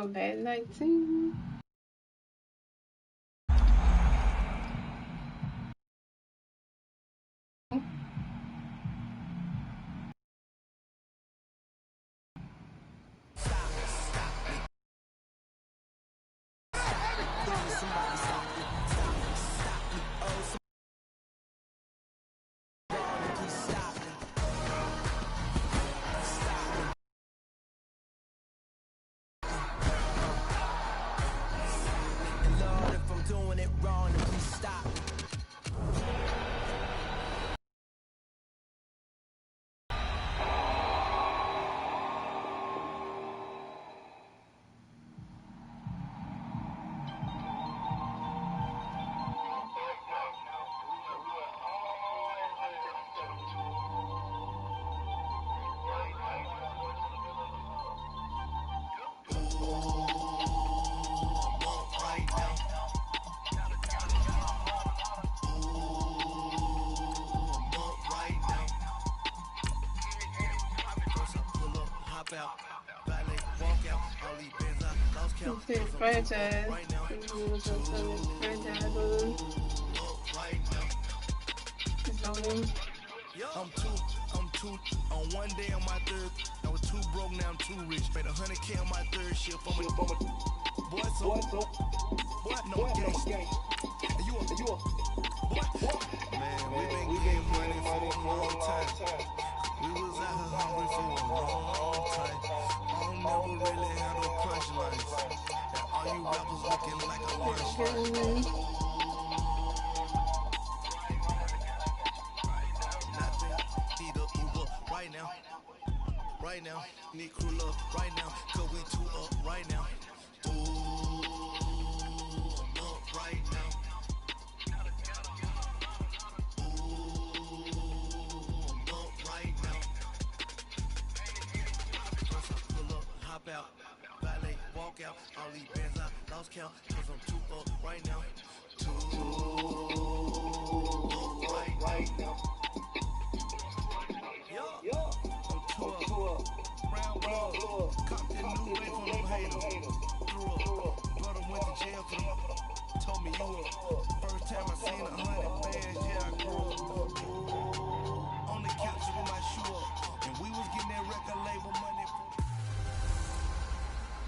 Bad 19. Franchise. I'm two on one day on my third. I was too broke, now I'm too rich. Made 100K on my third shift. Boy, no gangsta. You a man, we been getting money for a long time. We was out here hungry for a long time. I don't never really have no punchlines. And all you rappers looking like a lunch. Right now, need crew love right now, cause we two up right now. Ooh, I'm up right now. Ooh, I'm up right now. Once I pull up, hop out, valet, walk out, all these bands I lost count, cause I'm two up right now. Two up right now.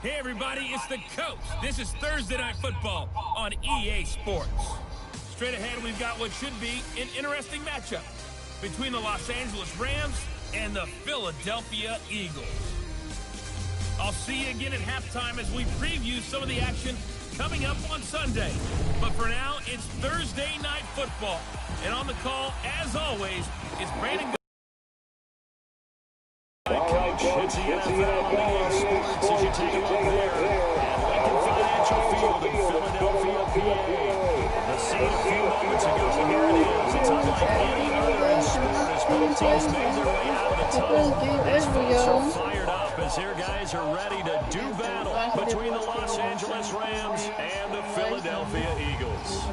Hey everybody, it's the Coach. This is Thursday Night Football on EA Sports. Straight ahead, we've got what should be an interesting matchup between the Los Angeles Rams and the Philadelphia Eagles. I'll see you again at halftime as we preview some of the action coming up on Sunday. But for now, it's Thursday Night Football. And on the call, as always, is Brandon. It's the NFL on EA Sports as you take a look there at Lincoln Financial Field in Philadelphia, PA. The scene a few moments ago, here it is. It's unlike any other in sport as both teams made their way out of the tunnel. These folks are fired up as their guys are ready to do battle between the Los Angeles Rams and the Philadelphia Eagles.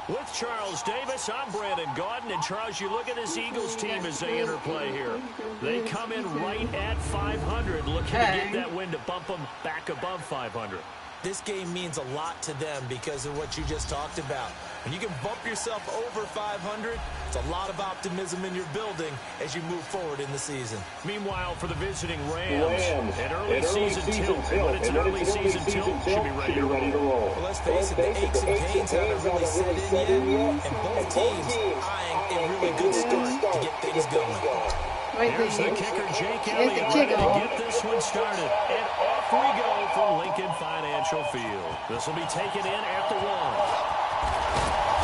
With Charles Davis, I'm Brandon Gaudin. And Charles, you look at this Eagles team as they interplay here. They come in right at 500, looking to get that win to bump them back above 500. This game means a lot to them because of what you just talked about. When you can bump yourself over 500, it's a lot of optimism in your building as you move forward in the season. Meanwhile, for the visiting Rams, an early season tilt. And when it's an early season tilt, should be ready to roll. Well, let's face it, the aches and pains haven't really set in yet, and both teams eyeing a really good start to get things going. Here's the kicker, Jake Elliott, ready to get this one started. And off we go from Lincoln Financial Field. This will be taken in at the 1.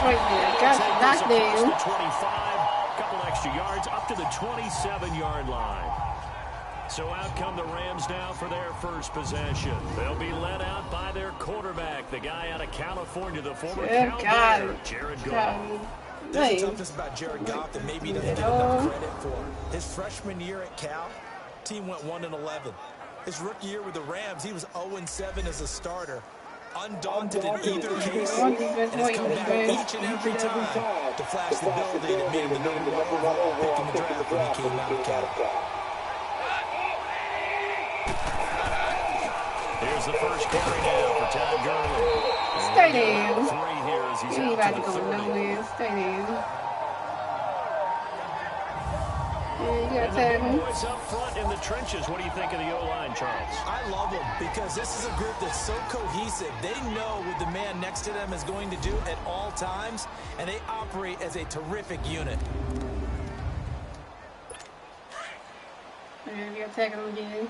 Right there, got that there. The 25, couple extra yards up to the 27-yard line. So out come the Rams now for their first possession. They'll be led out by their quarterback, the guy out of California, the former Cal Bear, Jared Goff. There's a toughness about Jared Goff that maybe doesn't get enough credit for. His freshman year at Cal, team went 1-11. His rookie year with the Rams, he was 0-7 as a starter. Undaunted in either case, and has come back each and every time to flash the ability that made him the number one overall pick in the draft when he came out of Cal. Here's the first carry now for Todd Gurley. Stay there. 3 here as he's You ain't out about to to the go 30. nowhere. Stay there. Yeah, you gotta And the tag big him. boys up front in the trenches. What do you think of the O-line, Charles? I love them because this is a group that's so cohesive. They know what the man next to them is going to do at all times, and they operate as a terrific unit. Yeah, you gotta tag him again.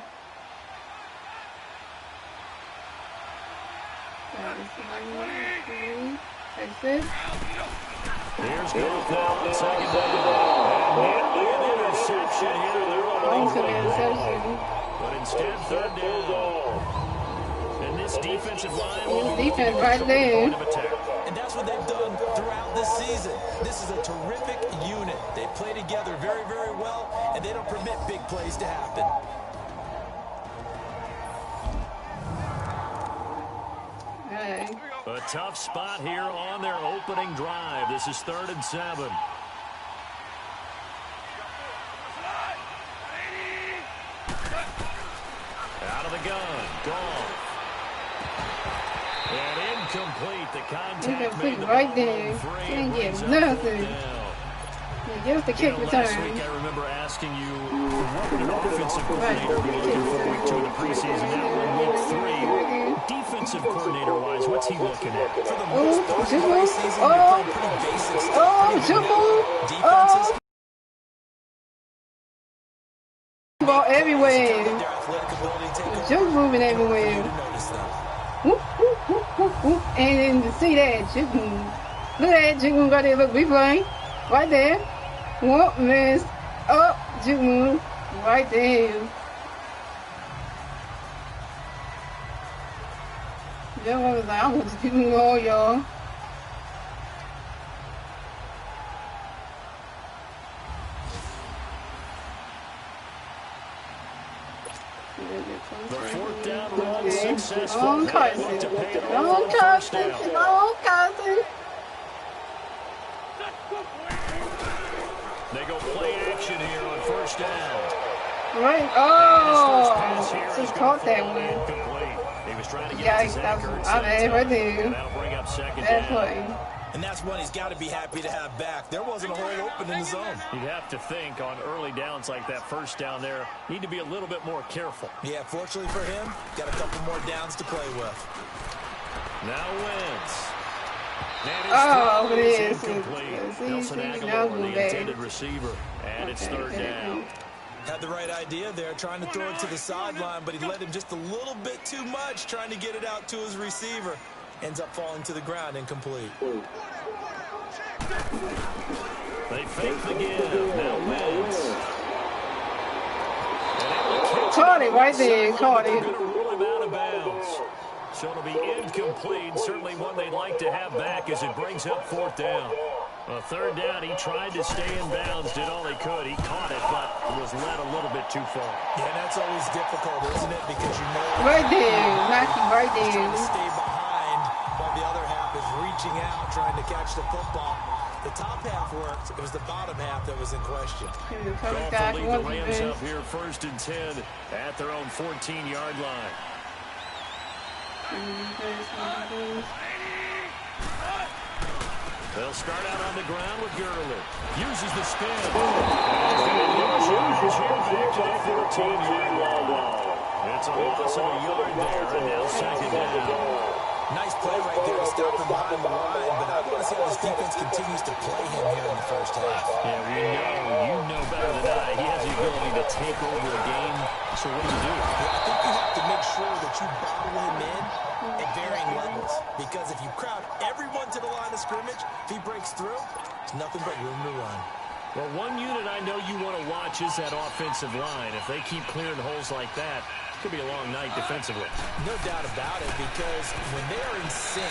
That's it. Here's Goff now on second down. And nearly an interception here. They're on Also the an interception. But instead, third down. And this defensive line will This defense right there. point of attack. And that's what they've done throughout this season. This is a terrific unit. They play together very, very well, and they don't permit big plays to happen. Hey. A tough spot here on their opening drive. This is 3rd and 7. Out of the gun. Gone. And incomplete. The contact Incomplete made the right ball there. run free. Didn't get Brings up nothing. 4th down. Yeah, give us the kick Last return. week I remember asking you what would an offensive coordinator be looking for week 2 in the preseason. Now we're in week 3. Defensive coordinator-wise, what's he looking at? For the most part, in the Jumbo. preseason, you're playing pretty basic stuff. Pretty Jumbo. defenses. Ball everywhere. Their athletic ability to take over. Jump moving You everywhere. to notice them. Whoop, whoop, whoop, whoop, whoop. And then to see that jig move. Look at that jig move right there. Look, we playing. Right there. Whoop, miss. Up, jig move. Right there. That one was like, I'm going to keep moving all y'all. The 4th down run successful. Long They Carson. look to pay it off Long on first Carson. down. Long Carson. They go play action here on first down. Right. His first Oh, pass here is just gonna caught that fall one. incomplete. He was trying to get Yeah, it to that Zach was Ertz my that bad time. right there. And that'll bring up 2nd Bad down. play. And that's one he's got to be happy to have back. There wasn't a hole open in the zone. You'd have to think on early downs like that first down there, need to be a little bit more careful. Yeah, fortunately for him, got a couple more downs to play with. Now Wentz. And his Oh, throw it is is. incomplete. See, Nelson now Aguilar, we're the back. intended receiver. And it's Okay, 3rd down. Had the right idea there, trying to throw it to the sideline, but he let him just a little bit too much, trying to get it out to his receiver. Ends up falling to the ground, incomplete. They fake the give. Now Wentz. Caught it right there. Caught They're it. going to rule him out of bounds. So it'll be incomplete. Certainly one they'd like to have back as it brings up 4th down. A 3rd down, he tried to stay in bounds, did all he could. He caught it, but was led a little bit too far. Yeah, and that's always difficult, isn't it? Because you know Right there. Knocked him right trying to there. stay behind while the other half is reaching out, trying to catch the football. The top half worked. It was the bottom half that was in question. The cover Goff guy will lead the wants Rams to up here 1st and 10 at their own 14-yard line. They'll start out on the ground with Gurley. Uses the spin. And he's going to lose yards here back to the 14-yard line. It's a loss of a yard there, and now 2nd down. Nice play right there to stop him behind the line, but I want to see how this defense continues to play him here in the first half. Yeah, you know better than I. He has the ability to take over a game. So what do? Yeah, I think you have to make sure that you bottle him in at varying levels, because if you crowd everyone to the line of scrimmage, if he breaks through, there's nothing but room to run. Well, one unit I know you want to watch is that offensive line. If they keep clearing holes like that, it could be a long night defensively. No doubt about it, because when they are in sync,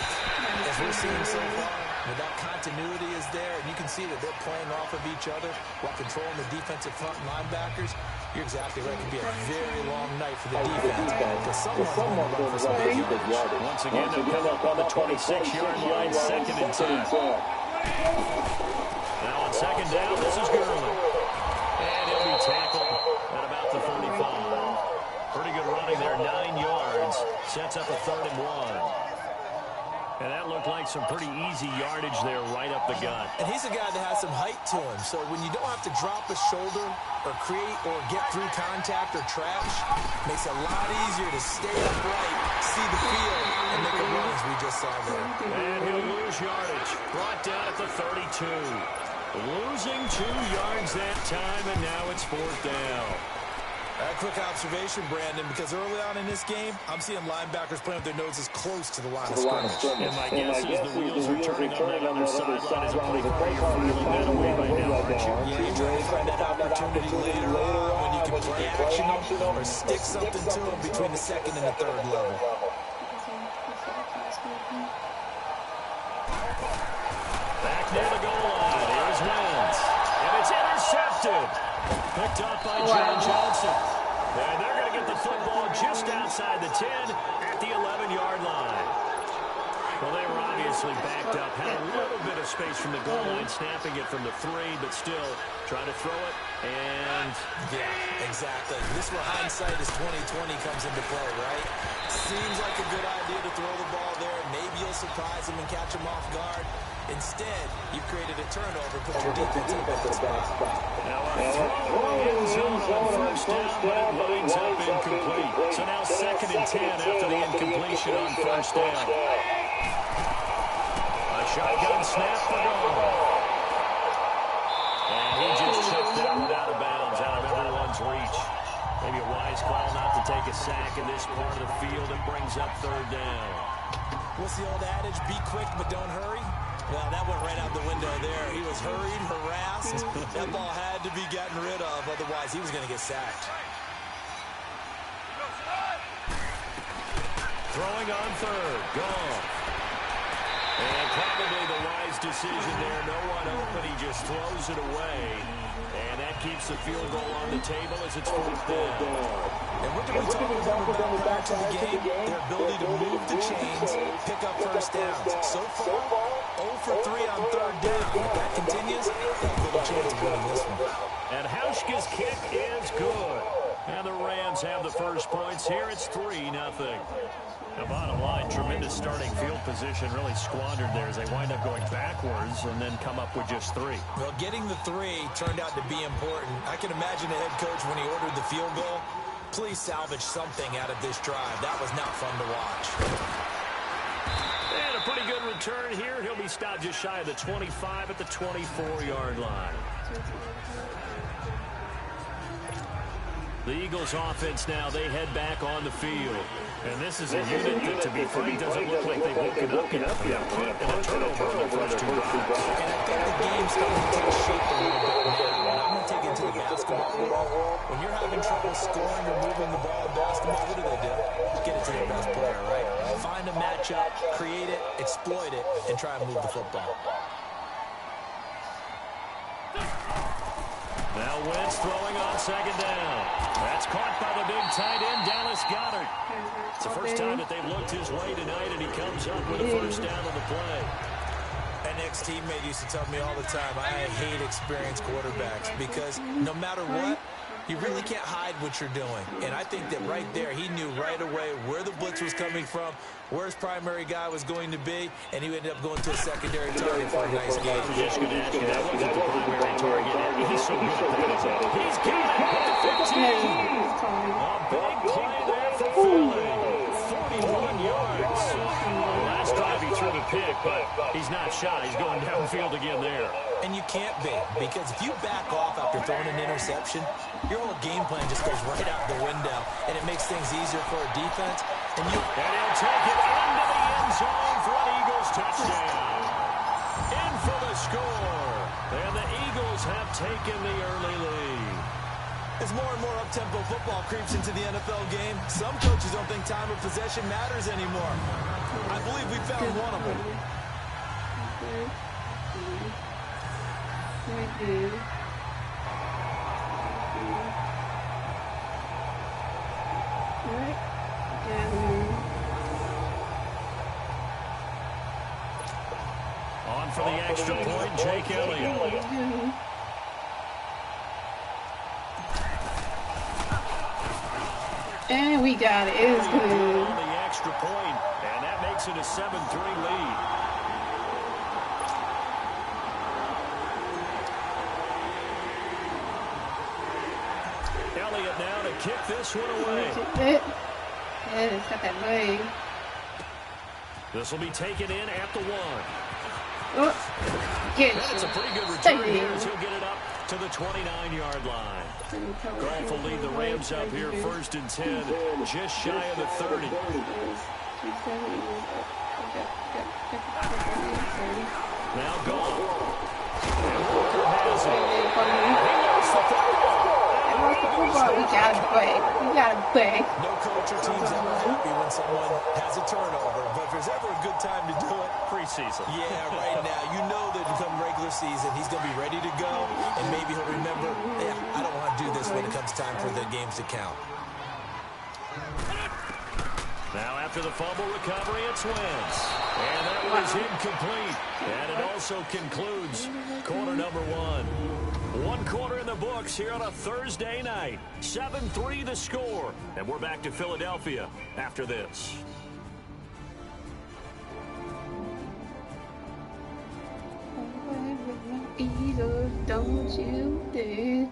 as we're seeing so far, when that continuity is there, and you can see that they're playing off of each other while controlling the defensive front linebackers, you're exactly right. It could be a very long night for the defense, because someone's going to run for some big yardage. Once again, they'll come up on the 26-yard line, 2nd and 10. Now on 2nd down, this is Gurley. And he'll be tackled at about the 45. Pretty good running there, 9 yards. yards. Sets up a 3rd and 1. And that looked like some pretty easy yardage there right up the gut. And he's a guy that has some height to him. So when you don't have to drop a shoulder or create or get through contact or trash, makes it a lot easier to stay upright, see the field, and make a run as we just saw there. And he'll lose yardage. Brought down at the 32. Losing 2 yards that time, and now it's 4th down. A quick observation, Brandon, because early on in this game, I'm seeing linebackers playing with their noses close to the line of scrimmage. And my guess is the wheels are turning on that other sideline as a play caller. You're feeling that away right now, aren't you? Yeah, you're trying to find that opportunity later on when you can play action or stick something to them between the 2nd and the 3rd level. Back near the goal line. Here's Wentz. And it's intercepted. Picked up by John Johnson. And they're going to get the football just outside the 10 at the 11-yard line. Well, they were obviously backed up. Had a little bit of space from the goal line, snapping it from the 3, but still trying to throw it. And yeah, exactly. This is where hindsight is 20/20 comes into play, right? Seems like a good idea to throw the ball there. Maybe you'll surprise him and catch him off guard. Instead, you've created a turnover, put your defense in a bad spot. Now a throw in zone on 1st down, but it lines up incomplete. So now 2nd and 10 after the incompletion on 1st down. A shotgun snap for goal. And he just chucked that one out of bounds, out of everyone's reach. Maybe a wise call not to take a sack in this part of the field. It brings up 3rd down. What's the old adage? Be quick, but don't hurry. Well, that went right out the window there. He was hurried, harassed. That ball had to be gotten rid of, otherwise he was going to get sacked. Throwing on 3rd. Gone. And probably the wise decision there. No one open. He just throws it away. And that keeps the field goal on the table as it's 4th down. And what did we talk about prior to the game? Their ability to move the chains, pick up 1st downs. So far, 0 for 3 on 3rd down. If that continues, they have a little chance of winning this one. And Hauschka's kick is good. And the Rams have the first points here. It's 3-0. The bottom line, tremendous starting field position, really squandered there as they wind up going backwards and then come up with just 3. Well, getting the 3 turned out to be important. I can imagine the head coach when he ordered the field goal. Please salvage something out of this drive. That was not fun to watch. And a pretty good return here. He'll be stopped just shy of the 25 at the 24-yard line. The Eagles offense now, they head back on the field. And this is a unit that, to be frank, doesn't look like they've woken up yet. They have punt and a turnover on their first 2 drives. And I think the game's starting to take shape a little bit now. And I'm going to take it to the basketball world. When you're having trouble scoring or moving the ball in basketball, what do? Get it to their best player, right? Find a matchup, create it, exploit it, and try and move the football. Now Wentz throwing on 2nd down. That's caught by the big tight end, Dallas Goedert. It's the first time that they've looked his way tonight, and he comes up with a 1st down on the play. An ex-teammate used to tell me all the time, I hate experienced quarterbacks because no matter what, you really can't hide what you're doing. And I think that right there, he knew right away where the blitz was coming from, where his primary guy was going to be, and he ended up going to a secondary target for a nice game. I was just going to ask you, that wasn't the primary target. He's so good at that, isn't he? He's got it at the 15. A big play there for Philly. 41 yards. Last drive he threw the pick, but he's not shy. He's going downfield again there. And you can't be, because if you back off after throwing an interception, your whole game plan just goes right out the window, and it makes things easier for a defense. And he'll take it into the end zone for an Eagles touchdown. In for the score. And the Eagles have taken the early lead. As more and more up-tempo football creeps into the NFL game, some coaches don't think time of possession matters anymore. I believe we found one of them. On for the extra point, Jake Elliott. And we got it. It was good. extra point, and that makes it a 7-3 lead. Elliott now to kick this one away. Yeah, it's got that leg. This will be taken in at the 1. Oh, get That's a pretty good return here as he'll get it up to the 29-yard line. Golf will lead the Rams up here 1st and 10, just shy of the 30. Now gone. And Walker has it. He lost the football. We gotta play. We gotta play. No coach or team's ever happy when someone has a turnover, but if there's ever a good time to do it, Preseason. yeah, right now. You know that come regular season, he's going to be ready to go, and maybe he'll remember, yeah, I don't want to do this when it comes time for the games to count. Now after the fumble recovery, it's Wentz. And that was incomplete. And it also concludes quarter number 1. 1 quarter in the books here on a Thursday night. 7-3 the score. And we're back to Philadelphia after this. Don't you dare.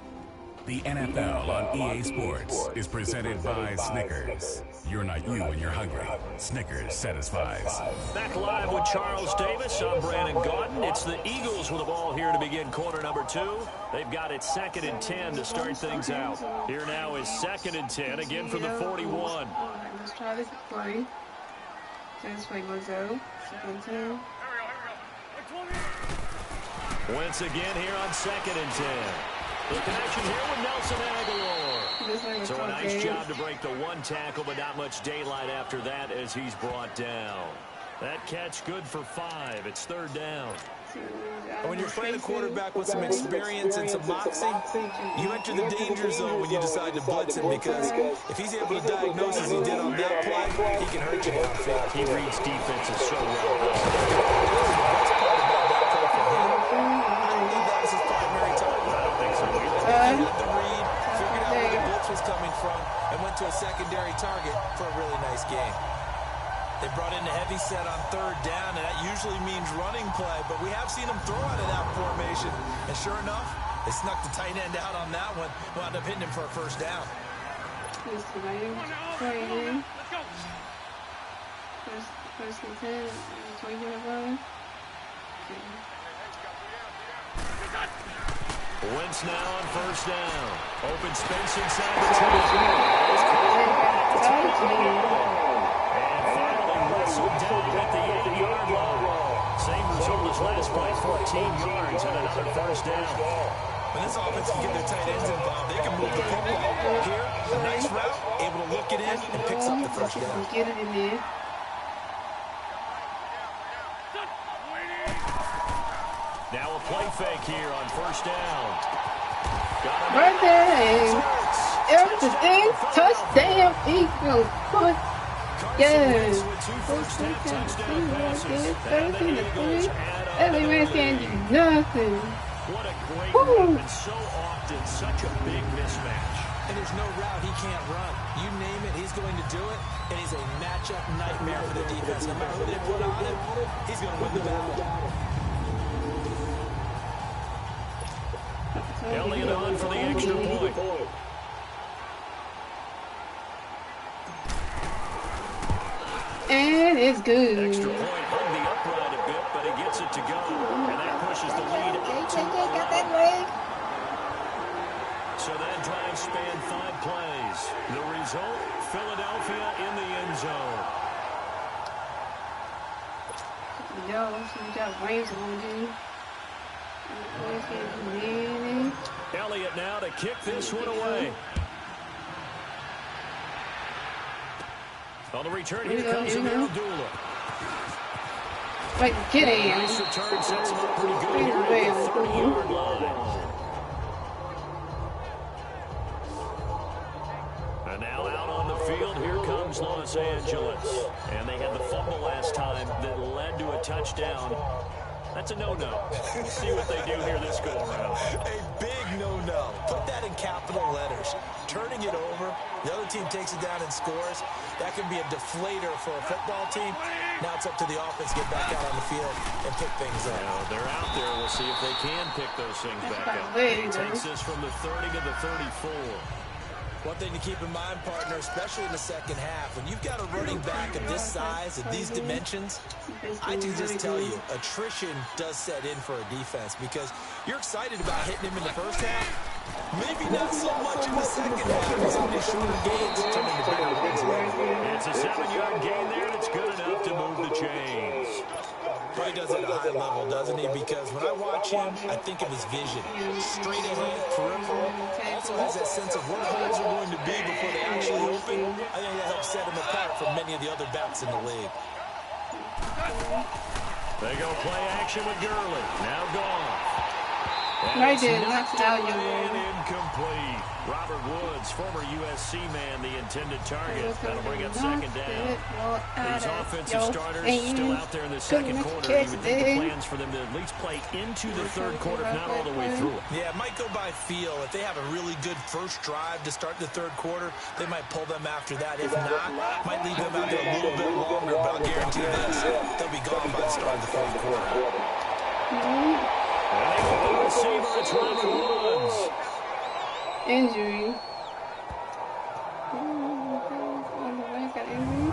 The NFL on EA Sports is presented by Snickers. You're not you when you're hungry. Snickers satisfies. Back live with Charles Davis. I'm Brandon Gaudin. It's the Eagles with the ball here to begin quarter number 2. They've got it 2nd and 10 to start things out. Here now is 2nd and 10, again from the 41. Let's try this play. This way goes out. 2nd and 10. Wentz again here on 2nd and 10. The connection here with Nelson Aguilar. So a nice job to break the 1 tackle, but not much daylight after that as he's brought down. That catch good for 5. It's 3rd down. When you're playing a quarterback with some experience and some moxie, you enter the danger zone when you decide to blitz him, because if he's able to diagnose as he did on that play, he can hurt you downfield. He reads defenses so well. That was his primary target. I don't think so either. He had the read, figured out where the blitz was coming from, and went to a secondary target for a really nice game. They brought in the heavy set on 3rd down, and that usually means running play, but we have seen them throw out of that formation. And sure enough, they snuck the tight end out on that one, wound up hitting him for a 1st down. First and 10, 20-yard. Wentz now on 1st down. Open space inside the 10. And finally wrestled down at the 8-yard line. Same result as last play, 14 yards and another 1st down. When this offense can get their tight ends involved, they can move the football. Here, a nice route, able to look it in and picks up the 1st down. Get it in there. Now a play fake here on 1st down. Right there. Everything. Touchdown. Eagles. Yes. 13 to 3. Every man can't do nothing. What a great weapon. So often, such a big mismatch. And there's no route he can't run. You name it, he's going to do it. And he's a matchup nightmare for the defense. No matter who they put on him, he's going to win the battle. Elliott on for the extra point. And it's good. Extra point hung the upright a bit, but he gets it to go. And that pushes the lead up to 11. So that drive spanned 5 plays. The result, Philadelphia in the end zone. Yo, we got Rams on, dude. Elliott now to kick this one away. On the return, here comes Abdullah. Like, get in. Nice return sets him up pretty good here at the 30-yard line. And now out on the field, here comes Los Angeles. And they had the fumble last time that led to a touchdown. That's a no-no. We'll see what they do here this go-around. A big no-no. Put that in capital letters. Turning it over, the other team takes it down and scores. That can be a deflator for a football team. Now it's up to the offense to get back out on the field and pick things up. Now they're out there. We'll see if they can pick those things back up. He takes this from the 30 to the 34. One thing to keep in mind, partner, especially in the second half, when you've got a running back of this size, of these dimensions, I can just tell you, attrition does set in for a defense because you're excited about hitting him in the first half. Maybe not so much in the second half as some of these shorter gains turn into bigger ones. It's a 7-yard gain there that's good enough to move the chains. But he does it at a high level, doesn't he? Because when I watch him, I think of his vision. Straight ahead, peripheral. Also has that sense of where holes are going to be before they actually open. I think that helps set him apart from many of the other backs in the league. They go play action with Gurley. Now gone. Right there, that's and incomplete. Robert Woods, former USC man, the intended target. That'll bring up second down. These offensive starters still out there in the second quarter. You would think the plans for them to at least play into the third quarter, if not all the way through it. Yeah, it might go by feel. If they have a really good first drive to start the third quarter, they might pull them after that. If not, might leave them out there a little bit longer, but I'll guarantee this, they'll be gone by the start of the fourth quarter. And they put the receiver, it's Robert Woods. Injury. Got injury.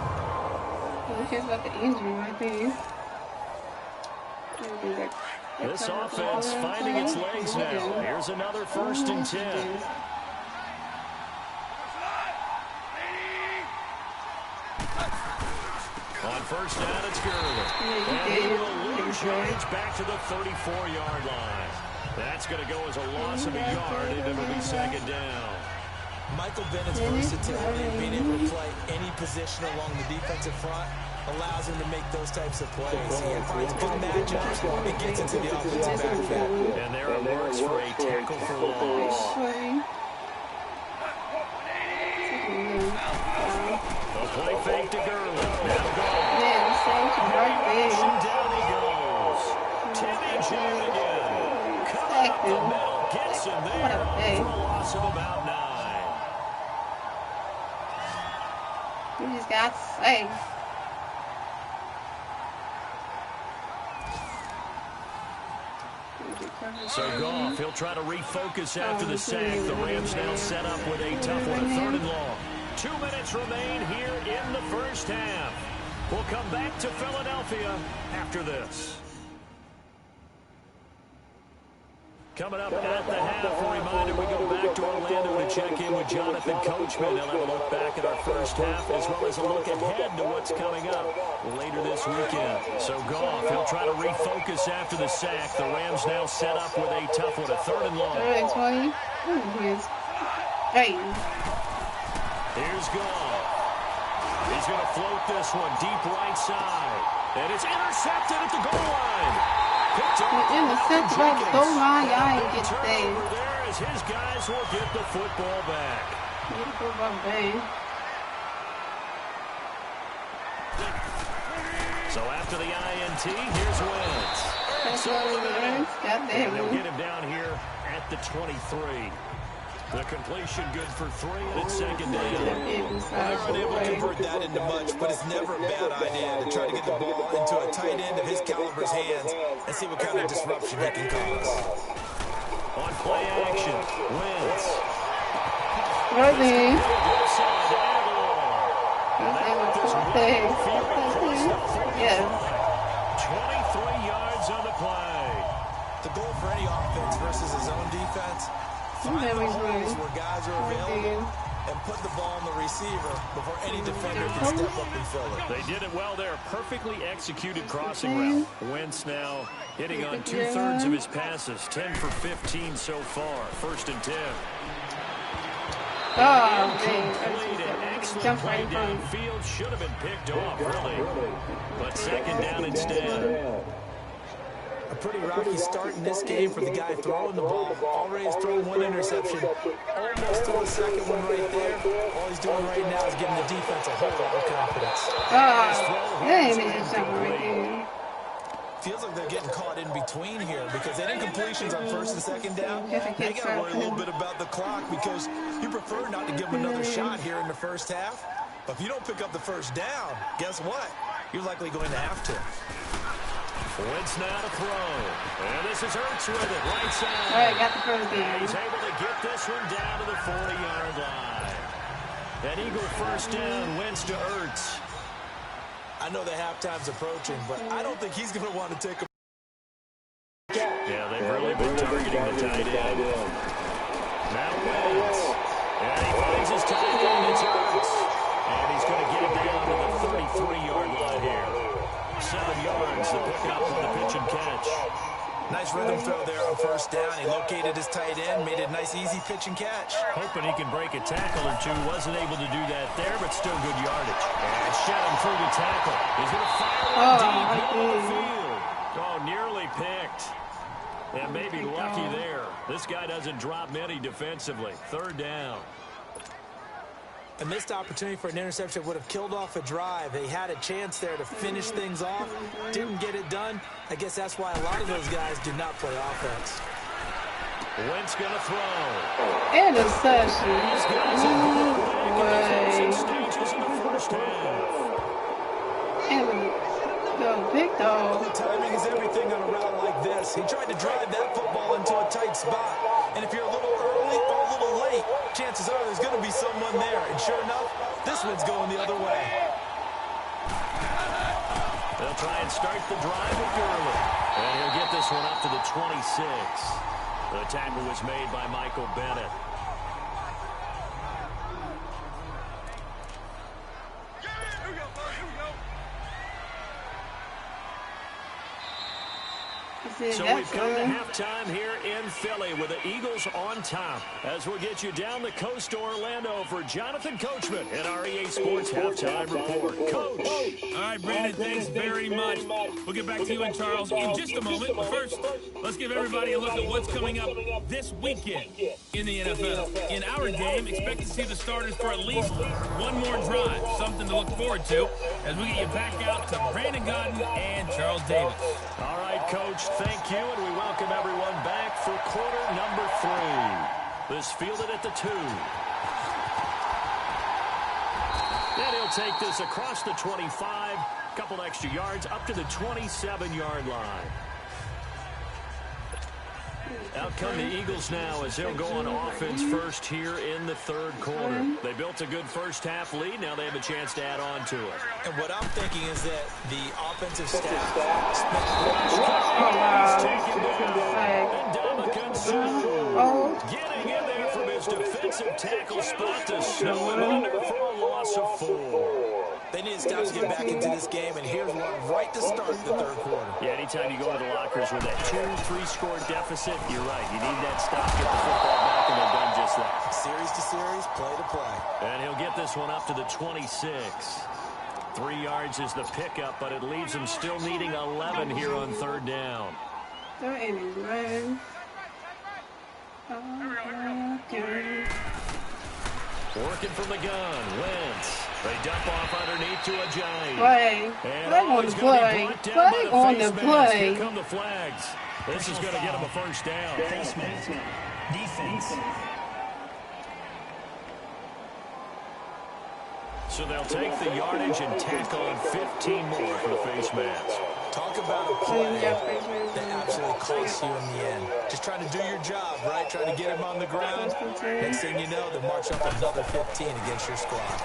Who cares about the injury right there? This offense finding its legs now. Here's another 1st and 10. On first down, it's Gurley. And he will lose yards back to the 34-yard line. That's going to go as a loss of a yard, and it'll be second down. Michael Bennett's versatility in being able to play any position along the defensive front allows him to make those types of plays. He finds good matchups and gets into the offensive backfield. And there it works for a tackle for loss. The play fake to Gurley. Now gone. Down he goes. Timmy G again. Cut up the middle. Gets him there for a loss of about 9. We just got safe. So Goff, he'll try to refocus after the sack. The Rams now set up with a tough one, a 3rd and long. 2 minutes remain here in the first half. We'll come back to Philadelphia after this. Coming up at the half, a reminder, we go back to Orlando to check in with Jonathan Coachman. He'll have a look back at our first half, as well as a look ahead to what's coming up later this weekend. So Goff, he'll try to refocus after the sack. The Rams now set up with a tough one, a 3rd and long. 3rd and 20. Hey. Here's Goff. He's going to float this one deep right side. And it's intercepted at the goal line. Intercepted at the goal line. Y'all ain't get there. There as his guys will get the football back. Get the football back. So after the INT, here's Wentz. And they'll get him down here at the 23. The completion good for 3, and it's second down. They're unable to convert that into much, but it's never a bad idea to try to get the ball into a tight end of his caliber's hands and see what kind of disruption he can cause. On play action, Wentz. Right there. Yeah. 23 yards on the play. The goal for any offense versus his own defense, find the holes where guys are available and put the ball on the receiver before any defender can step up and fill it. They did it well there. Perfectly executed crossing route. Wentz now hitting on 2/3 of his passes. 10 for 15 so far. 1st and 10. Oh, man. Excellent play downfield. Should have been picked off, really. But second down instead. A pretty rocky start in this game for the guy throwing the ball. Already has thrown 1 interception. Almost to a second one right there. All he's doing right now is giving the defense a whole lot of confidence. That ain't interception right there. Feels like they're getting caught in between here because any completions on first and second down, they got to worry a little bit about the clock because you prefer not to give them another shot here in the first half. But if you don't pick up the first down, guess what? You're likely going to have to. Wentz now to throw. And this is Ertz with it, right side. All right, got the first down. He's able to get this one down to the 40-yard line. An Eagle first down, Wentz to Ertz. I know the halftime's approaching, but I don't think he's going to want to take a... Yeah, they've really been targeting the tight end. Now Wentz. And he finds his tight end. It's Ertz. And he's going to get it down to the 33-yard line here. 7 yards, the pickup on the pitch and catch. Nice rhythm throw there on first down. He located his tight end, made it a nice, easy pitch and catch. Hoping he can break a tackle or two. Wasn't able to do that there, but still good yardage. And shot him through the tackle. He's going to fire it deep into the field. Oh, nearly picked. And maybe lucky there. This guy doesn't drop many defensively. 3rd down. A missed opportunity for an interception would have killed off a drive. They had a chance there to finish things off. Didn't get it done. I guess that's why a lot of those guys do not play offense. Wentz going to throw. Interception. Stages in the first half. Big dog. The timing is everything on a route like this. He tried to drive that football into a tight spot. And if you're a little early or a little late, chances are there's going to be someone there. And sure enough, this one's going the other way. They'll try and start the drive with Gurley. And he'll get this one up to the 26. The tackle was made by Michael Bennett. So we've come to halftime here in Philly with the Eagles on top. As we'll get you down the coast to Orlando for Jonathan Coachman at our EA Sports Halftime Report. Coach. All right, Brandon, thanks very much. We'll get back to you and Charles in just a moment. But first, let's give everybody a look at what's coming up this weekend in the NFL. In our game, expect to see the starters for at least one more drive. Something to look forward to as we get you back out to Brandon Godden and Charles Davis. All right, Coach, thank you, and we welcome everyone back for quarter number 3. This fielded at the 2. And he'll take this across the 25, couple extra yards, up to the 27-yard line. Out come the Eagles now as they'll go on offense first here in the 3rd quarter. They built a good first half lead. Now they have a chance to add on to it. And what I'm thinking is that the offensive staff getting in there from his defensive tackle spot to snow it under for a loss of 4. They need to stop to get back into this game, and here's one right to start the 3rd quarter. Yeah, anytime you go to the lockers with that 2-3 score deficit, you're right. You need that stop, get the football back, and they've done just that. Series to series, play to play. And he'll get this one up to the 26. 3 yards is the pickup, but it leaves him still needing 11 here on 3rd down. Working from the gun, Wentz. They dump off underneath to a giant. Play. Play on the play. Play on the play. Here come the flags. This is going to get him a first down. Face mask. Defense. So they'll take the yardage and tackle on 15 more for the face mask. Talk about a play that absolutely costs you in the end. Just trying to do your job, right? Trying to get him on the ground. Next thing you know, they march up another 15 against your squad.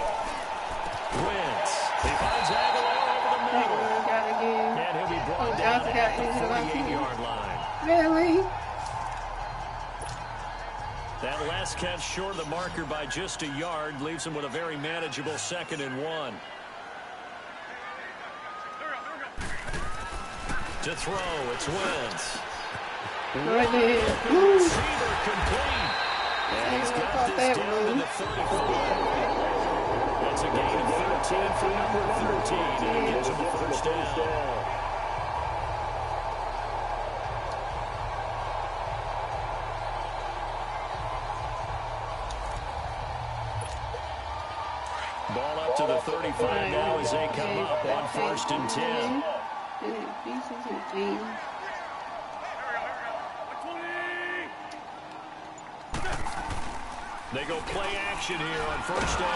Wentz. He finds Aguilar over the middle. And he'll be brought down at the 48-yard line. Really? That last catch short of the marker by just a yard leaves him with a very manageable 2nd and 1. To throw, it's Wentz. Right there. Receiver complete. And he's got this down to the 35. That's a gain of 13 for number 13, and he gives him the first down. Ball up to the 35 now as they come up on 1st and 10. pieces and things. They go play action here on first down.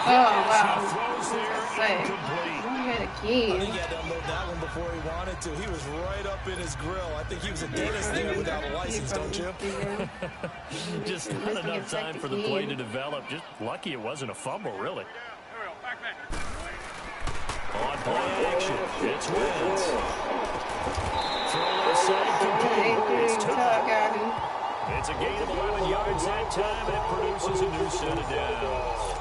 Oh, wow. He throws there, incomplete. Look at I think he had to unload that one before he wanted to. He was right up in his grill. I think he was a dentist there without a license, don't you? Just not enough time for the play to develop. Just lucky it wasn't a fumble, really. On play action, it's Wentz. Throw aside complete. It's tied. It's a gain of 11 yards that time, and it produces a new set of downs.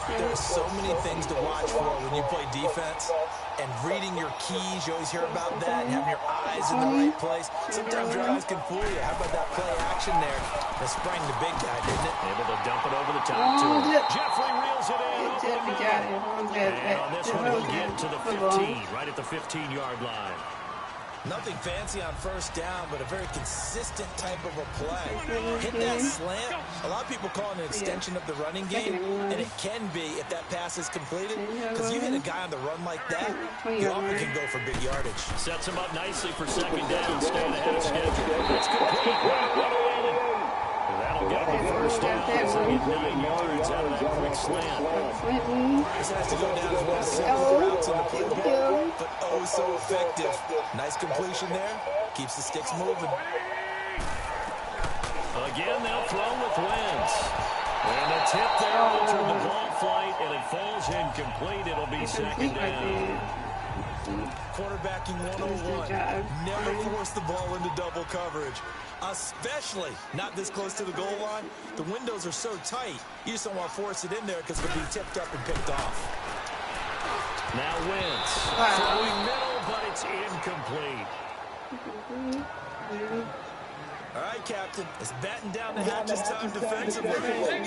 There's so many things to watch for when you play defense, and reading your keys, you always hear about that, and having your eyes in the right place. Sometimes your eyes can fool you. How about that play action there? That sprang the big guy, didn't it? Able to dump it over the top to him. Jeffrey reels it in. Jeffrey got it. And on this one, he'll get to the 15, right at the 15-yard line. Nothing fancy on first down, but a very consistent type of a play. Hit that slant. A lot of people call it an extension of the running game, and it can be if that pass is completed. Because you hit a guy on the run like that, you often can go for big yardage. Sets him up nicely for second down, staying ahead of schedule. It's complete. That'll get him a first down. So get 9 yards out of that quick slant. This has to go down as one of the simple routes in the playbook, but oh so effective. Nice completion there. Keeps the sticks moving. Again, they'll throw with Wentz. And the tip there altered the ball flight, and it falls incomplete. It'll be second down. Quarterbacking 101. Never force the ball into double coverage. Especially not this close to the goal line. The windows are so tight, you just don't want to force it in there because it'll be tipped up and picked off. Now Wentz. Throwing middle, but it's incomplete. All right, Captain. It's batten down the hatches time defensively.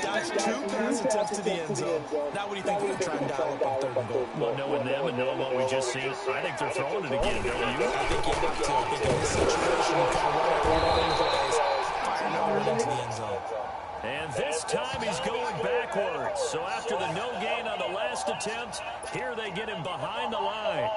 Dodged 2 pass attempts to the end zone. Now what do you think they're going to try and dial up on third and goal? Well, knowing them and knowing what we just seen, I think they're throwing it again, don't you? I think you have to. I think in this situation, you kind of run out of plays, fire another one into the end zone. And this time he's going backwards. So after the no gain on the last attempt, here they get him behind the line.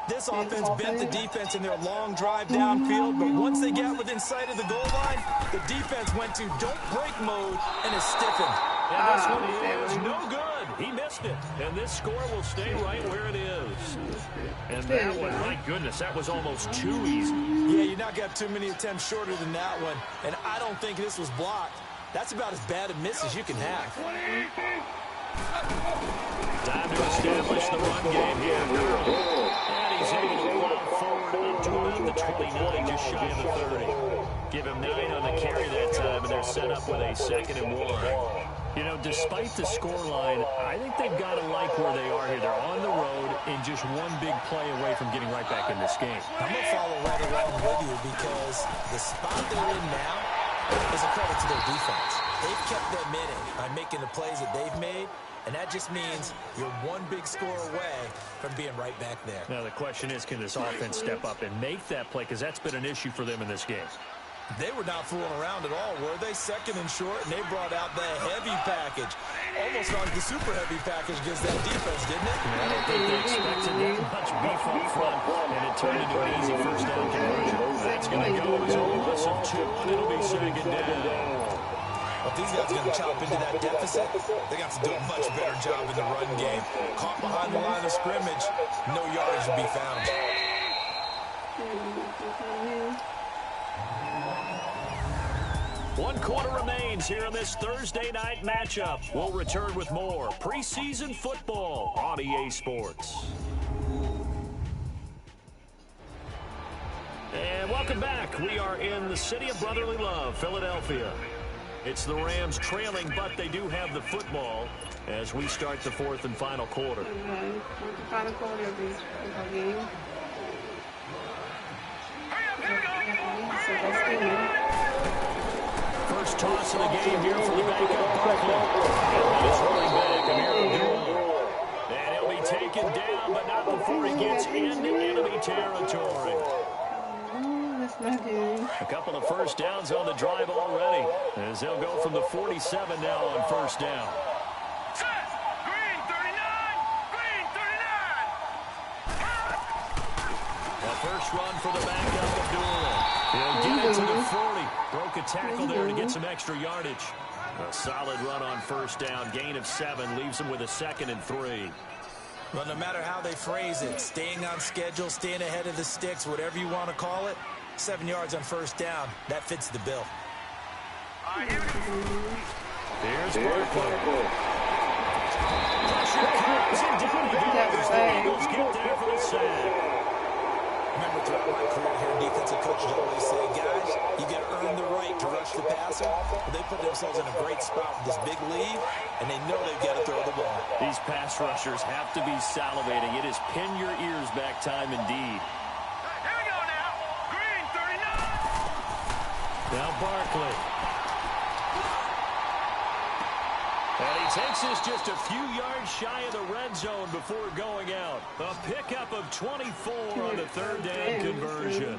This offense bent the defense in their long drive downfield, but once they got within sight of the goal line, the defense went to don't break mode and is stiffened. And this one is no good. He missed it. And this score will stay right where it is. And that one, my goodness, that was almost too easy. Yeah, you not got too many attempts shorter than that one. And I don't think this was blocked. That's about as bad a miss as you can have. Time to establish the run game here. And he's able to plow forward up to about the 29, just shy of the 30. Give him 9 on the carry that time, and they're set up with a 2nd and 1. You know, despite the scoreline, I think they've got to like where they are here. They're on the road and just one big play away from getting right back in this game. I'm going to follow right along with you because the spot they're in now is a credit to their defense. They've kept them in it by making the plays that they've made, and that just means you're one big score away from being right back there. Now, the question is, can this offense step up and make that play? Because that's been an issue for them in this game. They were not fooling around at all, were they? 2nd and short, and they brought out the heavy package. Almost like the super heavy package against that defense, didn't it? I don't think they expected that much beef up front, and it turned into an easy first down conversion. That's going to go as a loss of 2, and it'll be 2nd down. Well, if these guys are going to chop into that deficit, they got to do a much better job in the run game. Caught behind the line of scrimmage, no yardage to be found. One quarter remains here in this Thursday night matchup. We'll return with more preseason football on EA Sports. And welcome back. We are in the city of brotherly love, Philadelphia. It's the Rams trailing, but they do have the football as we start the 4th and final quarter. Final quarter of this football game. First toss of the game here for the backup Buckland. And this running back, and he'll be taken down, but not before he gets into enemy territory. A couple of first downs on the drive already, as they'll go from the 47 now on first down. first run for the backup Abdullah. He'll get it to the 40. Broke a tackle there to get some extra yardage. A solid run on first down. Gain of 7 leaves him with a 2nd and 3. Well, no matter how they phrase it, staying on schedule, staying ahead of the sticks, whatever you want to call it, 7 yards on first down, that fits the bill. Here's Barkley. Pressure comes and down he goes. The Eagles get there for the sack. Remember, throughout my career here, defensive coaches always say, guys, you got to earn the right to rush the passer. Well, they put themselves in a great spot with this big lead, and they know they've got to throw the ball. These pass rushers have to be salivating. It is pin your ears back time indeed. Here we go now. Green 39. Now Barkley. And he takes us just a few yards shy of the red zone before going out. A pickup of 24 on the 3rd down conversion.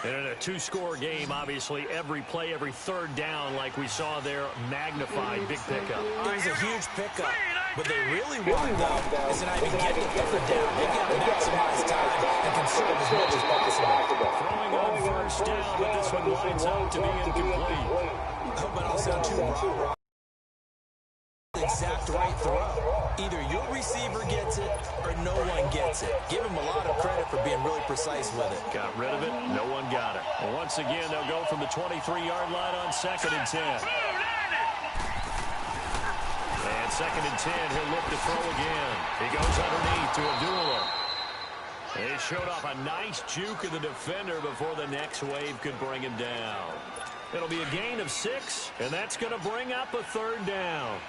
And in a 2-score game, obviously, every play, every 3rd down, like we saw there, magnified. Big pickup. It was a huge pickup. What they really want, though, is to not even get the 3rd down. They got to maximize time and conserve as much as possible. Throwing on first down, but this one winds up to be incomplete. I hope I don't sound too wrong. Exact right throw. Either your receiver gets it or no one gets it. Give him a lot of credit for being really precise with it. Got rid of it. No one got it. And once again, they'll go from the 23-yard line on 2nd and 10. And 2nd and 10, he'll look to throw again. He goes underneath to Abdullah. He showed off a nice juke of the defender before the next wave could bring him down. It'll be a gain of 6, and that's going to bring up a 3rd down.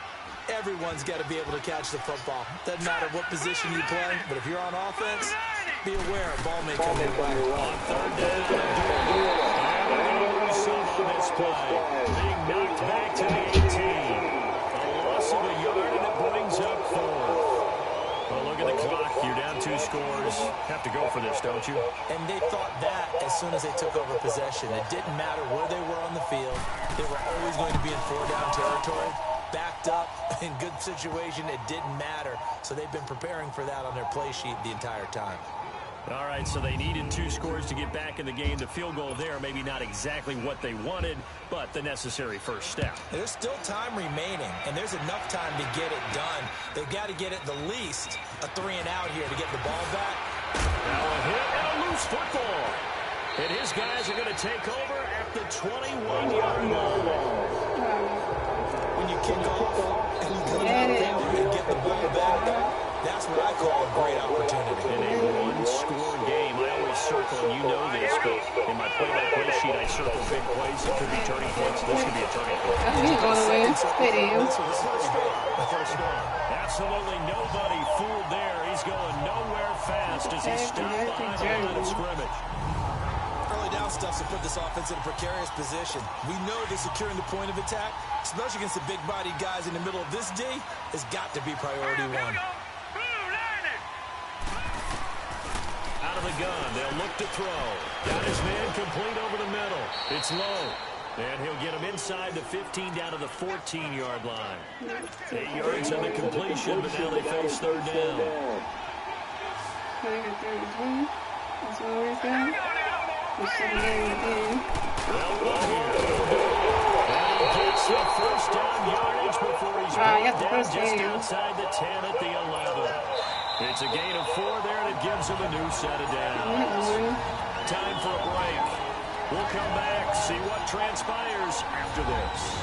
Everyone's got to be able to catch the football. Doesn't matter what position you play, but if you're on offense, be aware a ball may come your way. On 3rd down, and they're going to lose some on this play. Being knocked back to the 18. A loss of a yard, and it brings up 4th. Well, look at the clock. You're down 2 scores. Have to go for this, don't you? And they thought that as soon as they took over possession. It didn't matter where they were on the field. They were always going to be in 4-down territory. Backed up, in good situation, it didn't matter. So they've been preparing for that on their play sheet the entire time. All right, so they needed 2 scores to get back in the game. The field goal there, maybe not exactly what they wanted, but the necessary first step. There's still time remaining, and there's enough time to get it done. They've got to get at the least a 3-and-out here to get the ball back. Now a hit and a loose football. And his guys are going to take over at the 21-yard line. When you kick off and you come out there and get the ball back, that's what I call a great opportunity. In a 1-score game, I always circle, and you know this, but in my play-by-play sheet, I circle big plays. It could be turning points. This could be a turning point. He's going to win. Stadium. Absolutely nobody fooled there. He's going nowhere fast as he stopped behind the line of scrimmage. Early down stuff to put this offense in a precarious position. We know that securing the point of attack, especially against the big-bodied guys in the middle of this D, has got to be priority 1. Out of the gun, they'll look to throw. Got his man complete over the middle. It's low. And he'll get him inside the 15 down to the 14-yard line. 8 yards on the completion, but now they face 3rd down. That's what we're saying. Well, and he gets the first down yardage before he's brought down just outside the 10 at the 11. It's a gain of 4 there, and it gives him a new set of downs. Time for a break. We'll come back, see what transpires after this.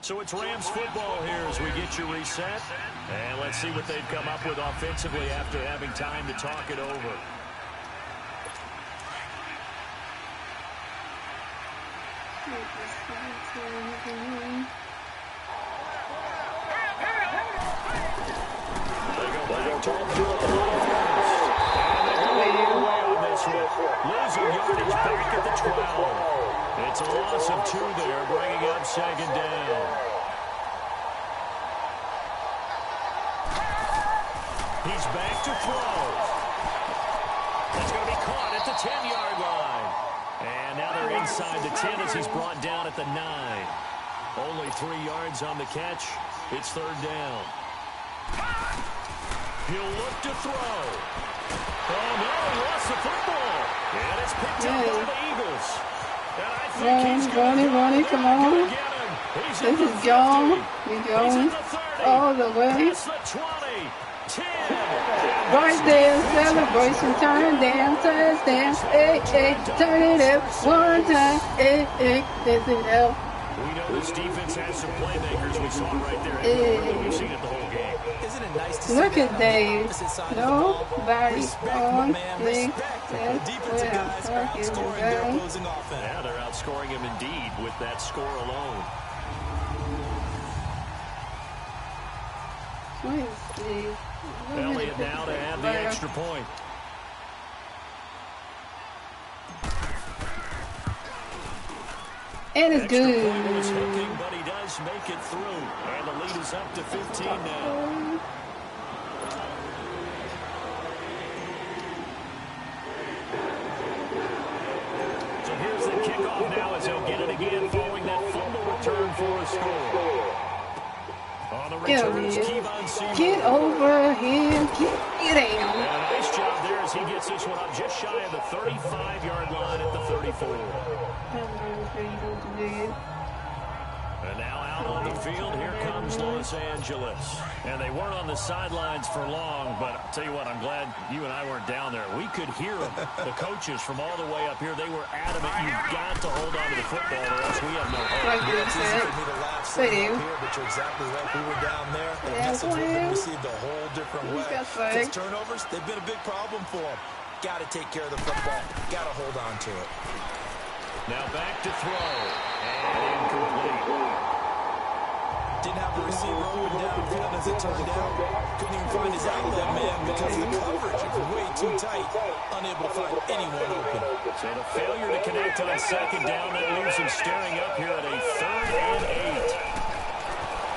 So it's Rams football here as we get you reset. And let's see what they've come up with offensively after having time to talk it over. They go back to losing yardage back at the 12. It's a loss of 2 there, bringing up 2nd down. He's back to throw. That's going to be caught at the 10-yard line. And now they're inside the 10 as he's brought down at the 9. Only 3 yards on the catch. It's third down. He'll look to throw. Oh, no, he lost the football. And it's picked up by the Eagles. And I think he's running, come on. This is John. He's going all the way. Right there, celebration, turn down, touchdown, hey, hey, turn it up one time, hey, hey, this is up. We know this defense has some playmakers. We saw it right there. Hey. We've seen it the whole game. Isn't it nice to see look at Dave. Nobody on the defensive guys are outscoring their opposing offense. Yeah, they're outscoring him indeed with that score alone. Elliott now to add the extra point. And it's good. Point was hooking, but he does make it through. And the lead is up to 15 now. So here's the kickoff now as he'll get it again following that fumble return for a score. On the returns, get over him. Get him. And a nice job there as he gets this one up just shy of the 35-yard line at the 34. And now out on the field, here comes Los Angeles. And they weren't on the sidelines for long, but I'll tell you what, I'm glad you and I weren't down there. We could hear them, the coaches from all the way up here. They were adamant, you've got to hold on to the football or else we have no hope. It's easy for me to laugh sitting up here, but you're exactly right. We were down there. The message would have been received a whole different way. Because turnovers, they've been a big problem for them. Got to take care of the football. Got to hold on to it. Now back to throw. And incomplete. Didn't have a receiver open downfield as it turned out. Couldn't even find his outlet man because the coverage was way too tight. Unable to find anyone open. So the failure to connect on second down, that leaves him staring up here at a 3rd and 8.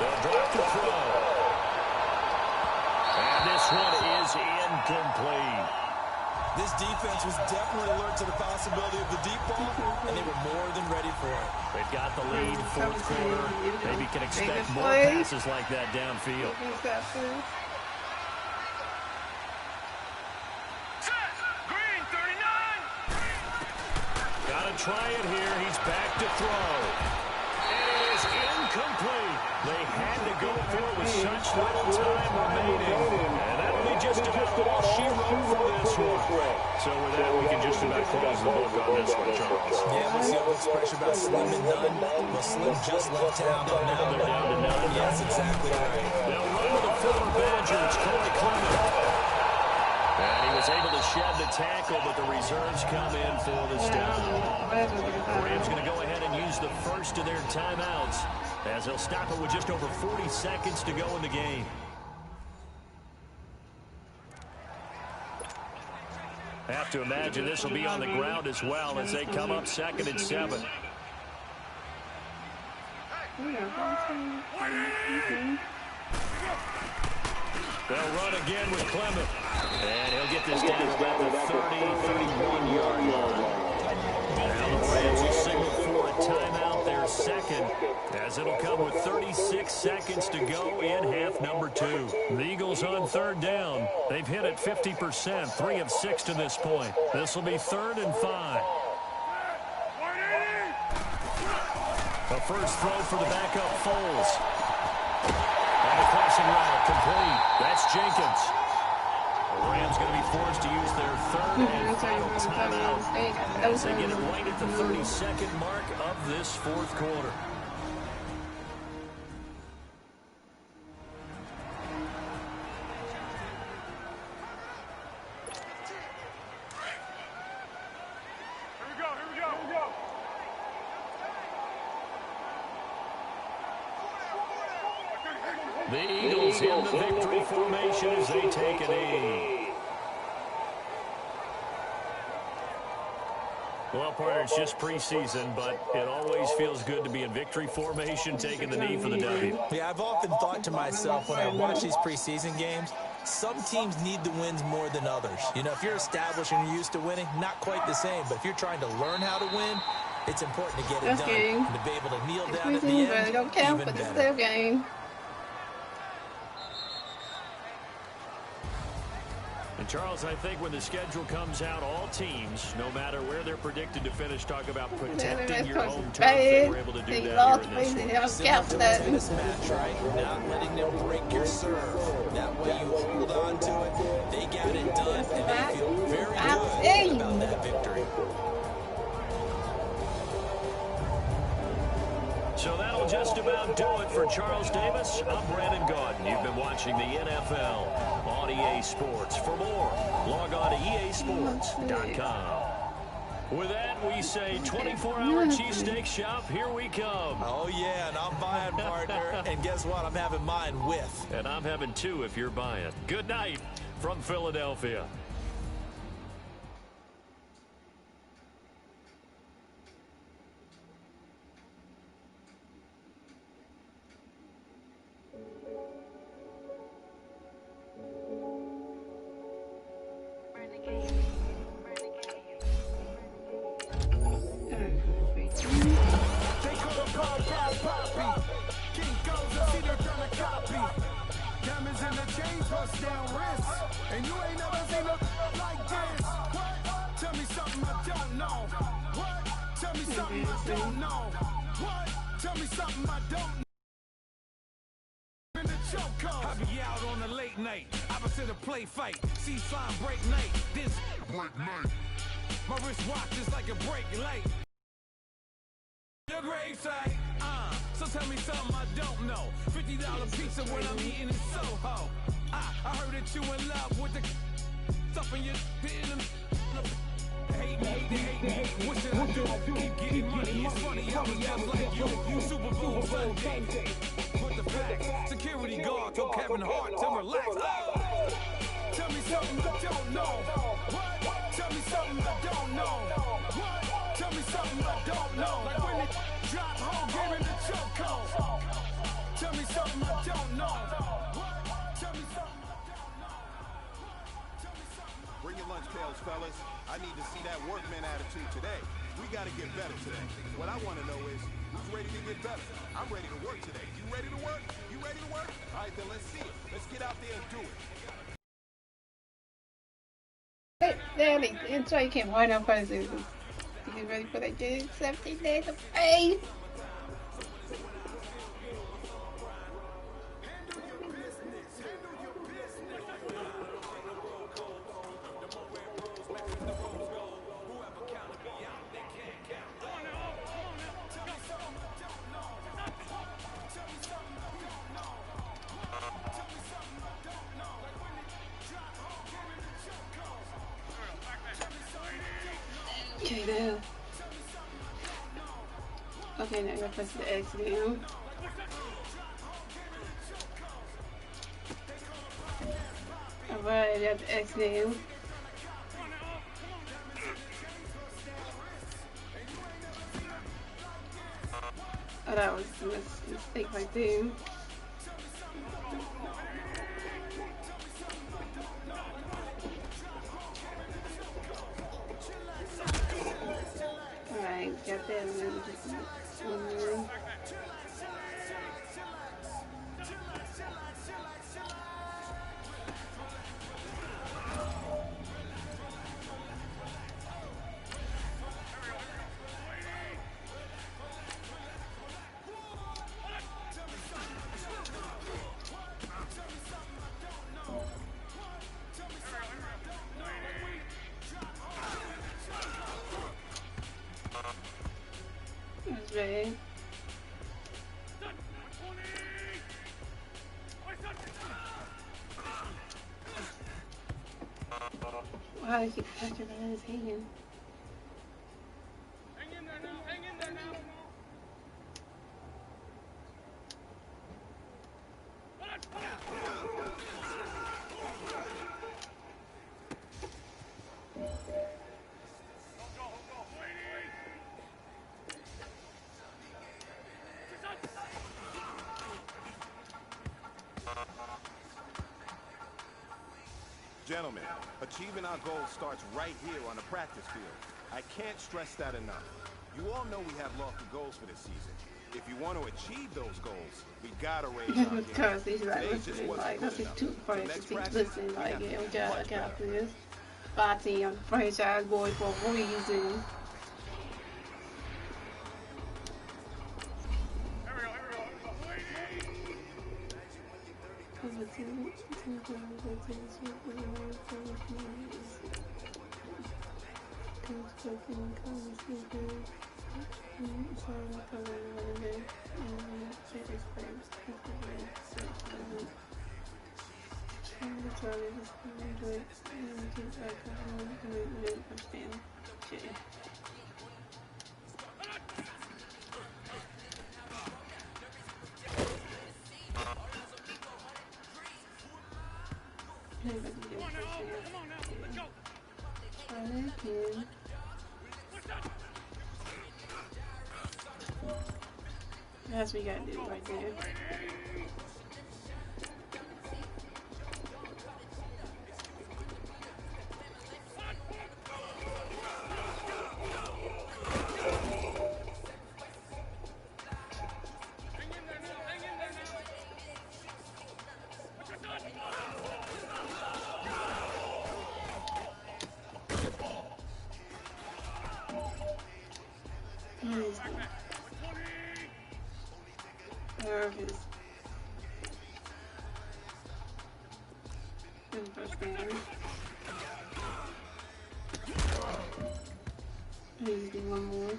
They'll drop the throw. And this one is incomplete. This defense was definitely alert to the possibility of the deep ball, and they were more than ready for it. They've got the lead, 4th quarter. Maybe can expect more passes like that downfield. Green, 39. Got to try it here. He's back to throw. And it is incomplete. They had to go for it with such little time remaining. And that'll be just about all she wrote for this one. So with that, we can just about close the book on this one, Charles. Yeah, what's the old expression about slim and none? Well, Slim just left town, but now they're down to none. Yes, exactly right. They'll run to the former Badger. It's Corey Clement. And he was able to shed the tackle, but the reserves come in for the stop. The Rams going to go ahead and use the first of their timeouts as they'll stop it with just over 40 seconds to go in the game. Have to imagine this will be on the ground as well as they come up 2nd and 7. They'll run again with Clement. And he'll get this down to about the 30-31-yard line. Now the Rams will signal for a timeout, their second, as it'll come with 36 seconds to go in half number 2. The Eagles on 3rd down. They've hit it 50%, 3 of 6 to this point. This will be 3rd and 5. A first throw for the backup Foles. And a crossing route complete. That's Jenkins. The Rams going to be forced to use their 3rd and final timeout as they get it right at the 32nd mark of this 4th quarter. The Eagles in the victory formation as they take a knee. Well, partner, it's just preseason, but it always feels good to be in victory formation, taking the knee for the W. Yeah, I've often thought to myself when I watch these preseason games, some teams need the wins more than others. You know, if you're established and you're used to winning, not quite the same. But if you're trying to learn how to win, it's important to get it done. And to be able to kneel down at the end, don't count, but it's still game. And Charles, I think when the schedule comes out, all teams, no matter where they're predicted to finish, talk about protecting your home turf. They were able to do that here in this one. Similar to a tennis match, right? Not letting them break your serve. That way you hold on to it. They got it done, and they feel very good about that victory. So that'll just about do it for Charles Davis. I'm Brandon Gaudin. You've been watching the NFL on EA Sports. For more, log on to easports.com. With that, we say 24-hour cheesesteak shop, here we come. Oh, yeah, and I'm buying, partner. And guess what? I'm having mine with. And I'm having two if you're buying. Good night from Philadelphia. I be out on a late night, opposite a play fight, C-slime break night, this break night. My wristwatch is like a break light. Your gravesite, so tell me something I don't know. $50 pizza when I'm eating in Soho. I heard that you in love with the stuff in your hate me. What should I do? Keep getting money. It's funny, I was just like you. Super Bowl Sunday. Put the facts. Security guard told Kevin Hart to relax. Oh. Tell me something I don't know. What? Tell me something I don't know. What? Tell me something I don't know. Like when it drop home, gave in the chokehold. Tell me something I don't know. What? Tell me something I don't know. Tell me something. Bring your lunch pails, fellas. I need to see that workman attitude today. We got to get better today. What I want to know is, who's ready to get better? I'm ready to work today. You ready to work? You ready to work? All right, then let's see it. Let's get out there and do it. Daddy, it's why you can't wind up for this. You ready for that game? 17 days of pain. Okay, now. Okay, now I'm gonna press the X down. Alright, I got the X down. Oh, that was a mistake right there. Alright, got that and then just one more. That's right. Wow, I keep catching my head hanging. Hang in there now, hang in there now. Gentlemen, achieving our goals starts right here on the practice field. I can't stress that enough. You all know we have lofty goals for this season. If you want to achieve those goals, we gotta raise our game. Because he's like listening, like that's his two friends. He's listening, like yeah, we got this. 5-10 on the franchise boy for a reason. That's what we gotta do right there. Nervous. First game. Please do one more.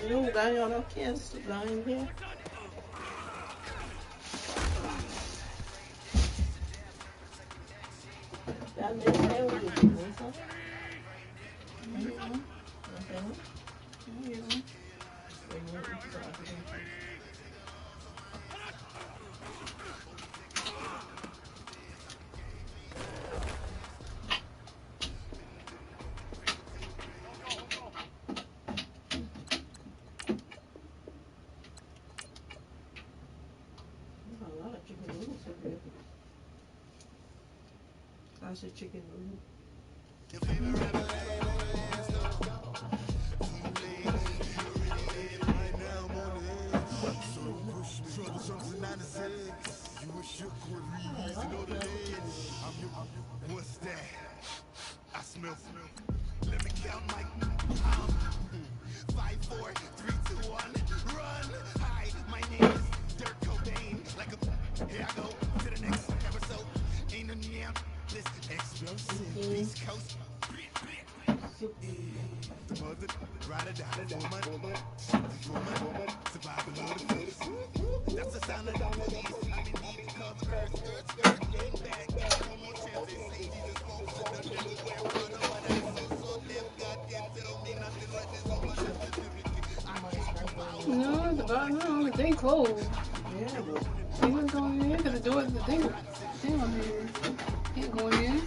You got your little kids lying here. That's a chicken noodle. What's that? I smell. Let me count my 5, 4, 3, 2, 1. Run! Hi, my name is Dirk Cobain. Like a here I go to the next episode. Ain't no damn this explosive East Coast. The mother, ride or die, woman, survival of the fittest. That's the sound of the police. I'm in need to cause first. Getting back, no more chances. Say Jesus folks in the middle where we're the one that's so damn goddamn tell me nothing like this. All my no, the bottom, no, they closed. Yeah, he wasn't going in because the door, the thing on here. He ain't going in.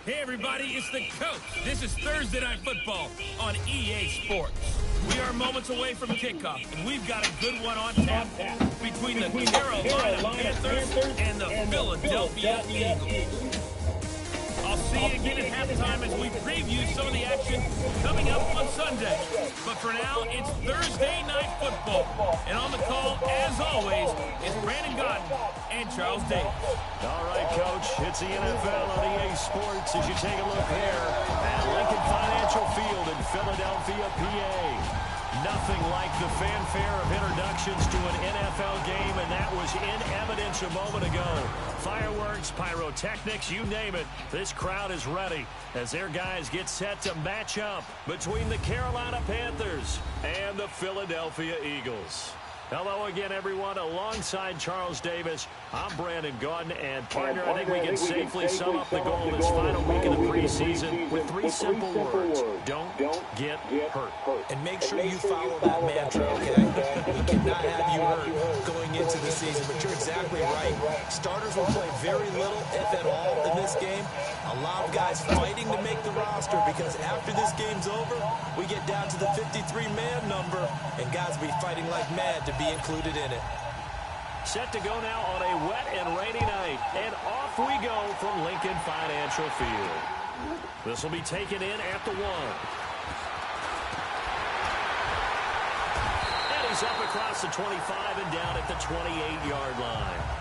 Hey everybody, it's the coach. This is Thursday Night Football on EA Sports. We are moments away from kickoff, and we've got a good one on tap between the Carolina Panthers and the Philadelphia Eagles. I'll see you again at halftime as we preview some of the action coming up on Sunday. But for now, it's Thursday Night Football. And on the call, as always, is Brandon Godden and Charles Davis. All right, Coach, it's the NFL on EA Sports as you take a look here at Lincoln Financial Field in Philadelphia, PA. Nothing like the fanfare of introductions to an NFL game, and that was in evidence a moment ago. Fireworks, pyrotechnics, you name it. This crowd is ready as their guys get set to match up between the Carolina Panthers and the Philadelphia Eagles. Hello again, everyone. Alongside Charles Davis, I'm Brandon Gaudin, and partner, I think we can safely sum up the goal this final week of the preseason with three simple words. Don't get hurt. And make sure you follow that mantra, okay? We cannot have you hurt going into the season, but you're exactly right. Starters will play very little, if at all, in this game. A lot of guys fighting to make the roster because after this game's over, we get down to the 53-man number, and guys will be fighting like mad to be included in it. Set to go now on a wet and rainy night, and off we go from Lincoln Financial Field. This will be taken in at the 1. And he's up across the 25 and down at the 28-yard line.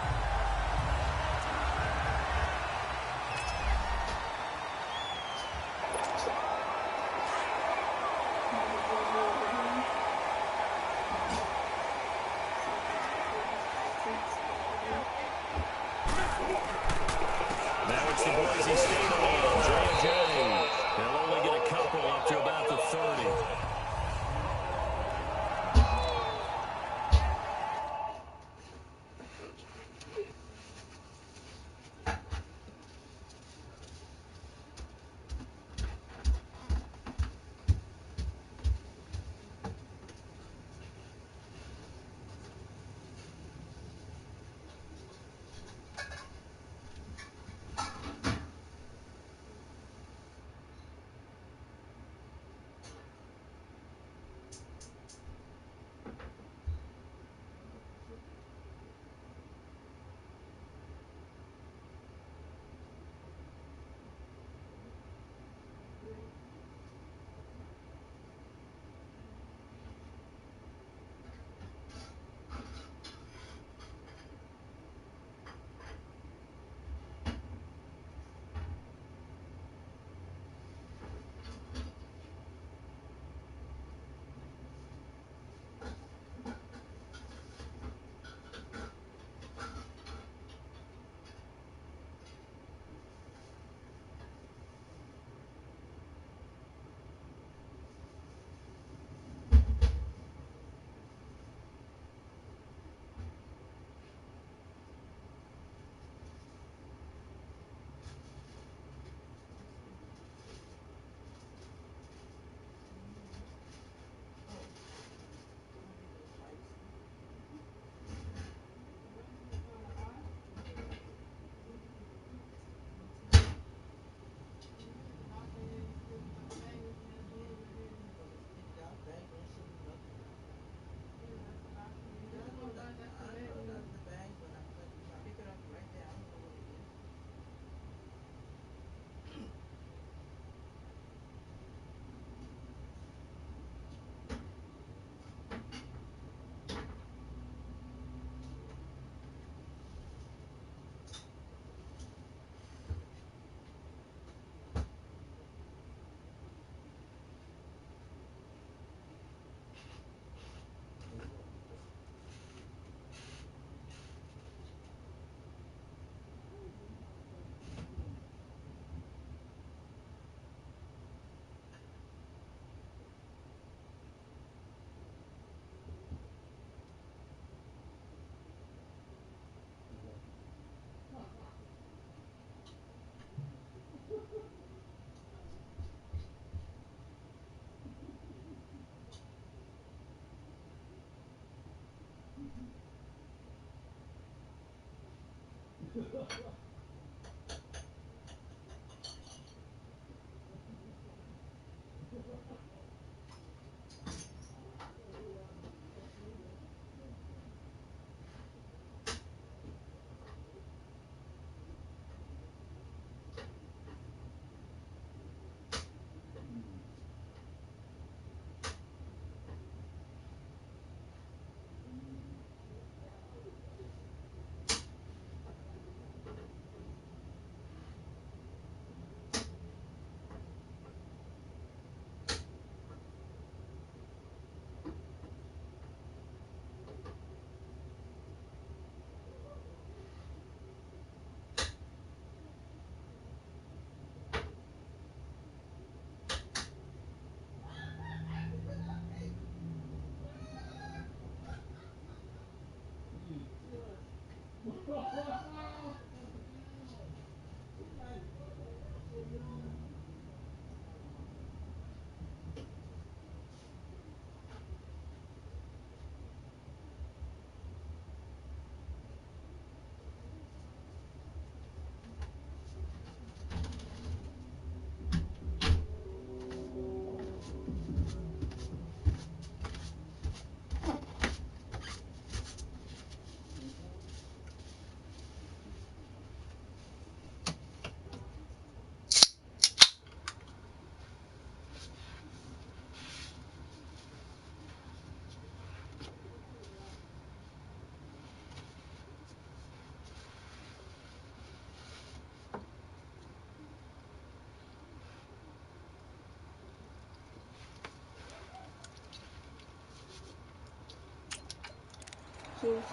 On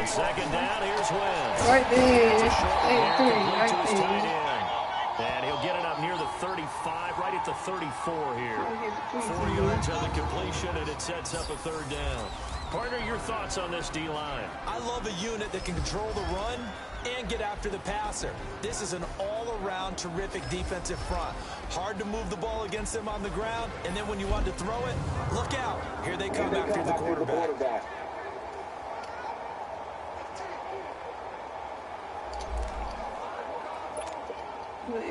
second down, here's Wentz. Right there. Right there. And he'll get it up near the 35, right at the 34 here. 4 yards on the completion, and it sets up a third down. Partner, your thoughts on this D-line? I love a unit that can control the run and get after the passer. This is an all-around terrific defensive front. Hard to move the ball against them on the ground, and then when you want to throw it, look out. Here they come after the quarterback.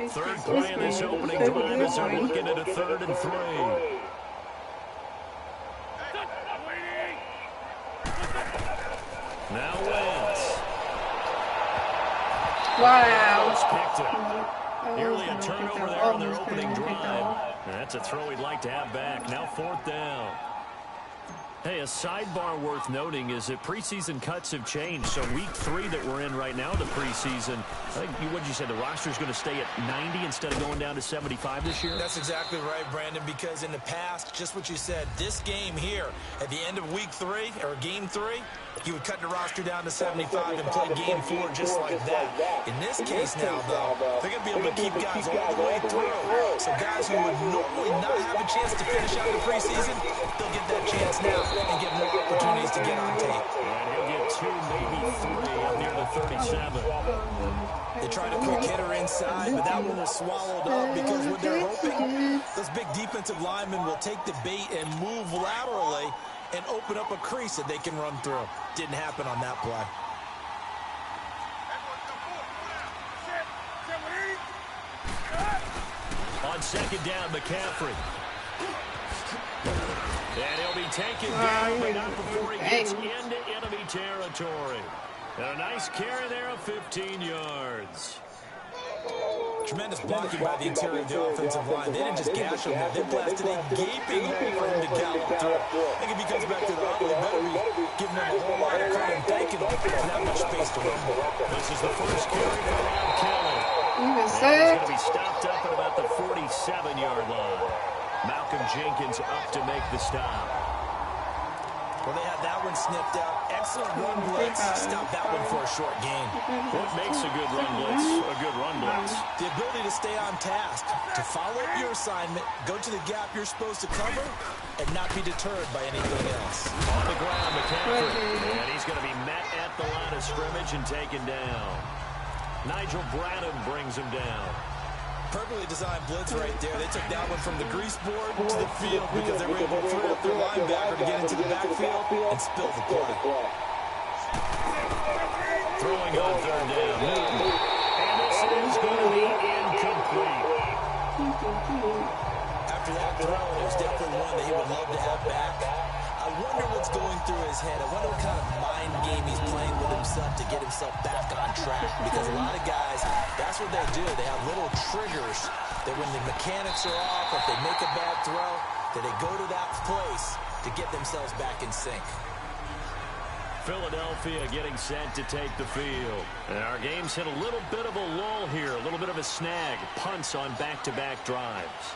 Third play in this opening drive as they're looking at a 3rd and 3. Now Wentz. Wow. Picked it. Nearly a turnover there on their opening drive. That's a throw he'd like to have back. Now 4th down. Hey, a sidebar worth noting is that preseason cuts have changed. So week 3 that we're in right now, the preseason, I think what'd you say, the roster's going to stay at 90 instead of going down to 75 this year? That's exactly right, Brandon, because in the past, just what you said, this game here, at the end of week 3, or game 3, you would cut the roster down to 75 and play game 4 just like that. In this case now, though, they're going to be able to keep guys all the way through. So guys who would normally not have a chance to finish out the preseason, they'll get that chance now and get more opportunities to get on tape. And he'll get 2, maybe 3 up near the 37. They tried a quick hitter inside, but that one was swallowed up because what they're hoping, those big defensive linemen will take the bait and move laterally and open up a crease that they can run through. Didn't happen on that play. On second down, McCaffrey. And he'll be taken down, but not before he gets into enemy territory. And a nice carry there of 15 yards. Tremendous blocking by the interior of the offensive line. They didn't just gash him there. They blasted a gaping hole for him to gallop through. I think if he comes back to the huddle, he better be giving them a whole lot of credit and thanking them for that much space to run. This is the first carry for Rob Kelly. He's going to be stopped up at about the 47-yard line. Malcolm Jenkins up to make the stop. Well, they had that one snipped out. Excellent run blitz. Stop that one for a short gain. What makes a good run blitz a good run blitz? The ability to stay on task, to follow your assignment, go to the gap you're supposed to cover, and not be deterred by anything else. On the ground, McCaffrey. And he's going to be met at the line of scrimmage and taken down. Nigel Bradham brings him down. Perfectly designed blitz right there. They took that one from the grease board to the field because they were able to free up their linebacker to get into the backfield and spill the play. Throwing on third down, Newton. And this is going to be incomplete. After that throw, it was definitely one that he would love to have back. I wonder what's going through his head. I wonder what kind of mind game he's playing with himself to get himself back on track. Because a lot of guys, that's what they do. They have little triggers that when the mechanics are off, if they make a bad throw, that they go to that place to get themselves back in sync. Philadelphia getting set to take the field. And our game's hit a little bit of a lull here, a little bit of a snag. Punts on back-to-back drives.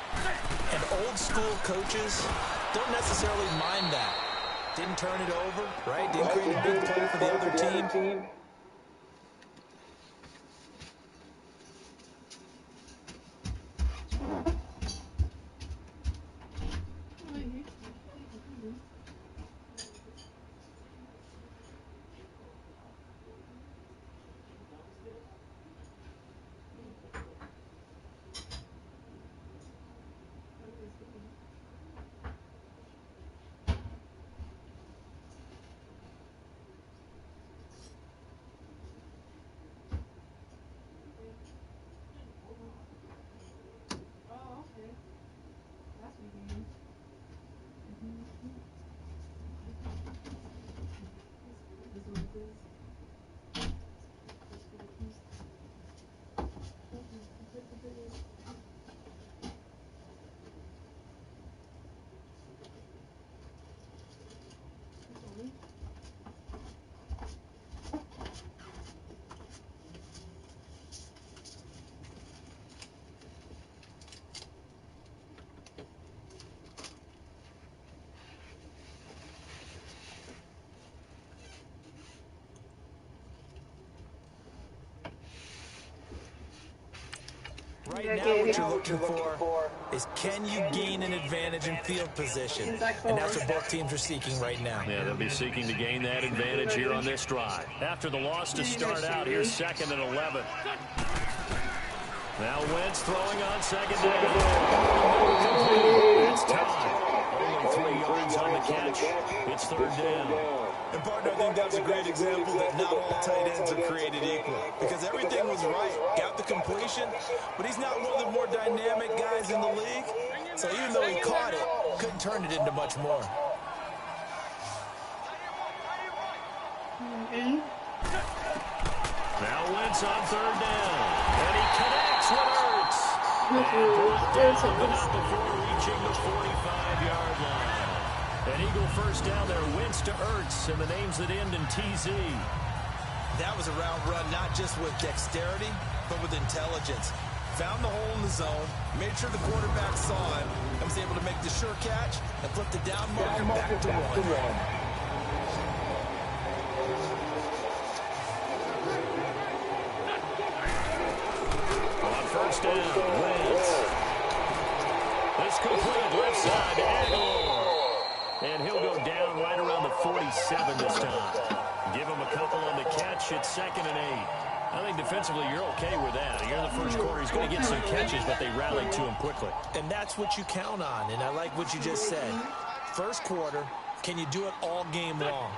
And old school coaches don't necessarily mind that. Didn't turn it over, right? Didn't create a big play for the other team. Right now, what you're looking for is can you gain an advantage in field position? And that's what both teams are seeking right now. Yeah, they'll be seeking to gain that advantage here on this drive. After the loss to start out, here's 2nd and 11. Now Wentz throwing on 2nd down. It's time. Only 3 yards on the catch. It's 3rd down. And partner, I think that's a great example that not all tight ends are created equal. Because everything was right. Got the completion, but he's not one of the more dynamic guys in the league. So even though he caught it, couldn't turn it into much more. Now Wentz on 3rd down. And he connects with Ertz. And brought down, but not before reaching the 45-yard line. An Eagle first down there, Wentz to Ertz, and the names that end in TZ. That was a route run, not just with dexterity, but with intelligence. Found the hole in the zone, made sure the quarterback saw him, and was able to make the sure catch and flip the down marker back to 1. First down, Wentz. It's complete left side to Aguilar. And he'll go down right around the 47 this time. Give him a couple on the catch. It's 2nd and 8. I think defensively you're okay with that. Here in the first quarter, he's going to get some catches, but they rallied to him quickly. And that's what you count on, and I like what you just said. First quarter, can you do it all game long?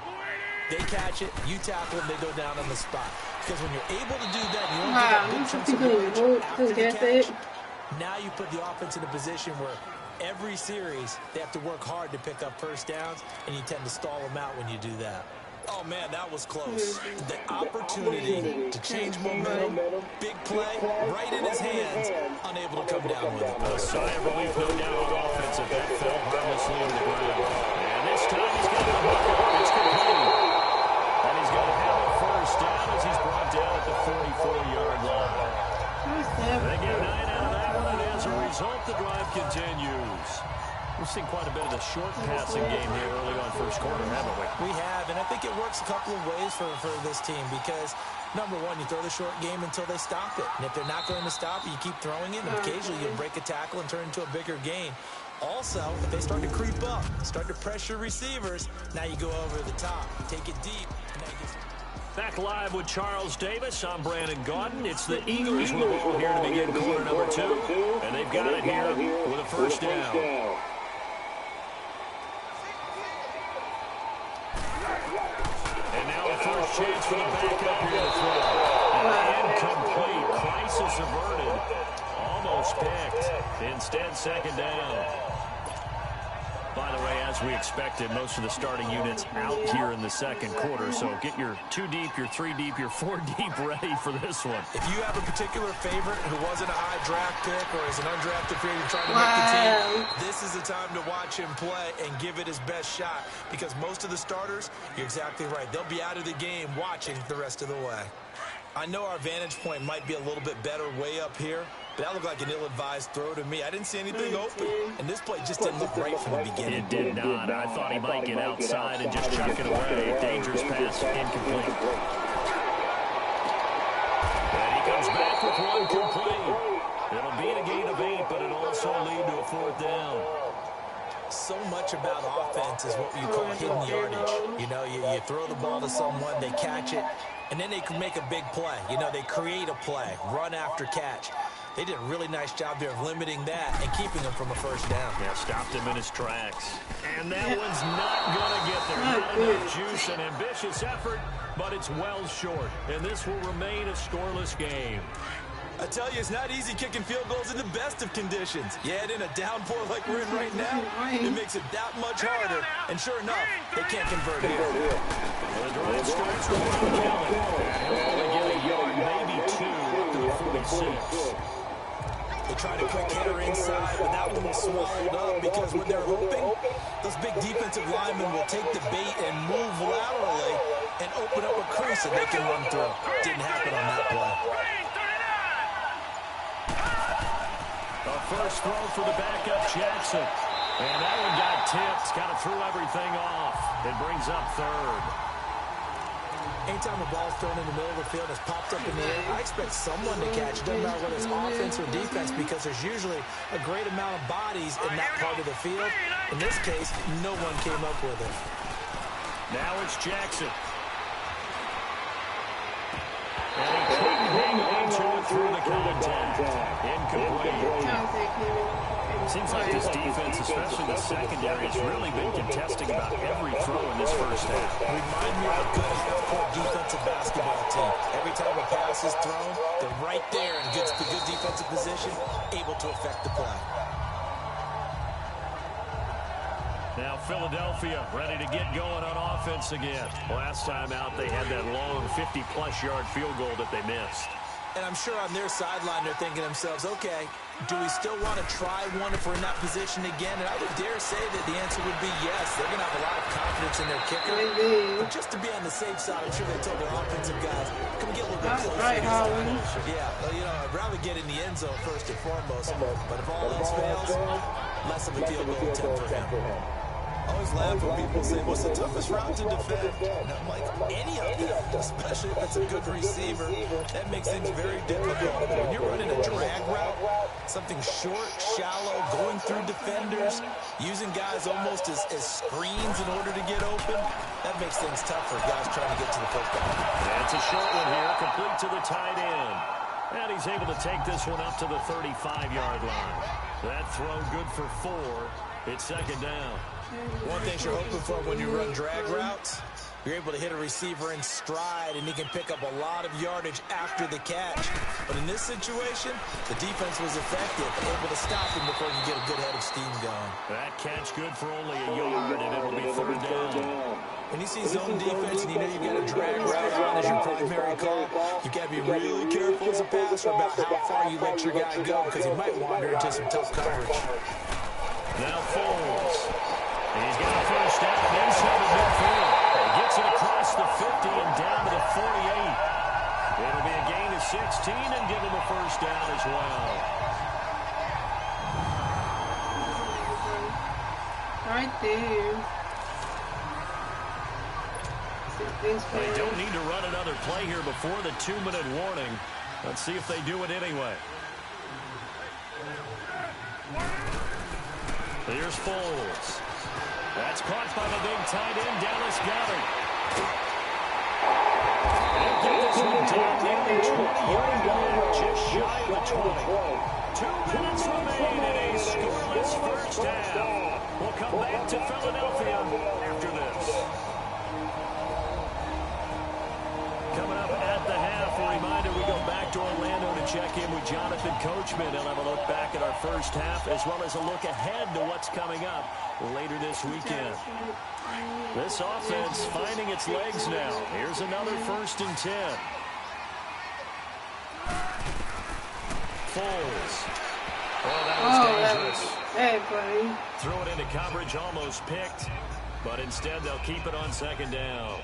They catch it, you tackle them, they go down on the spot. Because when you're able to do that, you don't get big chunks of yardage after the catch. Now you put the offense in a position where every series they have to work hard to pick up first downs, and you tend to stall them out when you do that. Oh, man, that was close. The opportunity to change momentum, big play, right in his hands, unable to come down with it. A sigh of relief, no doubt, on offense if that fell harmlessly on the ground. And this time he's got the bucket. It's complete. And he's going to have it first down as he's brought down at the 44-yard line. They get 9 out of that one, and as a result, the drive continues. We've seen quite a bit of the short passing game here early on first quarter, haven't we? We have, and I think it works a couple of ways for this team because, number one, you throw the short game until they stop it. And if they're not going to stop it, you keep throwing it, and occasionally you'll break a tackle and turn it into a bigger gain. Also, if they start to creep up, start to pressure receivers, now you go over the top, take it deep. Back live with Charles Davis. I'm Brandon Gaudin. It's the Eagles with the ball here to begin quarter number 2. And they've got it here with a first down. And now a first chance for the backup here to throw. And incomplete. Crisis averted. Almost picked. Instead, 2nd down. By the way, as we expected, most of the starting units out here in the second quarter. So get your 2 deep, your 3 deep, your 4 deep ready for this one. If you have a particular favorite who wasn't a high draft pick or is an undrafted free agent trying to make the team, this is the time to watch him play and give it his best shot. Because most of the starters, you're exactly right, they'll be out of the game watching the rest of the way. I know our vantage point might be a little bit better way up here, but that looked like an ill-advised throw to me. I didn't see anything open, and this play just didn't look right from the beginning. It did not. I thought he might get outside and just chuck it away. Dangerous pass, incomplete. And he comes back with one complete. It'll be a gain of 8, but it'll also lead to a 4th down. So much about offense is what you call hidden yardage. You know, you throw the ball to someone, they catch it, and then they can make a big play. You know, they create a play, run after catch. They did a really nice job there of limiting that and keeping him from a first down. Yeah, stopped him in his tracks. And that one's not going to get there. Not enough juice and ambitious effort, but it's well short. And this will remain a scoreless game. I tell you, it's not easy kicking field goals in the best of conditions. Yet in a downpour like we're in right now, it makes it that much harder. And sure enough, they can't convert here. The drive starts with Ron Kelly. He'll only get a yard, maybe 2, up to the 46. They tried a quick hitter inside, but that one was swallowed up because when they're hoping, those big defensive linemen will take the bait and move laterally and open up a crease that they can run through. Didn't happen on that play. A first throw for the backup, Jackson. And that one got tipped. Kind of threw everything off. It brings up 3rd. Anytime a ball's thrown in the middle of the field and it's popped up in the air, I expect someone to catch it. Doesn't matter whether it's offense or defense, because there's usually a great amount of bodies in that part of the field. In this case, no one came up with it. Now it's Jackson. And he couldn't hang on to it through the contact. Incomplete. Seems like this defense, especially the secondary, has really been contesting about every throw in this first half. Remind me of a good half-court defensive basketball team. Every time a pass is thrown, they're right there in good defensive position, able to affect the play. Now Philadelphia ready to get going on offense again. Last time out, they had that long 50-plus yard field goal that they missed. And I'm sure on their sideline they're thinking to themselves, okay, do we still want to try one if we're in that position again? And I would dare say that the answer would be yes. They're going to have a lot of confidence in their kicker. But just to be on the safe side, I'm sure they told their offensive guys, come get a little bit closer. Right, yeah, well, you know, I'd rather get in the end zone first and foremost. But if all else fails, less of a field goal attempt for him. I always laugh when people say, what's the toughest route to defend? And I'm like, any of them, especially if it's a good receiver. That makes things very difficult. When you're running a drag route, something short, shallow, going through defenders, using guys almost as screens in order to get open, that makes things tough for guys trying to get to the football. That's a short one here, complete to the tight end. And he's able to take this one up to the 35-yard line. That throw good for 4. It's second down. One thing you're hoping for when you run drag routes, you're able to hit a receiver in stride, and he can pick up a lot of yardage after the catch. But in this situation, the defense was effective, able to stop him before you get a good head of steam going. That catch good for only a yard, and it'll be third down. When you see zone defense and you know you've got a drag route on as your primary call, you've got to be really careful as a passer about how far you let your guy go, because he might wander into some tough coverage. Now Foles. He's got a first down inside of midfield. He gets it across the 50 and down to the 48. It'll be a gain of 16 and give him a first down as well. Right there. They don't need to run another play here before the 2-minute warning. Let's see if they do it anyway. Here's Foles. That's caught by the big tight end, Dallas Goedert. And get this one down near the 20-yard line, just shy of the 20. 2 minutes remain in a scoreless first half. We'll come back to Philadelphia after this. Coming up at the half, a reminder, we go back to Orlando to check in with Jonathan Coachman. He'll have a look back at our first half, as well as a look ahead to what's coming up later this weekend. This offense finding its legs now. Here's another 1st and 10. Foles. Oh, that was dangerous. Hey, buddy. Threw it into coverage, almost picked, but instead they'll keep it on 2nd down.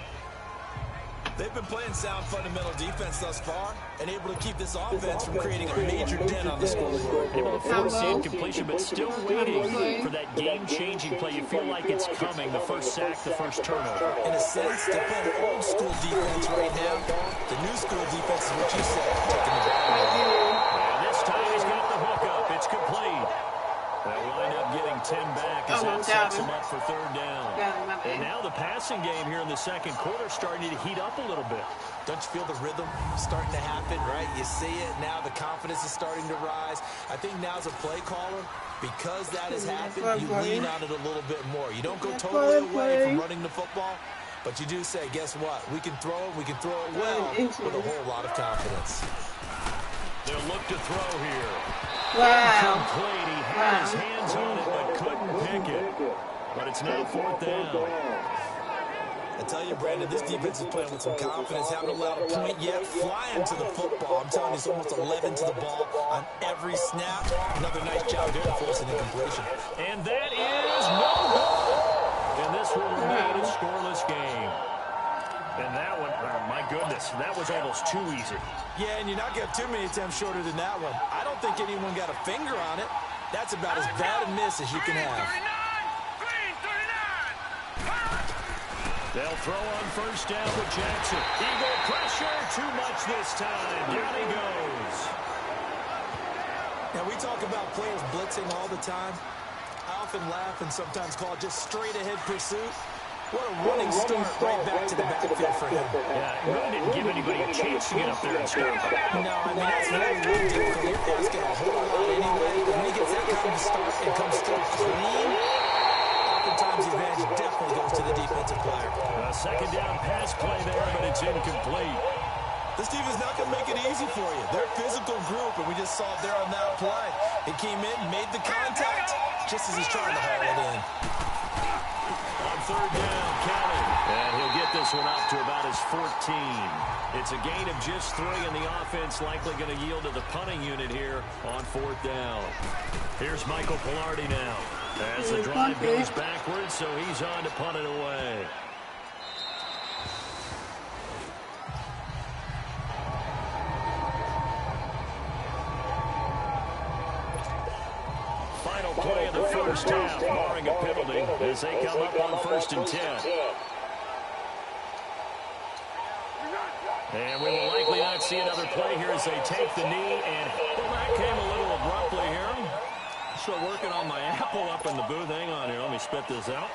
They've been playing sound fundamental defense thus far and able to keep this offense from creating a major dent on the scoreboard. Able to force the incompletion, but still waiting for that game-changing play. You feel like it's coming, the first sack, the first turnover. In a sense, they're playing old-school defense right now. The new-school defense is what you said, taking the ball away. And this time he's got the hook up. It's complete. They'll wind up getting 10 back as that sets him up for 3rd down. And now the passing game here in the 2nd quarter starting to heat up a little bit. Don't you feel the rhythm starting to happen, right? You see it now. The confidence is starting to rise. I think now as a play caller, because that has happened, you lean on it a little bit more. You don't go totally away from running the football, but you do say, guess what? We can throw it. We can throw it well with a whole lot of confidence. They'll look to throw here. Wow. Incomplete. He had his hands on it, but couldn't pick it. But it's now 4th down. I tell you, Brandon, this defense is playing with some confidence. Haven't allowed a point yet. Flying to the football. I'm telling you, it's almost 11 to the ball on every snap. Another nice job there to force an incompletion. And that is no good. And this will remain a scoreless game. And that one, oh my goodness, that was almost too easy. Yeah, and you're not going to have too many attempts shorter than that one. I don't think anyone got a finger on it. That's about as bad a miss as you can have. They'll throw on first down with Jackson. Eagle pressure, too much this time. Down he goes. Now, we talk about players blitzing all the time. I often laugh and sometimes call it just straight-ahead pursuit. What a running start right back to the backfield for him. Yeah, it really didn't give anybody a chance to get up there and start. No, I mean, that's very, very difficult. You're asking a whole lot anyway. When he gets that kind of start and comes through clean, oftentimes the advantage definitely goes to the defensive player. A second down pass play there, but it's incomplete. This team is not going to make it easy for you. They're a physical group, and we just saw it there on that play. He came in, made the contact, just as he's trying to haul it in. On third down, counting. And he'll get this one up to about his 14. It's a gain of just 3, and the offense likely going to yield to the punting unit here on fourth down. Here's Michael Pilardi now. As the drive goes backwards, so he's on to punt it away. Final play of the first half, barring a penalty, as they come up on 1st and 10. And we will likely not see another play here as they take the knee. And well, that came a little abruptly here. Still working on my apple up in the booth. Hang on here. Let me spit this out.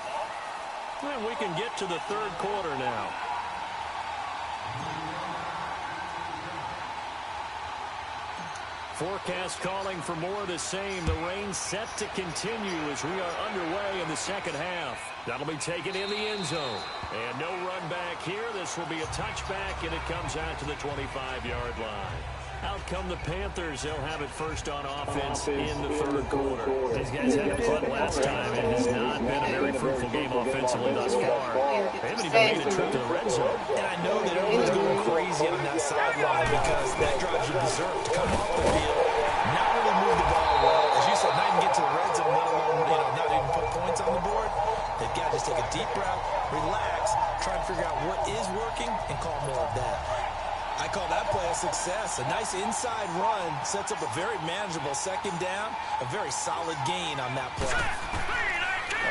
And we can get to the third quarter now. Forecast calling for more of the same. The rain set to continue as we are underway in the second half. That'll be taken in the end zone. And no run back here. This will be a touchback, and it comes out to the 25-yard line. Out come the Panthers. They'll have it first on offense in the third quarter. These guys had a punt last time. It has not been a very fruitful game offensively thus far. They haven't even made a trip to the red zone. And I know that everyone's going crazy on that sideline because that drives you berserk to come off the field, not really move the ball well. As you said, not even get to the red zone, let alone not even put points on the board. They've got to just take a deep breath, relax, try and figure out what is working, and call more of that. I call that play a success. A nice inside run sets up a very manageable second down, a very solid gain on that play.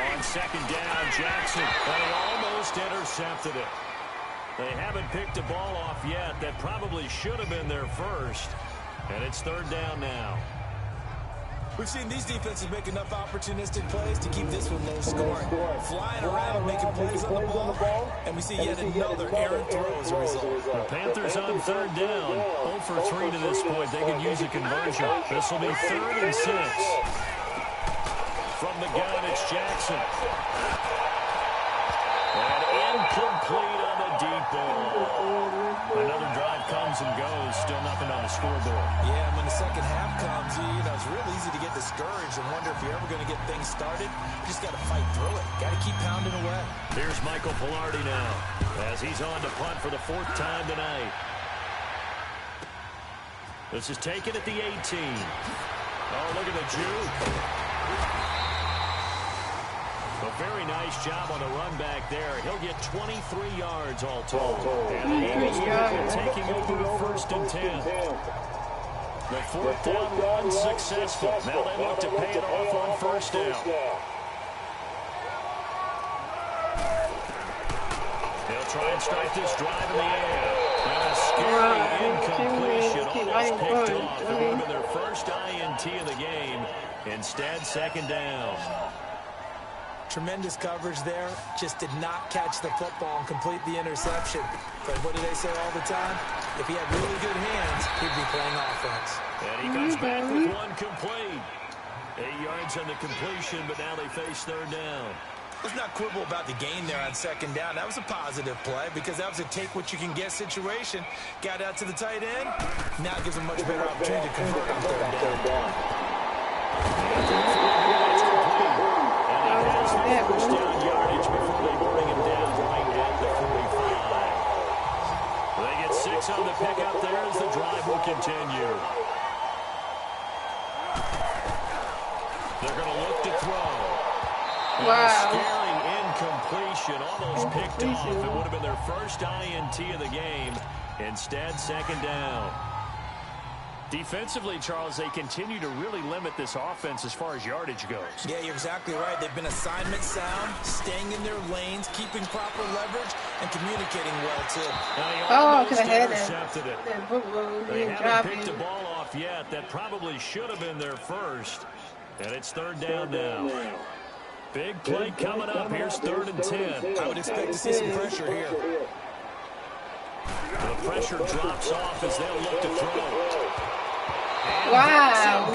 On second down, Jackson, and he almost intercepted it. They haven't picked a ball off yet. That probably should have been their first, and it's third down now. We've seen these defenses make enough opportunistic plays to keep this one low scoring. Flying around, making plays on the ball, and we see yet another errant throw as a result. The Panthers on third down. 0 for 3 to this point. They could use a conversion. This will be 3rd and 6. From the gun, it's Jackson. And incomplete on the deep ball. Another drive comes and goes. Still nothing on the scoreboard. Yeah, and when the second half comes, it's real easy to get discouraged and wonder if you're ever going to get things started. You just got to fight through it. Got to keep pounding away. Here's Michael Pilardi now as he's on to punt for the 4th time tonight. This is taken at the 18. Oh, look at the juke. A very nice job on the run back there. He'll get 23 yards all told. And the Eagles are taking over to 1st and 10. The 4th down run successful. Now they look to pay it off on 1st down. They'll try and strike this drive in the air. And a scary incompletion. Almost picked off. It would have been their first INT of the game. Instead, 2nd down. Tremendous coverage there. Just did not catch the football and complete the interception. But what do they say all the time? If he had really good hands, he'd be playing offense. And he comes back with one complete. 8 yards on the completion, but now they face 3rd down. Let's not quibble about the gain there on 2nd down. That was a positive play because that was a take-what-you-can-get situation. Got out to the tight end. Now it gives him much better opportunity to convert on 3rd down. First down yardage before they bring him down right at the 45. They get 6 on the pickup there as the drive will continue. They're going to look to throw. Wow. Scary incompletion, almost picked off. It would have been their first INT of the game. Instead, 2nd down. Defensively, Charles, they continue to really limit this offense as far as yardage goes. Yeah, you're exactly right. They've been assignment sound, staying in their lanes, keeping proper leverage, and communicating well, too. Oh, could have had that bootload. They haven't picked the ball off yet. That probably should have been their first. And it's third down now. Big play coming up. Here's 3rd and 10. I would expect to see some pressure here. The pressure drops off as they'll look to throw. And wow.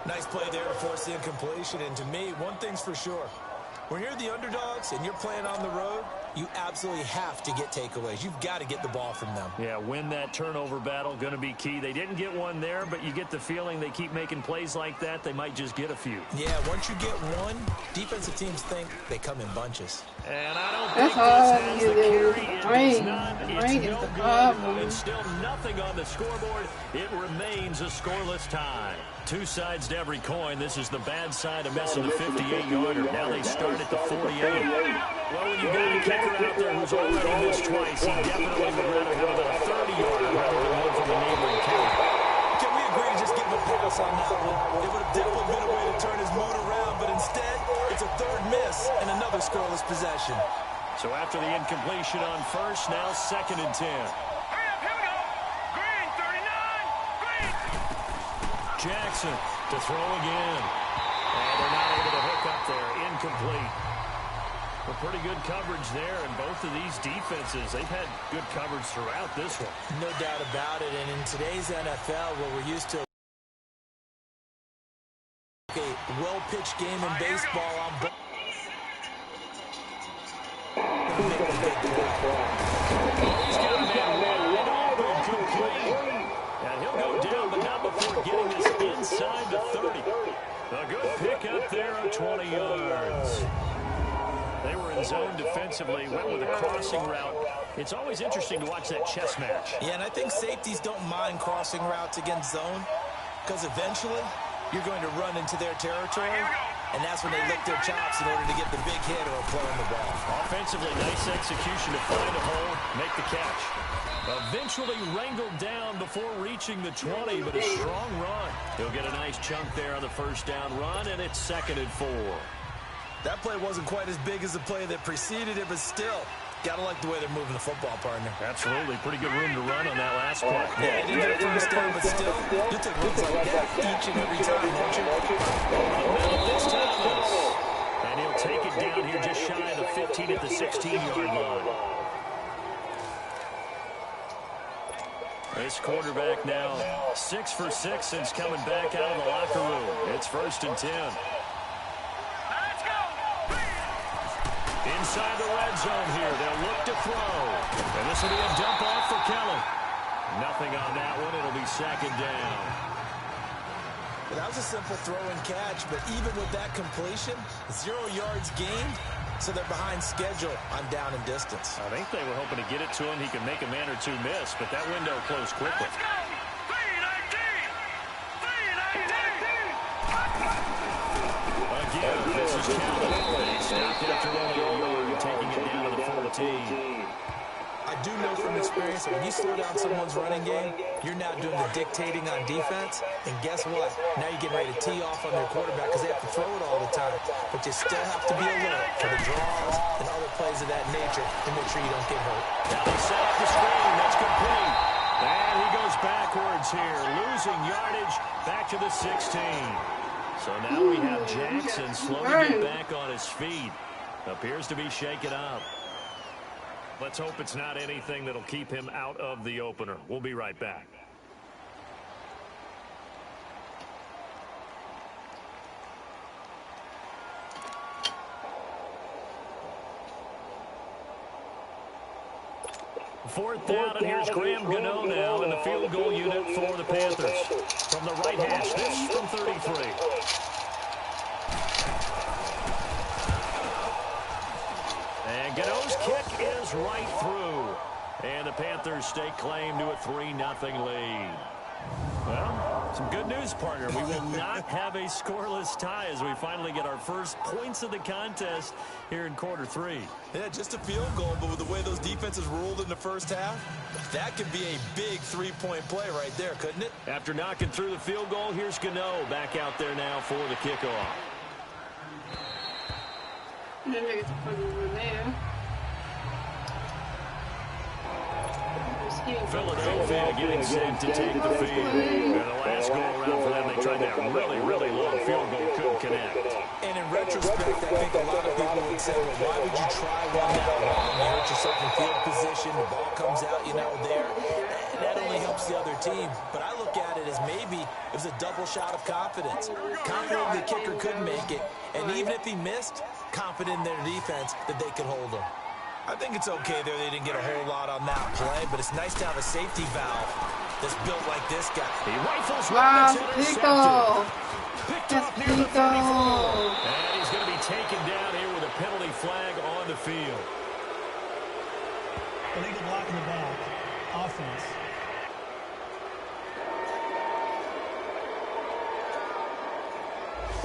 Nice play there to force the incompletion. And to me, one thing's for sure. When you're the underdogs and you're playing on the road, you absolutely have to get takeaways. You've got to get the ball from them. Yeah, win that turnover battle, going to be key. They didn't get one there, but you get the feeling they keep making plays like that, they might just get a few. Yeah, once you get one, defensive teams think they come in bunches. And I don't think this has the carry. Rain is the problem. It's still nothing on the scoreboard. It remains a scoreless tie. Two sides to every coin. This is the bad side of missing the 58-yarder. Now they start at the 48. Well, when you got a kicker out there who's already missed twice, he definitely would rather have about a 30-yarder rather than one from the neighboring county. Can we agree to just give him a pass on that one? It would have definitely been a way to turn his mood around, but instead, it's a 3rd miss and another scoreless possession. So after the incompletion on first, now 2nd and 10. Jackson to throw again. And they're not able to hook up there. Incomplete. Well, pretty good coverage there, and both of these defenses, they've had good coverage throughout this one. No doubt about it, and in today's NFL, where we're used to a well-pitched game in baseball on both. He's got a man wide open, complete. And he'll go down, but not before getting this inside the 30. A good pick up there of 20 yards. They were in zone defensively, went with a crossing route. It's always interesting to watch that chess match. Yeah, and I think safeties don't mind crossing routes against zone because eventually you're going to run into their territory, and that's when they lick their chops in order to get the big hit or a play on the ball. Offensively, nice execution to find a hole, make the catch. Eventually wrangled down before reaching the 20, but a strong run. He'll get a nice chunk there on the first down run, and it's 2nd and 4. That play wasn't quite as big as the play that preceded it, but still, got to like the way they're moving the football, partner. Absolutely. Pretty good room to run on that last play. Yeah, they didn't get a first down, but still, you'll take runs like that each and every time, won't you? This time, and he'll take it down here just shy of the 15 at the 16-yard line. This quarterback now 6 for 6 since coming back out of the locker room. It's 1st and 10. Inside the red zone here. They'll look to throw. And this will be a dump off for Kelly. Nothing on that one. It'll be 2nd down. Well, that was a simple throw and catch, but even with that completion, 0 yards gained, so they're behind schedule on down and distance. I think they were hoping to get it to him. He could make a man or two miss, but that window closed quickly. Again, this is Kelly. They stopped after only a yard, taking it down to the 14. I do know from experience that when you slow down someone's running game, you're now doing the dictating on defense. And guess what? Now you're getting ready to tee off on their quarterback because they have to throw it all the time. But you still have to be alert for the draws and other plays of that nature to make sure you don't get hurt. Now they set up the screen. That's complete. And he goes backwards here, losing yardage back to the 16. So now we have Jackson slowly get back on his feet. Appears to be shaken up. Let's hope it's not anything that'll keep him out of the opener. We'll be right back. Fourth down, and here's Graham Gano now in the field goal unit for the Panthers. From the right hash, this from 33. And Gano's kick is right through. And the Panthers stake claim to a 3-0 lead. Well, Some good news, partner. We will not have a scoreless tie as we finally get our first points of the contest here in quarter 3. Yeah, just a field goal, but with the way those defenses ruled in the first half, that could be a big three-point play right there, couldn't it? After knocking through the field goal, here's Gano back out there now for the kickoff. Philadelphia getting set to take the field. And the last go around for them, they tried that really, really long field goal, couldn't connect. And in retrospect, I think a lot of people would say, well, why would you try one that long? You hurt yourself in field position, the ball comes out, there. And that only helps the other team. But I look at it as maybe it was a double shot of confidence. Confident the kicker could make it. And even if he missed, confident in their defense that they could hold him. I think it's okay there. They didn't get a whole lot on that play, but it's nice to have a safety valve that's built like this guy. He rifles one, it's intercepted. Picked up near the 34. And he's going to be taken down here with a penalty flag on the field. Illegal block in the back. Offense.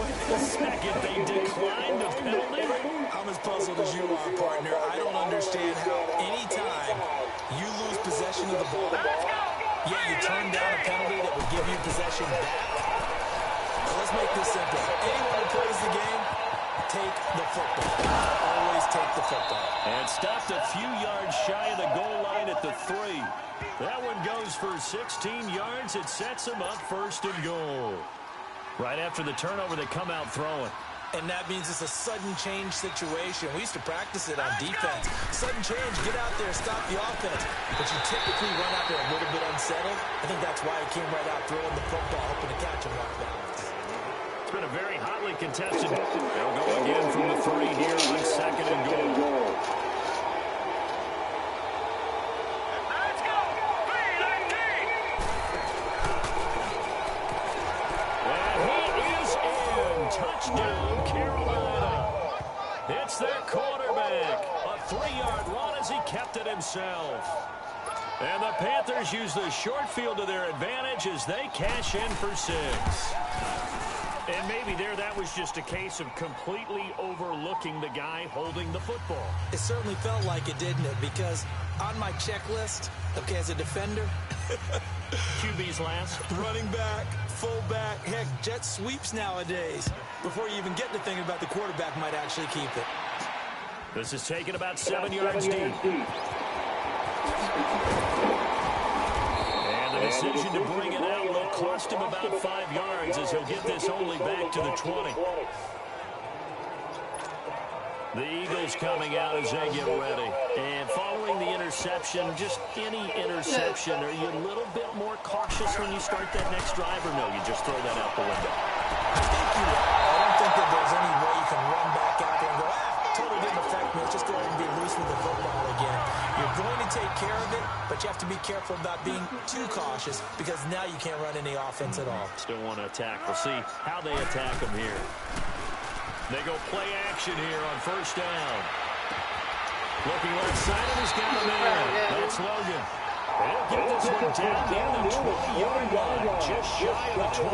Wait a second, they declined the penalty? I'm as puzzled as you are, partner. I don't understand how any time you lose possession of the ball, yet you turn down a penalty that would give you possession back. Well, let's make this simple. Anyone who plays the game, take the football. Always take the football. And stopped a few yards shy of the goal line at the 3. That one goes for 16 yards. It sets them up 1st and goal. Right after the turnover, they come out throwing. And that means it's a sudden change situation. We used to practice it on defense. Sudden change, get out there, stop the offense. But you typically run out there a little bit unsettled. I think that's why he came right out throwing the football, hoping to catch him off balance. It's been a very hotly contested. They'll go again from the 3 here on 2nd and goal. Touchdown, Carolina. It's their quarterback. A 3-yard run as he kept it himself. And the Panthers use the short field to their advantage as they cash in for 6. And maybe that was just a case of completely overlooking the guy holding the football. It certainly felt like it, didn't it? Because on my checklist, okay, as a defender, QB's last. Running back, fullback, heck, jet sweeps nowadays. Before you even get to thinking about the quarterback might actually keep it. This is taken about 7 yards deep. And the decision to bring it out will cost him about 5 yards as he'll get this only back to the 20. The Eagles coming out as they get ready. And following the interception, just any interception, are you a little bit more cautious when you start that next drive, or no, you just throw that out the window? I think you are. I don't think that there's any way you can run back out there and go, totally didn't affect me. Let's just go ahead and be loose with the football again. You're going to take care of it, but you have to be careful about being too cautious because now you can't run any offense at all. Still want to attack. We'll see how they attack him here. They go play action here on 1st down. Looking left side, and he's got a man. That's Logan. They'll get this one down near the 20-yard line, just shy of the 20.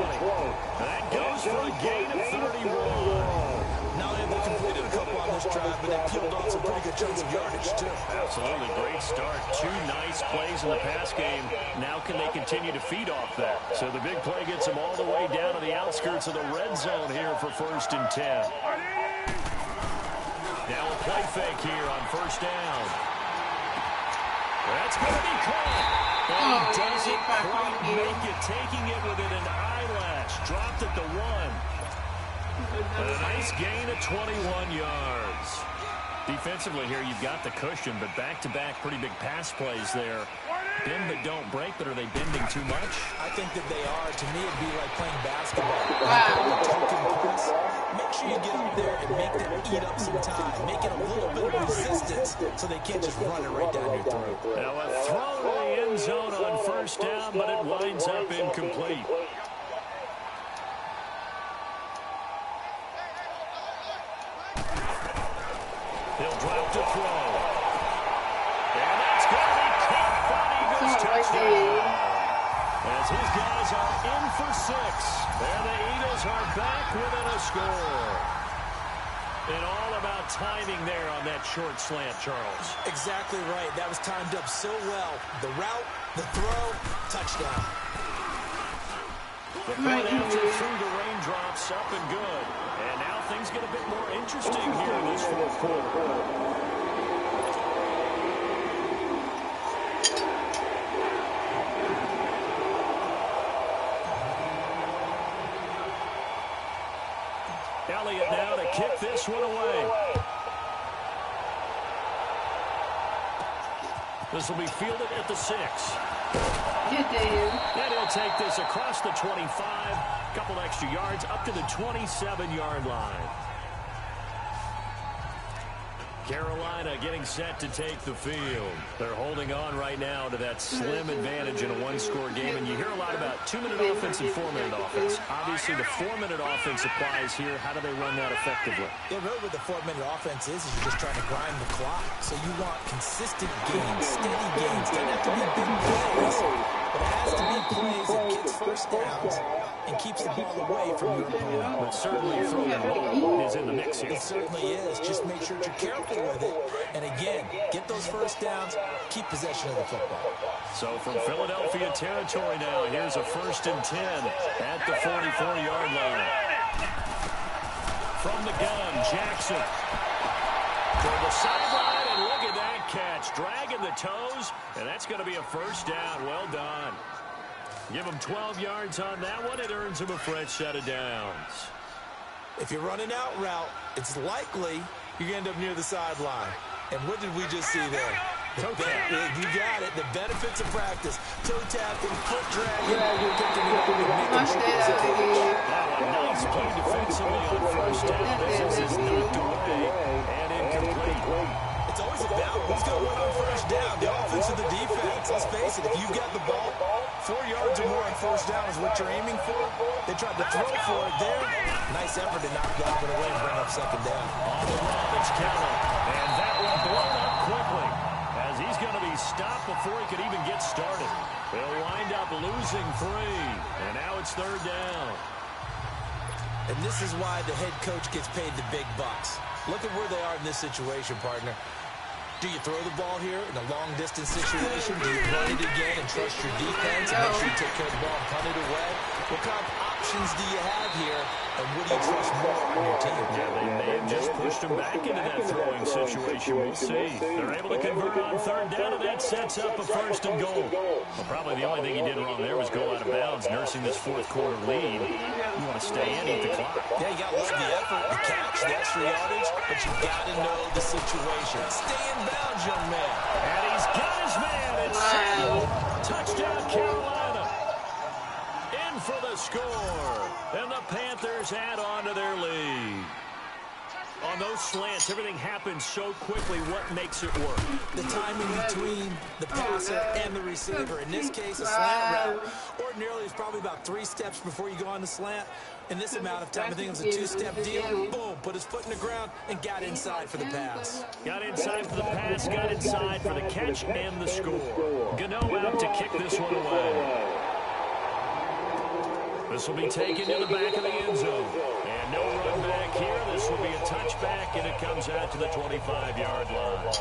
That goes for a gain of 31. Now they've completed a couple on this drive, but they peeled off some pretty good chunks of yardage, too. Absolutely. Great start. 2 nice plays in the pass game. Now can they continue to feed off that? So the big play gets them all the way down to the outskirts of the red zone here for 1st and 10. Now a play fake here on 1st down. That's going to be caught. And he doesn't quite make it, taking it within an eyelash. Dropped at the 1. And a nice gain of 21 yards. Defensively here, you've got the cushion, but back-to-back pretty big pass plays there. Bend but don't break, but are they bending too much? I think that they are. To me, it'd be like playing basketball. Wow. Token press. Make sure you get up there and make them eat up some time. Make it a little bit of resistance so they can't just run it right down your throat. Now a throw to the end zone on 1st down, but it winds up incomplete. He'll drop to throw. And that's going to be caught for an Eagles touchdown. as his guys are in for 6. And the Eagles are back within a score. And all about timing there on that short slant, Charles. Exactly right. That was timed up so well. The route, the throw, touchdown. The point after through the raindrops, up and good. And now things get a bit more interesting here in this fourth quarter. Elliott now to kick this one away. This will be fielded at the 6. And he'll take this across the 25. Couple extra yards up to the 27-yard line. Carolina getting set to take the field. They're holding on right now to that slim advantage in a one-score game. And you hear a lot about 2-minute offense and 4-minute offense. Obviously, the 4-minute offense applies here. How do they run that effectively? Yeah, really what the 4-minute offense is you're just trying to grind the clock. So you want consistent gains, steady gains. Doesn't have to be big plays, but it has to be plays that gets first downs and keeps the ball away from your opponent. But certainly throwing the ball is in the mix here. It certainly is. Just make sure you're careful with it. And again, get those first downs, keep possession of the football. So from Philadelphia territory now, here's a 1st and 10 at the 44-yard line. From the gun, Jackson toward the sideline, and look at that catch. Dragging the toes, and that's going to be a first down. Well done. Give him 12 yards on that one. It earns him a fresh set of downs. If you're running out route, it's likely you're going to end up near the sideline. And what did we just see there? You got it. The benefits of practice. Toe tapping, foot dragging, kicking it over, making nice play defensively on first down. This is knocked away and incomplete. It's always about who's going to win on first down, the offense or the defense. Let's face it, if you've got the ball, 4 yards or more on first down is what you're aiming for. They tried to throw for it there. Nice effort to knock that one away and bring up second down. On the run, it's counted. And that one blown up quickly as he's going to be stopped before he could even get started. They'll wind up losing 3. And now it's 3rd down. And this is why the head coach gets paid the big bucks. Look at where they are in this situation, partner. Do you throw the ball here in a long-distance situation? Do you run it again and trust your defense and make sure you take care of the ball and punt it away? What kind of options do you have here, and what do you trust more on your team? Yeah, they may have just pushed him back into that throwing situation. We'll see. They're able to convert on 3rd down, and that sets up a 1st and goal. Well, probably the only thing he did wrong there was go out of bounds, nursing this 4th quarter lead. You want to stay in, eat the clock. Yeah, you got to love the effort, the catch, the extra yardage, but you got to know the situation. Stay in bounds, young man. And he's got his man. It's touchdown, Carolina. In for the score. And the Panthers add on to their lead. On those slants, everything happens so quickly. What makes it work? The timing between the passer and the receiver. In this case, a slant route. Ordinarily, it's probably about 3 steps before you go on the slant. In this amount of time, I think it was a 2-step deal. Boom, put his foot in the ground and got inside for the pass. Got inside for the pass, got inside for the catch and the score. Gano out to kick this one away. This will be taken to the back of the end zone. And no run back here. This will be a touchback, and it comes out to the 25-yard line.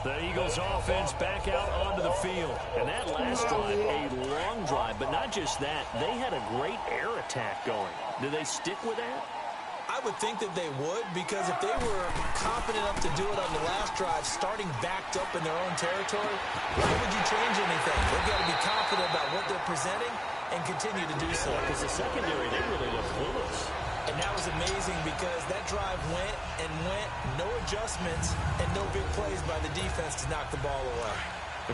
The Eagles offense back out onto the field. And that last drive, a long drive, but not just that. They had a great air attack going. Do they stick with that? I would think that they would, because if they were confident enough to do it on the last drive, starting backed up in their own territory, why would you change anything? They've got to be confident about what they're presenting and continue to do so. Because the secondary, they really look clueless. And that was amazing because that drive went and went, no adjustments, and no big plays by the defense to knock the ball away.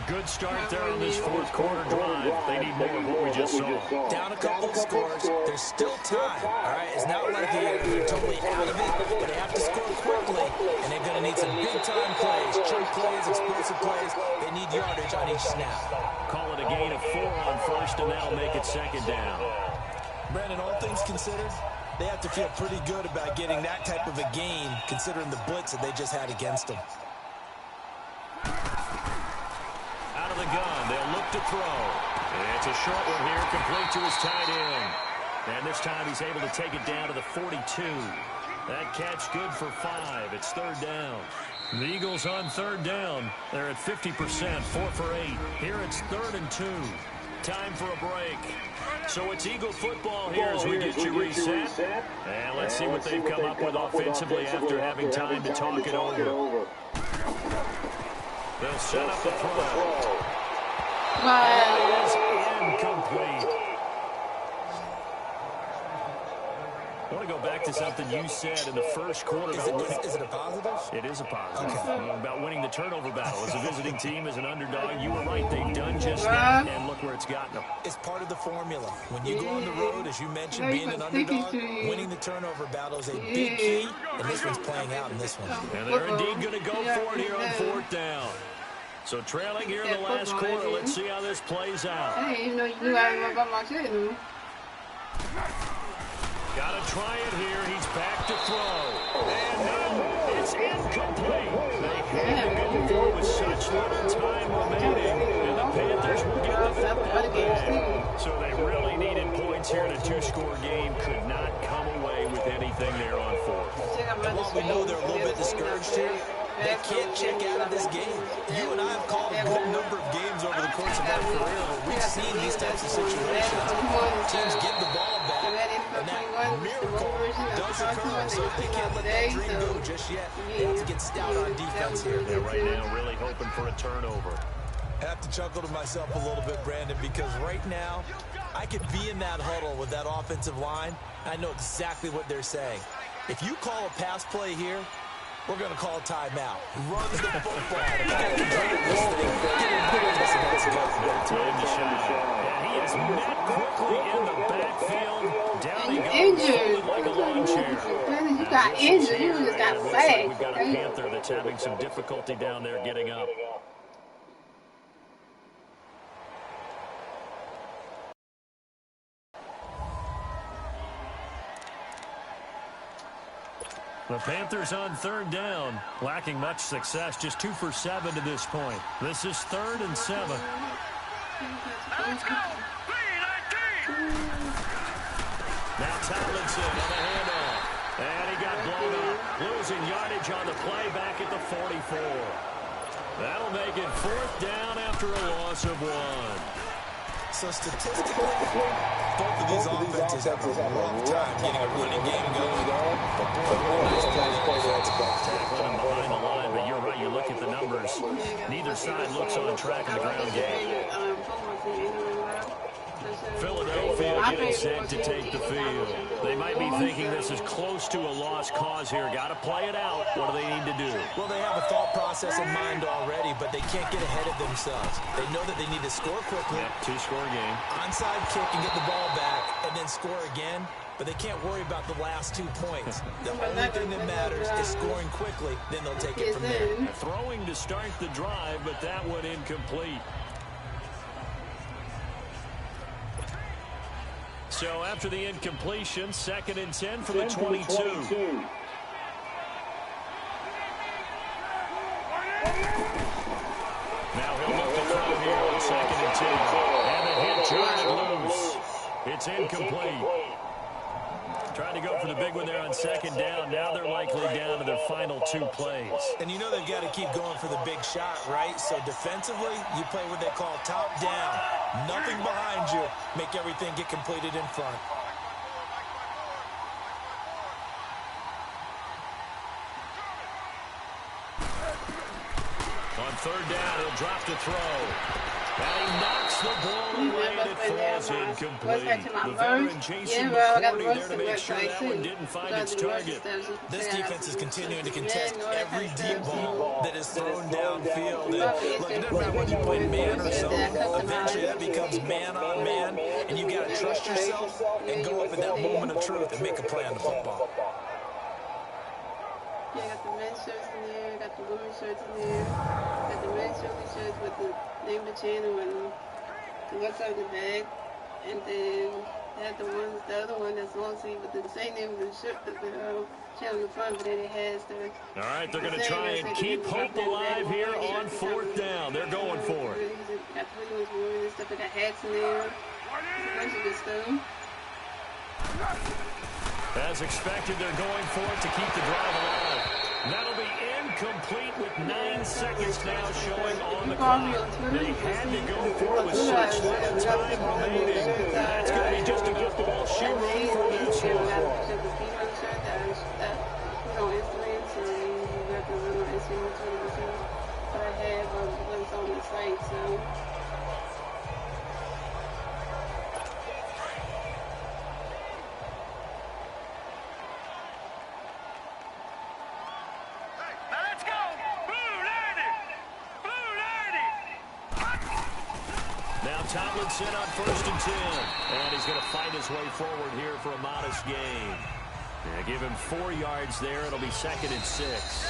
A good start there on this 4th quarter drive. They need more of what we just saw. Down a couple of scores. There's still time. All right, it's not like they're totally out of it, but they have to score quickly, and they're going to need some big-time plays, chunk plays, explosive plays. They need yardage on each snap. Call it a gain of 4 on 1st, and that'll make it 2nd down. Brandon, all things considered, they have to feel pretty good about getting that type of a gain, considering the blitz that they just had against them. Out of the gun, they'll look to throw. It's a short one here, complete to his tight end. And this time he's able to take it down to the 42. That catch good for 5. It's third down. The Eagles on third down. They're at 50%, 4 for 8. Here it's 3rd and 2. Time for a break. So it's Eagle football here as we get you reset. And let's see what they've come up with offensively after having time to talk it over. They'll set up the throw. It is incomplete. I want to go back to something you said in the first quarter. Is it a positive? It is a positive. Okay. About winning the turnover battle. As a visiting team, as an underdog, you were right. They've done just that, and look where it's gotten them. It's part of the formula. When you go on the road, as you mentioned, being an underdog, winning the turnover battle is a big key, and this one's playing out in this one. And they're indeed going to go for it here on 4th down. So trailing here in the last quarter. Let's see how this plays out. I didn't even know you knew I was about my shit. Got to try it here. He's back to throw. And no, it's incomplete. They had to go for it with such little time remaining. And the Panthers will get the football back. So they really needed points here in a 2-score game. Could not come away with anything there on 4th. And while we know they're a little bit discouraged here, they can't check out of this game. You and I have called a good number of games over the course of our career where we've seen these types of situations. Teams get the ball back, and that miracle does occur. So they can't let that dream go just yet. They have to get stout on defense here. They're right now really hoping for a turnover. I have to chuckle to myself a little bit, Brandon, because right now I could be in that huddle with that offensive line. I know exactly what they're saying. If you call a pass play here, we're going to call a timeout. Runs the football. You got to control this thing. Get in there. Let's go. Time to shine. And he is met quickly in the backfield. Down he goes. Injured. Like a lawn chair. You got injured. You just got sacked. We've got a Panther that's having some difficulty down there getting up. The Panthers on third down, lacking much success, just 2 for 7 to this point. This is 3rd and 7. Let's go! Now Tomlinson on the handoff, and he got blown up, losing yardage on the play back at the 44. That'll make it 4th down after a loss of 1. So statistically, both of these offenses have a rough time getting a running game going. But boy, nice play tackling him behind the line, but you're right, you look at the numbers. Neither side looks on track in the ground game. Philadelphia getting set to take the field. They might be thinking this is close to a lost cause here. Got to play it out. What do they need to do? Well, they have a thought process in mind already, but they can't get ahead of themselves. They know that they need to score quickly. Yep, 2-score game. Onside kick and get the ball back and then score again. But they can't worry about the last 2 points. The only thing that matters is scoring quickly. Then they'll take it from there. Throwing to start the drive, but that one incomplete. So after the incompletion, 2nd and 10 from the 22. Now he'll look to throw here on 2nd and 10. And the hit jarred loose. It's incomplete. Trying to go for the big one there on 2nd down. Now they're likely down to their final 2 plays. And you know they've got to keep going for the big shot, right? So defensively, you play what they call top down. Nothing behind you. Make everything get completed in front. On 3rd down, he'll drop to throw. And he knocks the ball away and it falls incomplete. The veteran chasing McCourty there to make sure that one didn't find its target. This defense is continuing to contest every deep ball that is thrown downfield. And look, it doesn't matter whether you play man or zone. Eventually that becomes man on man, and you've got to trust yourself and go up at that moment of truth and make a play on the football. Yeah, got the men's shirts in there, got the women's shirts in there, got the men's shirts with the name of the channel and the website on the back, and then they had the other one that's long sleeve with the same name of the shirt, the channel in the front, but then it has the... All right, they're going to try and keep hope alive here on 4th down. They're going for it. got pretty much more and stuff. I got hats in there. A bunch of good stuff. As expected, they're going for it to keep the drive alive. That'll be incomplete with 9 seconds now showing on the clock. They had to go for it with such little time remaining. That's going to be just about all she wrote for this one. On Instagram, so you got to run on Instagram too. But I have what's on the site, so. Let's go! Now Tomlinson on 1st and 10. And he's going to fight his way forward here for a modest gain. Yeah, give him 4 yards there. It'll be 2nd and 6.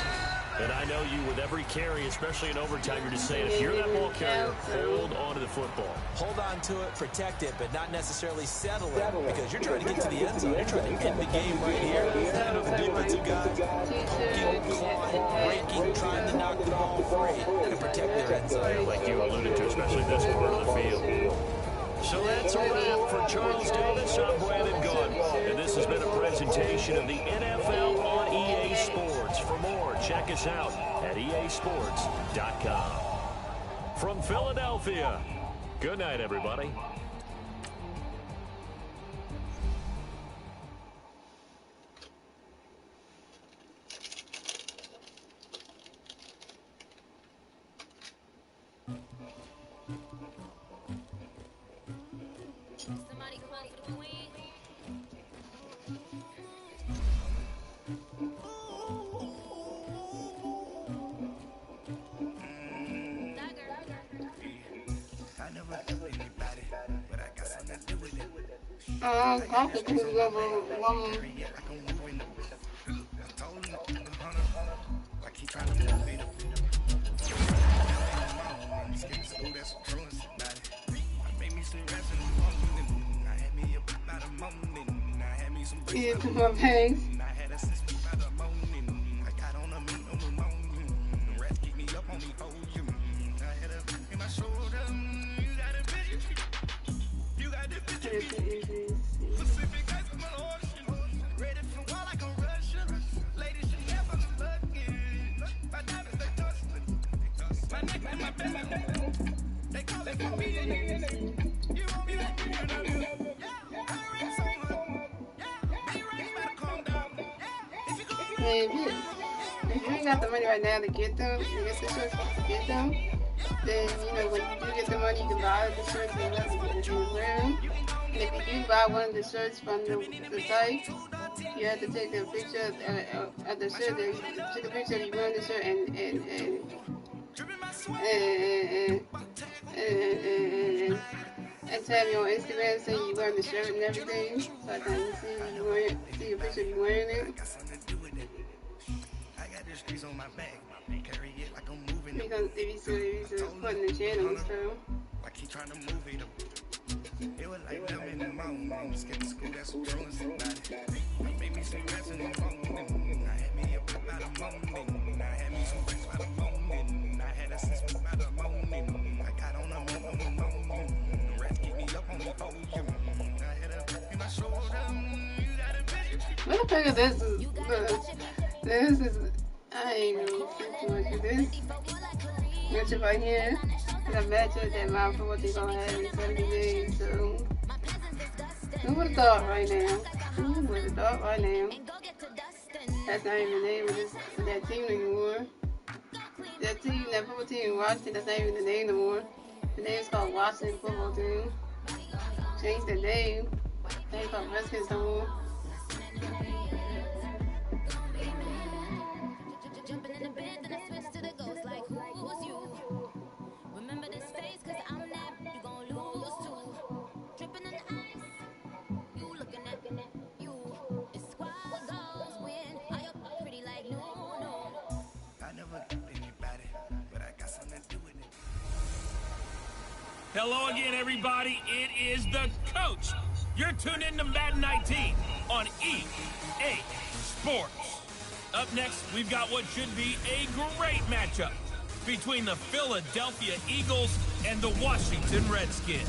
And I know you, with every carry, especially in overtime, you're just saying, if you're that ball carrier, hold on to the football. Hold on to it, protect it, but not necessarily settle it, because you're trying to get to the end zone. You're trying to end the game right here. You know, the defensive guys poking, clawing, breaking, trying to knock the ball free and protect their end zone. Like you alluded to, especially this part of the field. So that's a wrap for Charles Davis. I'm Brandon Gunn, and this has been a presentation of the NFL on EA Sports. For more, check us out at easports.com. From Philadelphia, good night, everybody. I could do one. Yeah, to my bangs. If you ain't got the money right now to get them, to get the shirts to get them, then, you know, when you do get the money, you can buy the shirts and let them wear them. And if you do buy one of the shirts from the site, you have to take a picture of the shirt, take a picture of you wearing the shirt and tag me on Instagram saying you wearing the shirt and everything, so I can see your picture of you wearing it. Because if you put in the channel and stuff. I keep trying to move it up. It was like them in the mountain. Skipping school, that's what truants about it. I made me some rest in the morning. I had me up by the morning. I had me some rest by the morning. I had a sister by the morning. I got on the morning. The rest keep me up on the podium. I had a in my shoulder. You got a bitch. What the fuck is this? This is, I ain't gonna say too much of this. Matchup right here. That matchup that my for what they gonna have in 70 days, so. Who would have thought right now? Who would have thought right now? That's not even the name of that team anymore. That football team in Washington, that's not even the name anymore. The name's called Washington Football Team. Changed the name. They ain't called Redskins no more. Hello again, everybody. It is the coach. You're tuned in to Madden 19 on EA Sports. Up next, we've got what should be a great matchup between the Philadelphia Eagles and the Washington Redskins.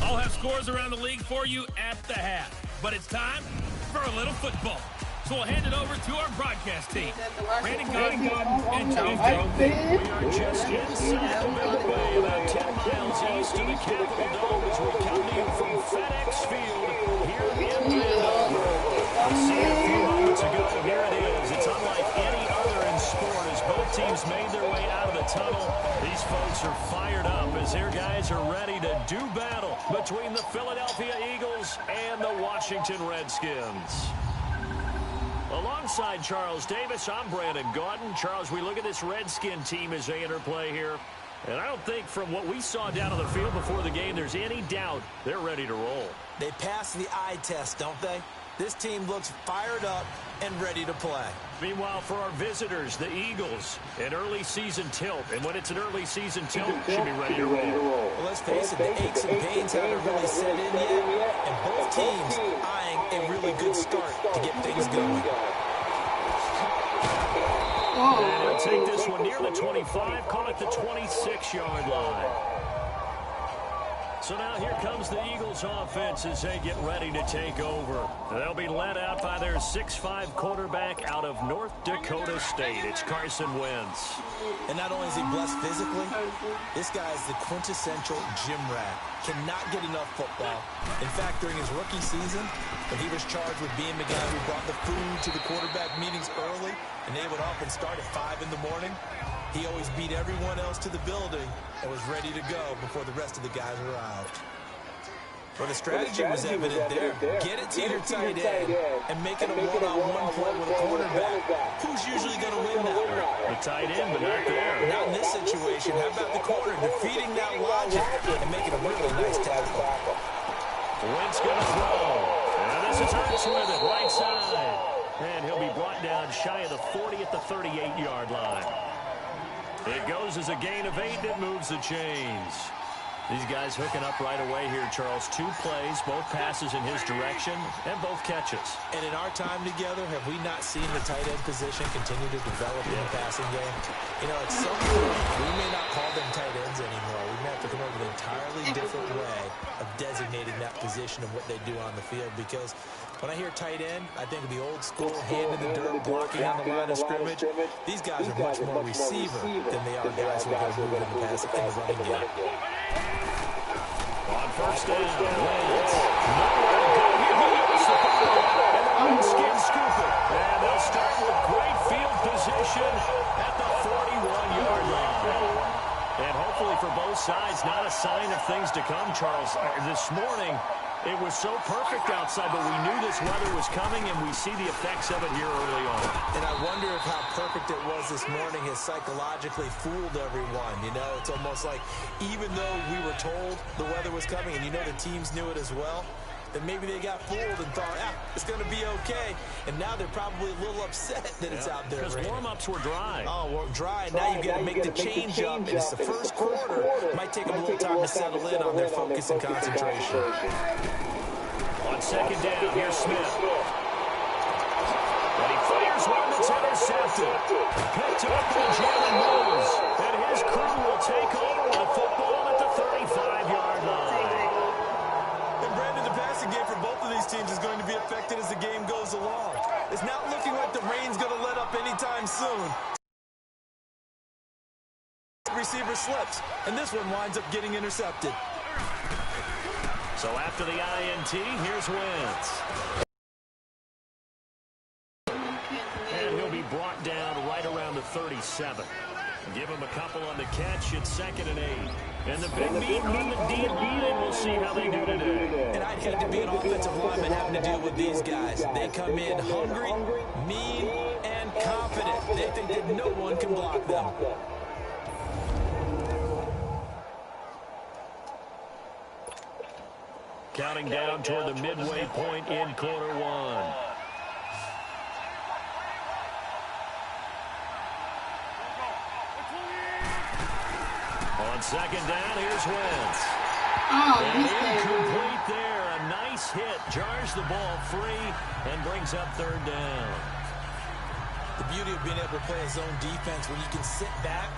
I'll have scores around the league for you at the half, but it's time for a little football. So we'll hand it over to our broadcast team. Brandon Gordon and Charles Jones. We are just inside the Beltway, about 10 miles east of the Capitol Dome as we come to you from FedEx Field here in Andover. I see a few moments ago, here it is. It's unlike any other in sport as both teams made their way out of the tunnel. These folks are fired up as their guys are ready to do battle between the Philadelphia Eagles and the Washington Redskins. Alongside Charles Davis, I'm Brandon Gaudin. Charles, we look at this Redskin team as they interplay here, and I don't think from what we saw down on the field before the game there's any doubt they're ready to roll. They pass the eye test, don't they? This team looks fired up and ready to play. Meanwhile, for our visitors, the Eagles, an early season tilt. And when it's an early season tilt, should be ready to roll. Well, let's face it, the aches and pains haven't really set in yet. And both teams eyeing a really good start to get things going. And he'll take this one near the 25, call it the 26-yard line. So now here comes the Eagles offense as they get ready to take over. They'll be led out by their 6'5" quarterback out of North Dakota State. It's Carson Wentz. And not only is he blessed physically, this guy is the quintessential gym rat. Cannot get enough football. In fact, during his rookie season, when he was charged with being the guy who brought the food to the quarterback meetings early, and they would often start at 5 in the morning, he always beat everyone else to the building and was ready to go before the rest of the guys arrived. Well, the strategy was evident there. Get it to your tight end and make it a one-on-one play with a quarterback. Who's usually going to win that one? The tight end, but not there. Not in this situation. How about the corner defeating that logic and making a really nice tackle? Wentz going to throw. And this is Hurts with it, right side. And he'll be brought down shy of the 40 at the 38-yard line. It goes as a gain of 8, and it moves the chains. These guys hooking up right away here, Charles. 2 plays, both passes in his direction, and both catches. And in our time together, have we not seen the tight end position continue to develop in the passing game? You know, at some point, we may not call them tight ends anymore. We may have to come up with an entirely different way of designating that position of what they do on the field. Because when I hear tight end, I think of the old school, hand in the dirt, blocking on the line of scrimmage. These guys are much more receiver than they are guys who are going to move in the pass in the running game. On first down, Wentz. Nowhere to go. Here he is, the ball, and the Redskins scoop it. And they'll start with great field position at the 41-yard line. And hopefully for both sides, not a sign of things to come, Charles. This morning, it was so perfect outside, but we knew this weather was coming, and we see the effects of it here early on. And I wonder if how perfect it was this morning has psychologically fooled everyone. You know, it's almost like even though we were told the weather was coming, and you know the teams knew it as well, then maybe they got fooled and thought, it's going to be okay. And now they're probably a little upset that it's out there. Because warm-ups were dry. Oh, well, dry. Now you've got to make the change up, and it's the first quarter. Might take them a little time to settle in on their focus and concentration. On second down, here's Smith. And he fires one that's intercepted. Picked up by Jalen Mills. And his crew will take over with the football at the 35-yard line. And Brandon, the passing game for both of these teams is going to be affected as the game goes along. It's not looking like the rain's going to let up anytime soon. Receiver slips, and this one winds up getting intercepted. So after the INT, here's Wentz. And he'll be brought down right around the 37. Give him a couple on the catch. It's 2nd and 8. And the big beat on the deep beat, we'll see how they do today. And I'd hate to be an offensive lineman having to deal with these guys. They come in hungry, mean, and confident. They think that no one can block them. Counting down toward the midway point in quarter 1. On second down, here's Wentz. And incomplete there. A nice hit. Jars the ball free and brings up 3rd down. The beauty of being able to play a zone defense when you can sit back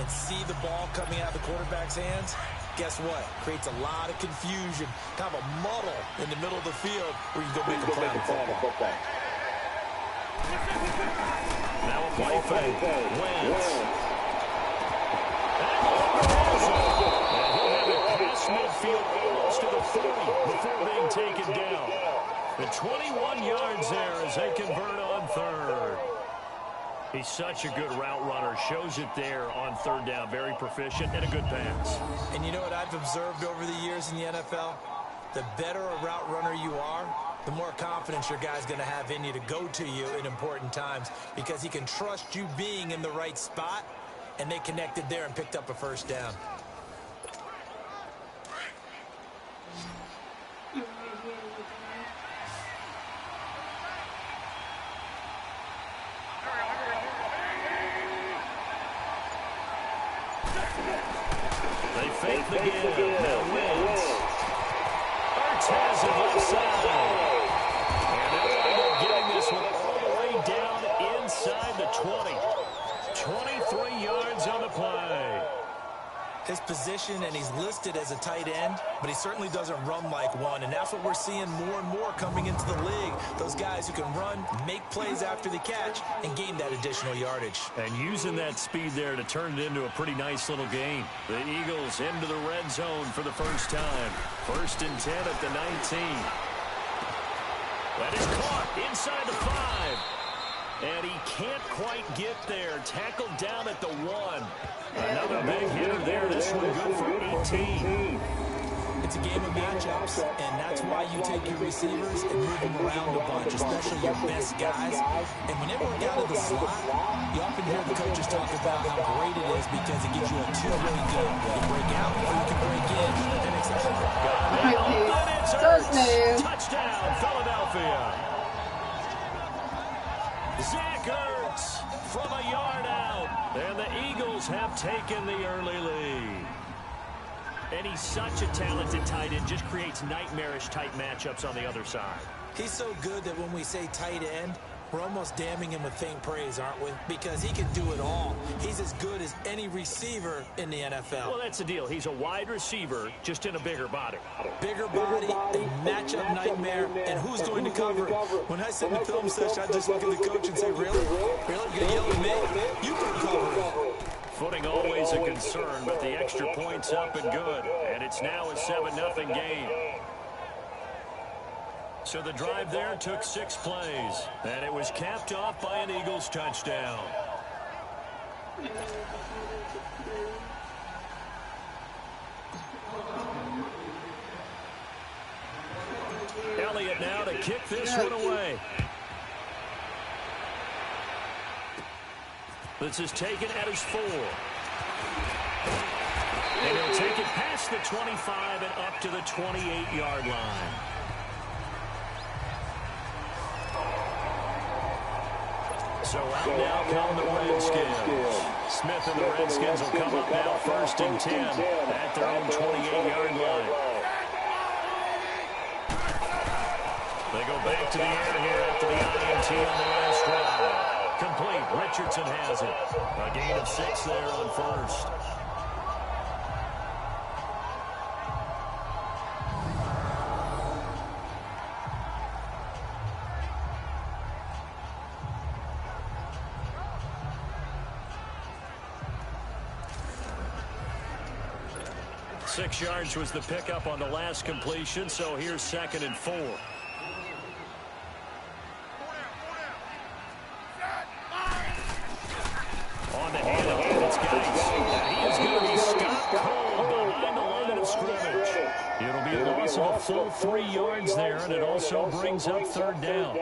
and see the ball coming out of the quarterback's hands, guess what? Creates a lot of confusion, kind of a muddle in the middle of the field where you can go make a play on the football. Now a play fake. Wentz. And he'll have it past midfield almost to the 30 before being taken down. The 21 yards there as they convert on third. He's such a good route runner. Shows it there on third down. Very proficient and a good pass. And you know what I've observed over the years in the NFL? The better a route runner you are, the more confidence your guy's going to have in you to go to you in important times because he can trust you being in the right spot, and they connected there and picked up a first down. They fake the give. Now Wentz. Arts has it left side. And they'll end up getting this one all the way down inside the 20. 23 yards on the play. His position, and he's listed as a tight end, but he certainly doesn't run like one, and that's what we're seeing more and more coming into the league. Those guys who can run, make plays after the catch, and gain that additional yardage. And using that speed there to turn it into a pretty nice little game. The Eagles into the red zone for the first time. 1st and 10 at the 19. That is caught inside the 5. And he can't quite get there. Tackled down at the 1. Another big hitter there. This one good for 18. It's a game of matchups, and that's why you take your receivers and move them around a bunch, especially your best guys. And when they work out of the slot, you often hear the coaches talk about how great it is because it gives you a two-way game. You can break out or you can break in. That makes it hard. Touchdown, Philadelphia. Zach Ertz from a yard out, and the Eagles have taken the early lead. And he's such a talented tight end, just creates nightmarish-type matchups on the other side. He's so good that when we say tight end, we're almost damning him with faint praise, aren't we? Because he can do it all. He's as good as any receiver in the NFL. Well, that's the deal. He's a wide receiver, just in a bigger body. Bigger body, a matchup nightmare, and who's going to cover it? When I sit in the film session, I just look at the coach and say, really? Really? You're going to yell at me? You can cover it. Footing always a concern, but the extra point's up and good. And it's now a 7-0 game. So the drive there took 6 plays, and it was capped off by an Eagles touchdown. Elliott now to kick this one away. This is taken at his 4. And he'll take it past the 25 and up to the 28-yard line. So out now come the Redskins. Smith and the Redskins will come up now 1st and 10 at their own 28-yard line. They go back to the air here after the INT on the last drive. Complete. Richardson has it. A gain of 6 there on 1st. Six yards was the pickup on the last completion, so here's 2nd and 4. On the handoff, it's Geis. He is going to be stopped cold behind the line of scrimmage. It'll be a loss of a full 3 yards there, and it also brings up 3rd down.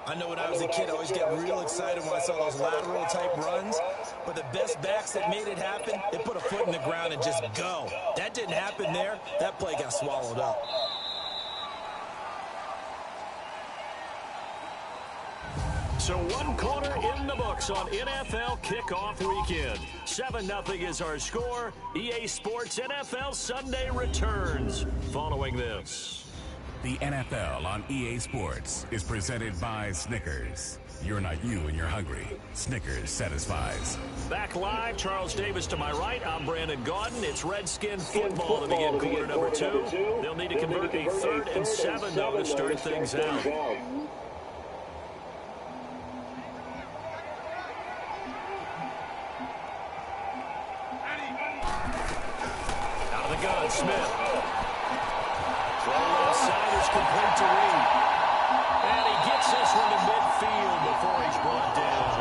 I know when I was a kid, I always get real excited when I saw those lateral-type runs. But the best backs that made it happen, they put a foot in the ground and just go. That didn't happen there. That play got swallowed up. So 1 quarter in the books on NFL kickoff weekend. 7-0 is our score. EA Sports NFL Sunday returns following this. The NFL on EA Sports is presented by Snickers. You're not you when you're hungry. Snickers satisfies. Back live, Charles Davis to my right. I'm Brandon Gaudin. It's Redskin football to begin quarter number 2. They'll need to convert a 3rd and 7, though, to start things out. Out of the gun, Smith. Throw left side is complete to Reed. And he gets this one to midfield before he's brought down.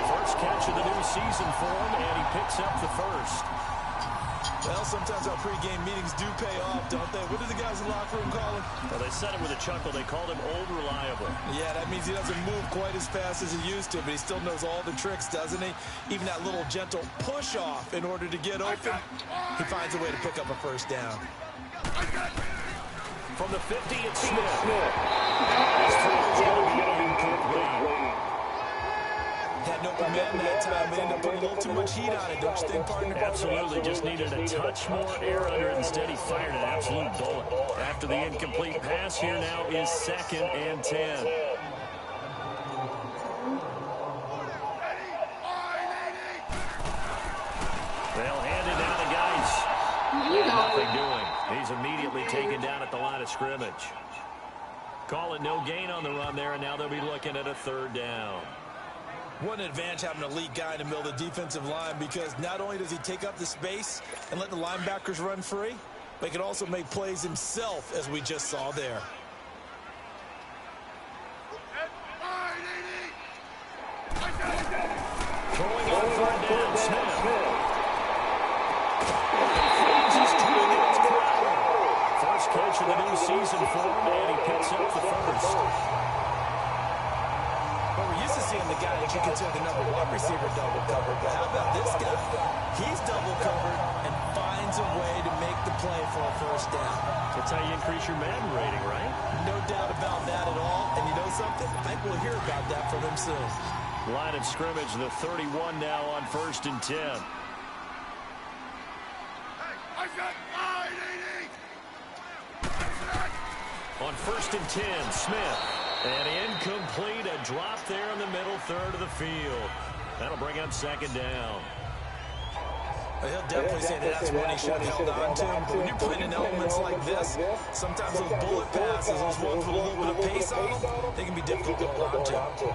First catch of the new season for him, and he picks up the first. Well, sometimes our pregame meetings do pay off, don't they? What do the guys in the locker room call him? Well, they said it with a chuckle. They called him Old Reliable. Yeah, that means he doesn't move quite as fast as he used to, but he still knows all the tricks, doesn't he? Even that little gentle push-off in order to get open. He finds a way to pick up a first down. From the 50, it's Smith. His throw is going to be incomplete. Had no command that time. They ended up putting a little too much heat on it, don't you think, partner? Absolutely. Just needed a touch more air under it. Instead, he fired an absolute bullet. After the incomplete pass, here now is 2nd and 10. They'll hand it down to Geis. Nothing doing. He's immediately taken down at the line of scrimmage. Call it no gain on the run there, and now they'll be looking at a 3rd down. What an advantage having an elite guy in the middle of the defensive line, because not only does he take up the space and let the linebackers run free, but he can also make plays himself, as we just saw there. Throwing on 3rd down, Smith. First catch of the new season for him, and he picks up the first. Well, we're used to seeing the guy that you consider the #1 receiver double covered, but how about this guy? He's double covered and finds a way to make the play for a first down. That's how you increase your Madden rating, right? No doubt about that at all. And you know something? I think we'll hear about that from him soon. Line of scrimmage, the 31 now on 1st and 10. On 1st and 10, Smith. And incomplete, a drop there in the middle 3rd of the field. That'll bring up 2nd down. Well, he'll definitely say that's what he should have held on to. But when you're playing in elements like this, sometimes those bullet passes, those ones with a little bit of pace on them, they can be difficult to hold on to.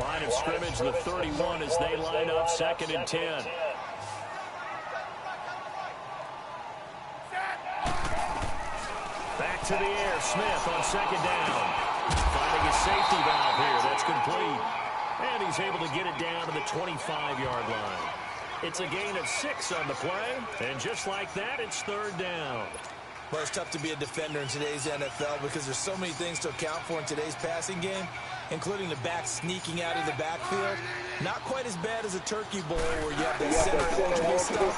Line of scrimmage, the 31 as they line up 2nd and 10. Back to the air, Smith on 2nd down. Finding his safety valve here, that's complete. And he's able to get it down to the 25-yard line. It's a gain of 6 on the play, and just like that, it's 3rd down. Well, it's tough to be a defender in today's NFL because there's so many things to account for in today's passing game, including the back sneaking out of the backfield. Not quite as bad as a turkey bowl where you have that center-eligible stuff,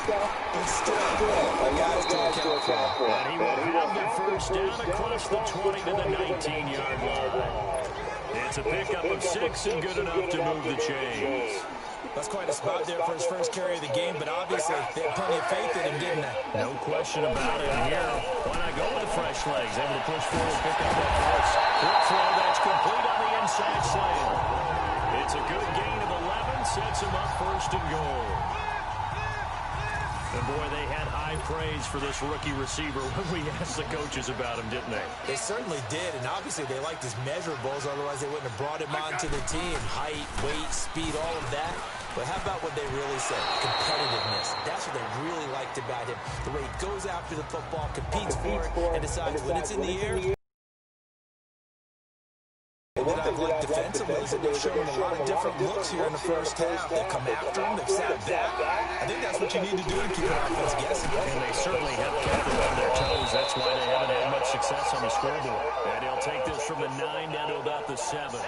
but still, a guy's to account for. And he will have the first down across the 20 to the 19-yard line. It's a pickup of 6 and good enough to move the chains. That's quite a spot there for his first carry of the game, but obviously they had plenty of faith in him, didn't they? No question about it. And here, why not go with fresh legs? Able to push forward, pick up that first. Quick throw that's complete on the inside slant. It's a good gain of 11, sets him up 1st and goal. And boy, they had high praise for this rookie receiver when we asked the coaches about him, didn't they? They certainly did, and obviously they liked his measurables, otherwise they wouldn't have brought him onto the team. Height, weight, speed, all of that. But how about what they really said? Competitiveness. That's what they really liked about him. The way he goes after the football, competes for it, and decides when it's in the air. That I've liked defensively is that they've shown him a lot of different looks here in the first half. They come after him, they've sat back. I think that's what you need to do to keep an offense guessing. And they certainly have kept them on their toes. That's why they haven't had much success on the scoreboard. And he'll take this from the 9 down to about the 7.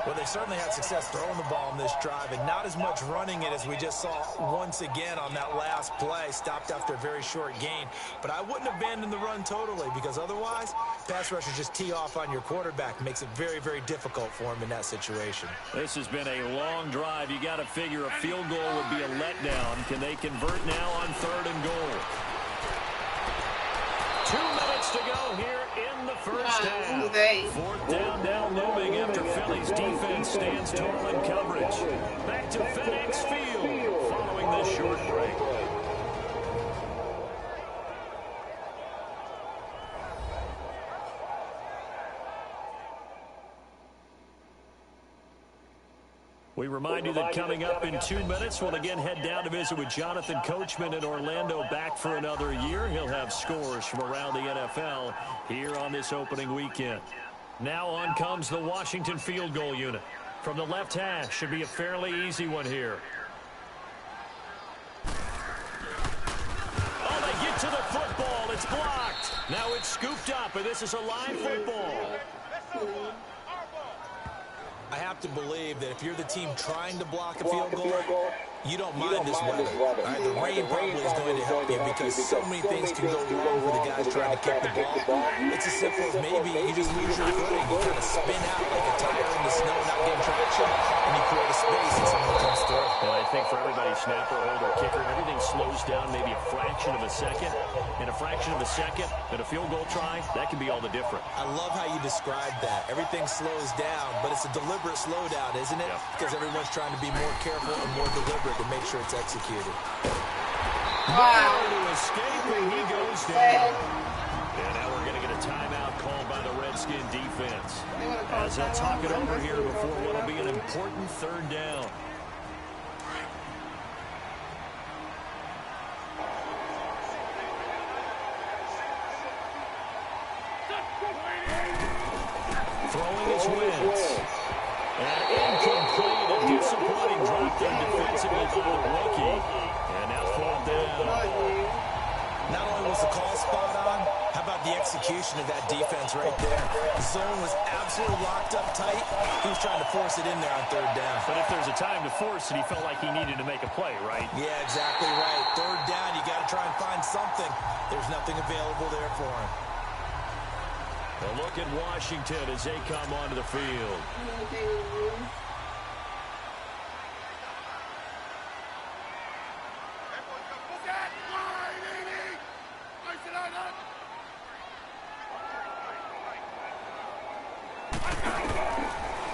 Well, they certainly had success throwing the ball on this drive, and not as much running it as we just saw once again on that last play. Stopped after a very short gain. But I wouldn't abandon the run totally, because otherwise, pass rushers just tee off on your quarterback. Makes it very, very difficult for him in that situation. This has been a long drive. You got to figure a field goal would be a letdown. Can they convert now on 3rd and goal? 2 minutes to go here in the first half. 4th down now looming after Philly's defense stands tall in coverage. Back to FedEx Field following this short break. We remind you that coming up in 2 minutes, we'll again head down to visit with Jonathan Coachman in Orlando, back for another year. He'll have scores from around the NFL here on this opening weekend. Now on comes the Washington field goal unit. From the left hash, should be a fairly easy one here. Oh, they get to the football. It's blocked. Now it's scooped up, and this is a live football. I have to believe that if you're the team trying to block a field goal, you don't mind this weather. All right, the rain probably is going to help you because so many things can go wrong for the guys trying to kick the ball. It's as simple as maybe you just lose your footing. You kind of spin out like a tire in the snow, not getting traction, and you create a space and someone comes through. And I think for everybody, snapper, holder, kicker, everything slows down maybe a fraction of a second. And a fraction of a second in a field goal try, that can be all the difference. I love how you described that. Everything slows down, but it's a deliberate slowdown, isn't it? Yep. Because everyone's trying to be more careful and more deliberate to make sure it's executed. Wow. To escape, and he goes down. And now we're going to get a timeout called by the Redskin defense. As they'll talk it over here before what will be an important 3rd down. Throwing is Wentz. And incomplete, a disappointing drop there defensively by the rookie. And now 4th down. Not only was the call spot on, how about the execution of that defense right there? The zone was absolutely locked up tight. He was trying to force it in there on 3rd down. But if there's a time to force it, he felt like he needed to make a play, right? Yeah, exactly right. 3rd down, you got to try and find something. There's nothing available there for him. A look at Washington as they come onto the field.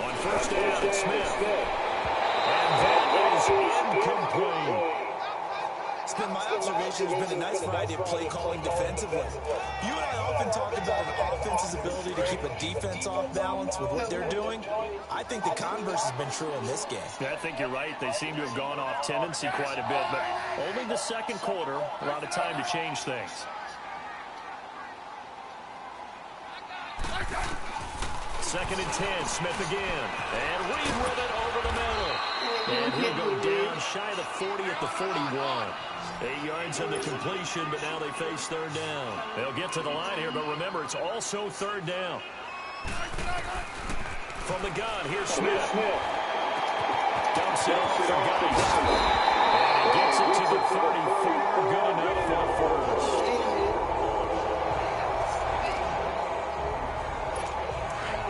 On 1st down, it's Smith. And that is incomplete. Spin, my observation has been a nice variety of play calling defensively. You and I often talk about an offense's ability to keep a defense off balance with what they're doing. I think the converse has been true in this game. Yeah, I think you're right. They seem to have gone off tendency quite a bit, but only the 2nd quarter, a lot of time to change things. Second and 10, Smith again. And Reed with it over the middle. And he'll go down shy of the 40 at the 41. 8 yards on the completion, but now they face 3rd down. They'll get to the line here, but remember, it's also 3rd down. From the gun, here's Smith. Dumps it off for Geis. And he gets it to the 34. Good enough for the 1st.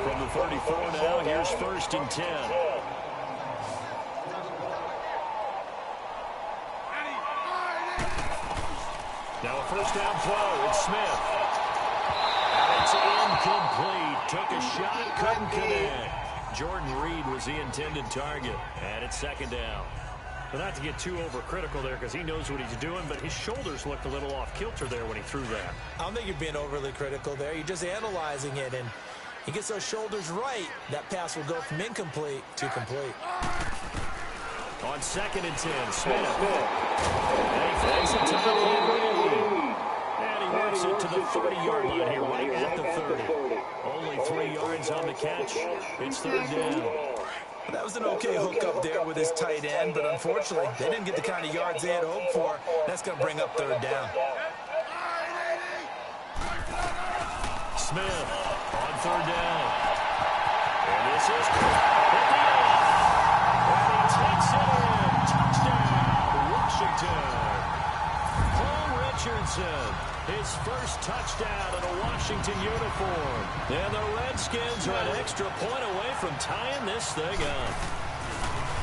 From the 34 now, here's 1st and 10. Now a 1st down throw, it's Smith. And it's incomplete. Took a shot, couldn't connect. Jordan Reed was the intended target. And it's 2nd down. But not to get too overcritical there because he knows what he's doing, but his shoulders looked a little off kilter there when he threw that. I don't think you're being overly critical there. You're just analyzing it, and he gets those shoulders right. That pass will go from incomplete to complete. On 2nd and 10, Smith. And he fakes it to the Reed. And he works it to the 30-yard line here, right at the 30. Only 3 yards on the catch. It's 3rd down. Well, that was an okay hook up there with his tight end, but unfortunately, they didn't get the kind of yards they had hoped for. That's going to bring up 3rd down. Smith on 3rd down. And this is His first touchdown in a Washington uniform. And the Redskins are an extra point away from tying this thing up.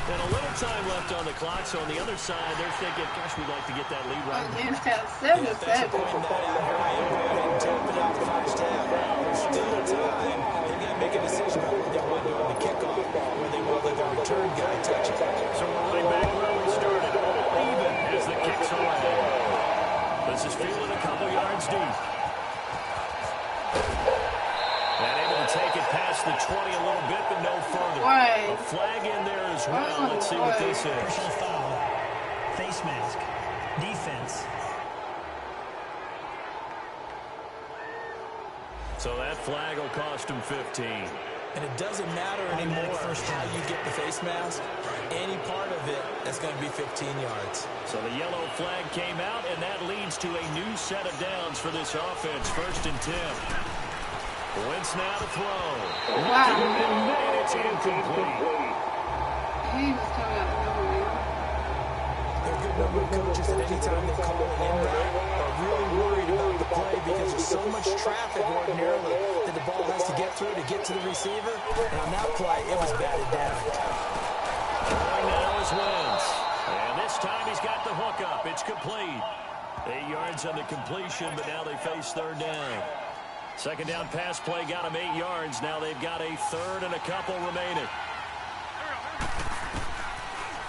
And a little time left on the clock, so on the other side, they're thinking, gosh, we'd like to get that lead right. Against that 7-7. Thanks for pointing that out here. I am going ahead and tapping out the first half. There's still time. They've got to make a decision about what they want to do on the kickoff, where they want to let the return guy touch it. So we're right back where we started. Even as the kicks away. This is fielded a couple yards deep. And able to take it past the 20 a little bit, but no further. A flag in there as well. Let's see what this is. Personal foul. Face mask. Defense. So that flag will cost him 15. And it doesn't matter anymore how you get the face mask. Any part of it, that's going to be 15 yards. So the yellow flag came out, and that leads to a new set of downs for this offense. 1st and 10. Wentz now to throw. Wow. And it's incomplete. He was coming out of nowhere. There are a good number of coaches that anytime they call an in route are really worried about the play because there's so much traffic ordinarily that the ball has to get through to get to the receiver. And on that play, it was batted down. Throwing now is Wentz. And this time he's got the hook up. It's complete. 8 yards on the completion, but now they face 3rd down. 2nd down pass play got him 8 yards. Now they've got a 3rd and a couple remaining.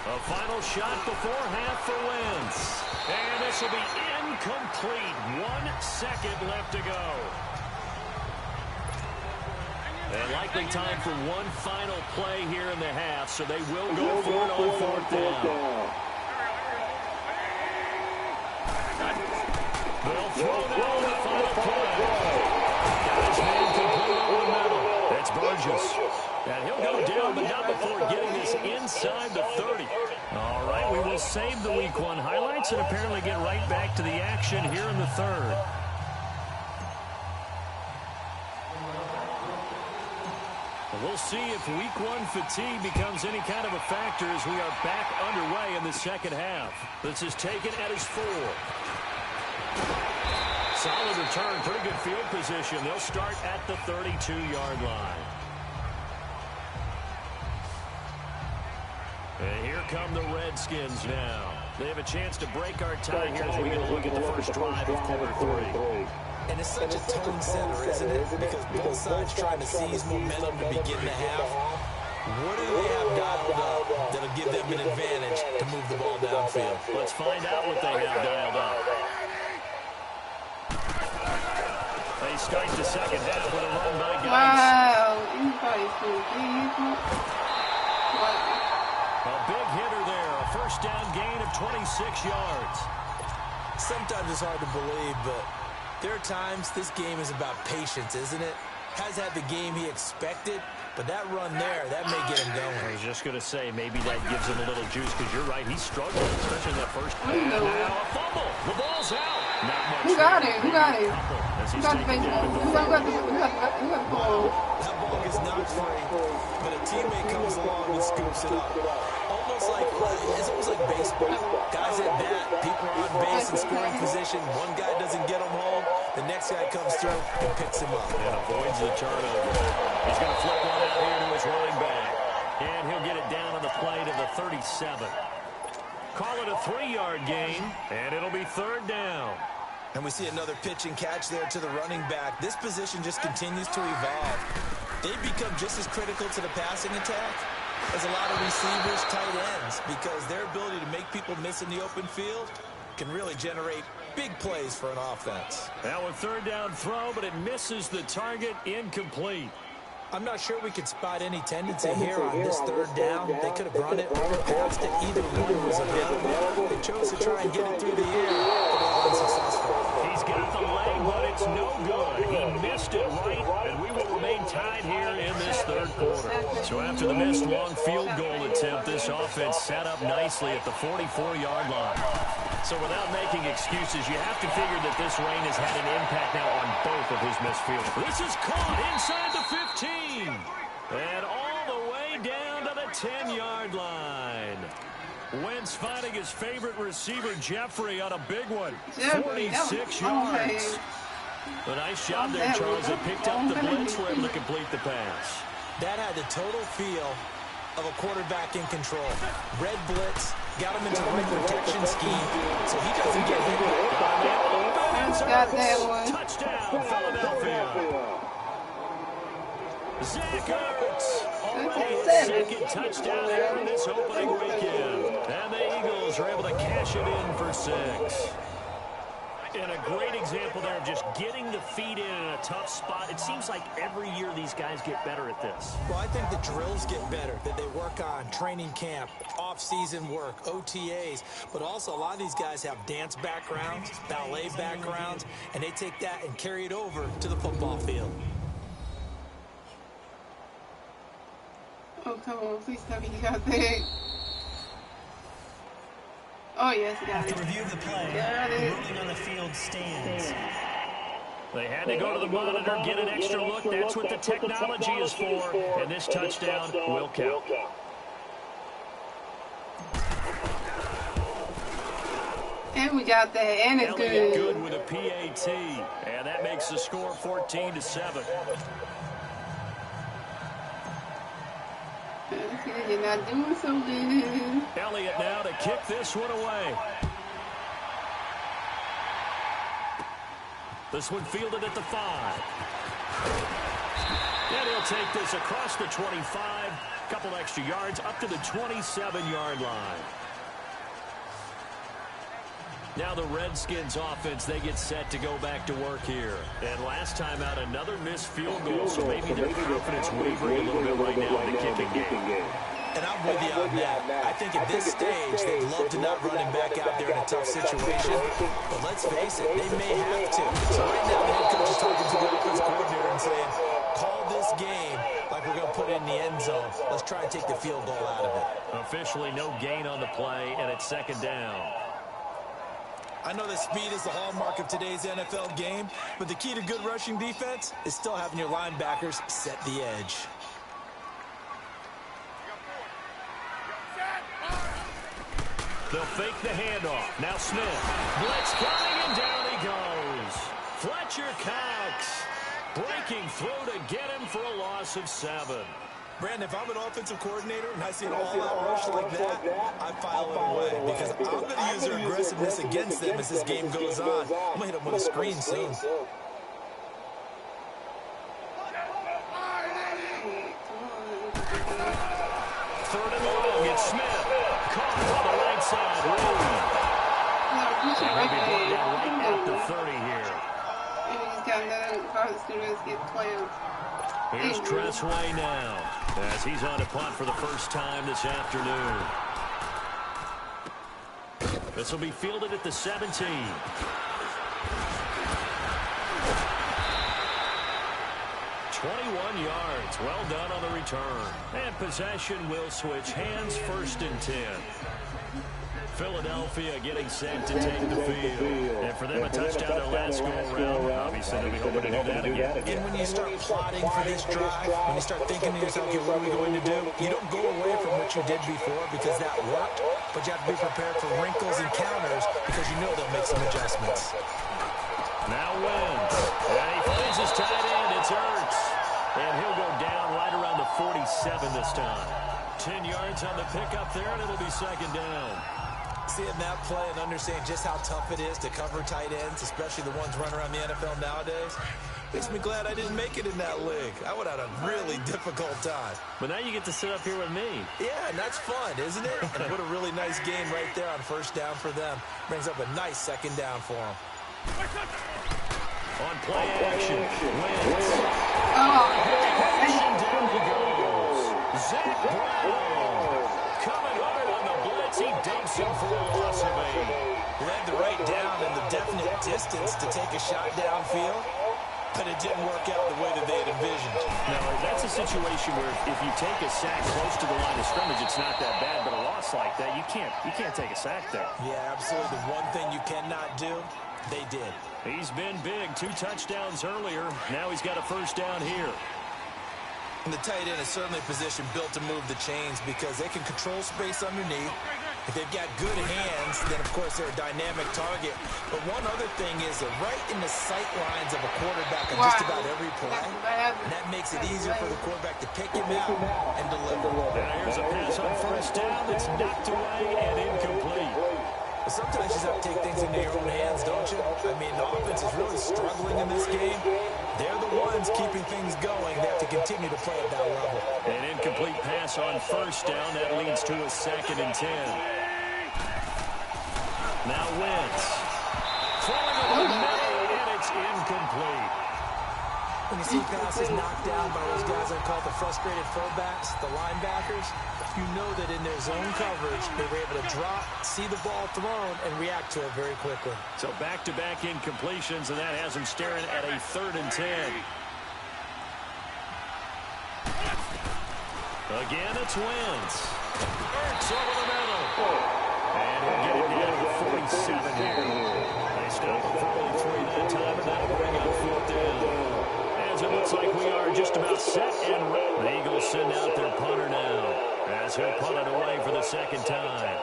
A final shot before half for Wentz. And this will be incomplete. 1 second left to go. And likely time for one final play here in the half, so they will go for it on 4th down. They'll throw that on the final play. Got his man complete over the middle. That's Burgess. And he'll go down, but not before getting this inside the 30. All right, we will save the Week 1 highlights and apparently get right back to the action here in the 3rd. We'll see if Week 1 fatigue becomes any kind of a factor as we are back underway in the 2nd half. This is taken at his 4. Solid return, pretty good field position. They'll start at the 32-yard line. And here come the Redskins now. They have a chance to break our tie here as we get a look at the first drive of quarter 3. And it's such a tone setter, isn't it? Because both sides trying to seize momentum to begin the half. What do they have dialed up that'll give them an advantage to move the ball downfield? Let's find out what they have dialed up. They start the 2nd half with a run by Geis. Wow. Anybody's good. Wow. A big hitter there. A 1st down gain of 26 yards. Sometimes it's hard to believe, but there are times this game is about patience, isn't it? Has had the game he expected, but that run there, that may get him going. I was just going to say, maybe that gives him a little juice, because you're right, he's struggling, especially in that first. And now a fumble. The ball's out. Not much. Who got it? Who got it? Who got the baseball? Who got the ball? That ball gets knocked free, but a teammate comes along and scoops it up. It's almost like baseball. Guys at bat, people are on base in scoring position. One guy doesn't get him home. The next guy comes through and picks him up. And avoids the turnover. He's going to flip one out here to his running back. And he'll get it down on the play to the 37. Call it a 3-yard gain, and it'll be 3rd down. And we see another pitch and catch there to the running back. This position just continues to evolve. They've become just as critical to the passing attack as a lot of receivers, tight ends, because their ability to make people miss in the open field can really generate big plays for an offense. Now a 3rd down throw, but it misses the target, incomplete. I'm not sure we could spot any tendency here on this 3rd down. They could have run it or passed it. Either one was available. They chose to try and get it through the air, but they were unsuccessful. He's got the leg, but it's no good. He missed it right, and we will remain tied here in this 3rd quarter. So after the missed long field goal attempt, this offense set up nicely at the 44-yard line. So without making excuses, you have to figure that this rain has had an impact now on both of his missed field. This is caught inside the 15. And all the way down to the 10-yard line. Wentz finding his favorite receiver, Jeffrey, on a big one. Jeffrey, 46 yards. A nice job there, Charles. They picked up the blitz, were able to complete the pass. That had the total feel of a quarterback in control. Red blitz, got him into the right protection scheme, so he doesn't get hit. Got that one. Touchdown, Philadelphia. Zach Ertz. Already his second touchdown here in this opening weekend. And the Eagles are able to cash it in for 6. And a great example there of just getting the feet in a tough spot. It seems like every year these guys get better at this. Well, I think the drills get better, that they work on training camp, off-season work, OTAs, but also a lot of these guys have dance backgrounds, ballet backgrounds, and they take that and carry it over to the football field. Oh, come on, please tell me you got that. Oh, yes, got it. After review of the play, the ruling on the field stands. They had to go to the monitor, get an extra look. That's what the technology is for. And this touchdown will count. And we got that, and it's Elliott good. good with a PAT. And that makes the score 14-7. You're not doing so good. Elliott now to kick this one away. This one fielded at the 5. And he'll take this across the 25. Couple extra yards up to the 27-yard line. Now the Redskins offense, they get set to go back to work here. And last time out, another missed field goal, so maybe their confidence wavering a little bit right now in the kicking game. And I'm with you on that. I think at this stage, they'd love to not run him back out there in a tough situation. But let's face it, they may have to. So right now, the head coach is talking to the offensive coordinator and saying, call this game like we're going to put it in the end zone. Let's try and take the field goal out of it. Officially no gain on the play, and it's second down. I know that speed is the hallmark of today's NFL game, but the key to good rushing defense is still having your linebackers set the edge. They'll fake the handoff. Now Smith. Blitz coming, and down he goes. Fletcher Cox breaking through to get him for a loss of 7. Brandon, if I'm an offensive coordinator and I see an all-out rush like that, I file it away because I'm going to use their aggressiveness against them as this game goes on. I'm going to hit them with a screen soon. Third and long, it's Smith. Caught on the right side. Maybe brought down right at the 30 here. He's got another college students get 12. Here's Tressway now, as he's on to punt for the first time this afternoon. This will be fielded at the 17. 21 yards. Well done on the return. And possession will switch hands, 1st and 10. Philadelphia getting set to take the field. And for them, a touchdown their last go-around. Obviously, they'll be hoping to do that again. And when you start plotting for this drive, when you start thinking to yourself, okay, what are we going to do? You don't go away from what you did before because that worked, but you have to be prepared for wrinkles and counters because you know they'll make some adjustments. Now Wentz. And he finds his tight end. It's Ertz. And he'll go down right around the 47 this time. 10 yards on the pickup there, and it'll be second down. Seeing that play and understand just how tough it is to cover tight ends, especially the ones running around the NFL nowadays, makes me glad I didn't make it in that league. I would have had a really difficult time. But now you get to sit up here with me. Yeah, and that's fun, isn't it? And what a really nice game right there on first down for them. Brings up a nice second down for them. On play action, Wentz. Oh, Down he goes. Zach Brown coming hard on the blitz. He dumps him for a loss of 8. Led the right down in the definite distance to take a shot downfield, but it didn't work out the way that they had envisioned. Now, that's a situation where if you take a sack close to the line of scrimmage, it's not that bad, but a loss like that, you can't take a sack there. Yeah, absolutely. The one thing you cannot do, they did. He's been big. 2 touchdowns earlier. Now he's got a first down here. And the tight end is certainly a position built to move the chains because they can control space underneath. If they've got good hands, then of course they're a dynamic target. But one other thing is they're right in the sight lines of a quarterback on just about every play. And that makes it easier for the quarterback to pick him out and deliver. And here's a pass on first down that's knocked away and incomplete. But sometimes you just have to take things into your own hands, don't you? I mean, the offense is really struggling in this game. They're the ones keeping things going. They have to continue to play at that level. An incomplete pass on first down. That leads to a 2nd and 10. Now Wentz. Throwing over the middle, and it's incomplete. When you see passes knocked down by those guys I call the frustrated fullbacks, the linebackers, you know that in their zone coverage, they were able to drop, see the ball thrown, and react to it very quickly. So back-to-back incompletions, and that has them staring at a 3rd and 10. Again, it's Wentz. Ertz over the middle. And we'll get it down to the 47 here. They stop it for only 3 that time, and that'll bring up 4th down. As it looks like we are just about set and ready. The Eagles send out their punter now, as he'll punt it away for the 2nd time.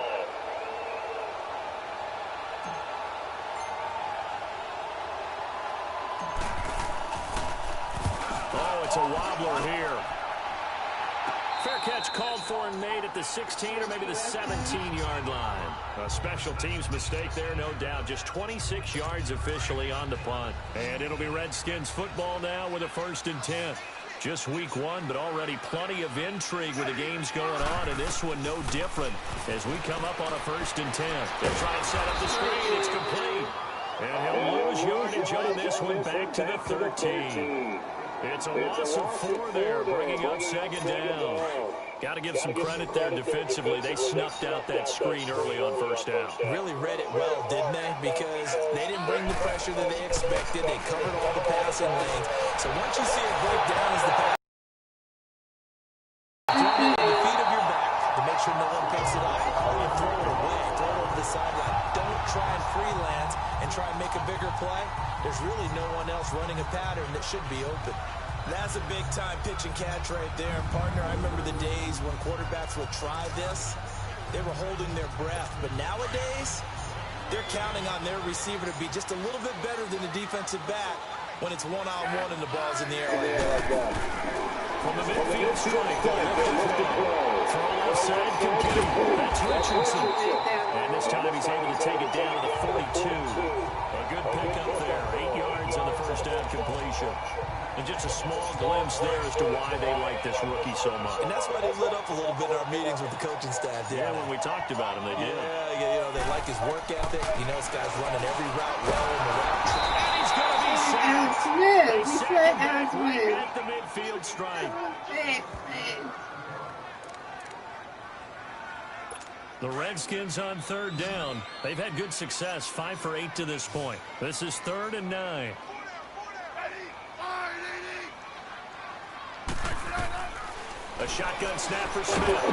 Oh, it's a wobbler here. Fair catch called for and made at the 16 or maybe the 17-yard line. A special teams mistake there, no doubt. Just 26 yards officially on the punt. And it'll be Redskins football now with a 1st and 10. Just week 1, but already plenty of intrigue with the games going on, and this one no different as we come up on a 1st and 10. They'll try and set up the screen. It's complete. And he'll lose yardage on this one back to the 13. It's a loss of 4 there, bringing up 2nd down. Got to give some credit there defensively. They snuffed out that screen early on 1st down. Really read it well, didn't they? Because they didn't bring the pressure that they expected. They covered all the passing lanes. So once you see it break down as the pass, throw it at the feet of your back to make sure no one picks it up, or you throw it away, throw it over the sideline. Don't try and freelance and try and make a bigger play. There's really no one else running a pattern that should be open. That's a big-time pitch and catch right there. And, partner, I remember the days when quarterbacks would try this. They were holding their breath. But nowadays, they're counting on their receiver to be just a little bit better than the defensive back when it's one-on-one and the ball's in the air like that. From the midfield strike, throw left side, complete. That's Richardson. And this time he's able to take it down to the 42. A good pickup there. 8 yards on the 1st down completion. And just a small glimpse there as to why they like this rookie so much. And that's why they lit up a little bit in our meetings with the coaching staff. Yeah, when we talked about him, they did. Yeah, you know, they like his work ethic. You know, this guy's running every route well in the route tree. And he's going to be Alex Smith. He said Alex Smith. At the midfield strike. The Redskins on 3rd down. They've had good success, 5 for 8 to this point. This is 3rd and 9. A shotgun snap for Smith.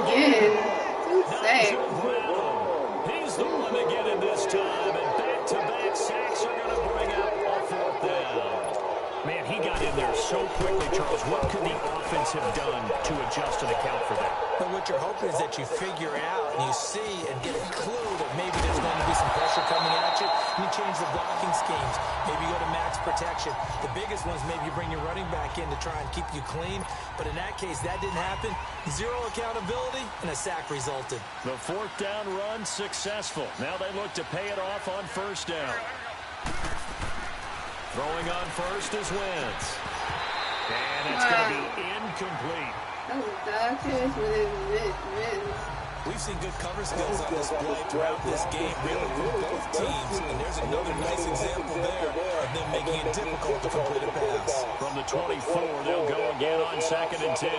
Again. Too safe. He's the one to get in this time, and back-to-back sacks are going to bring up a 4th down. Man, he got in there so quickly, Charles. What could the offense have done to adjust and account for that? But what you're hoping is that you figure out and you see and get a clue that maybe there's going to be some pressure coming at you, and you change the blocking schemes. Maybe you go to max protection. The biggest one is maybe you bring your running back in to try and keep you clean. But in that case, that didn't happen. 0 accountability, and a sack resulted. The 4th down run successful. Now they look to pay it off on 1st down. Throwing on first is Wentz. And it's going to be incomplete. We've seen good cover skills on display throughout this game, really, from both teams. And there's another nice example there of them making it difficult to complete a pass. From the 24, they'll go again on 2nd and 10.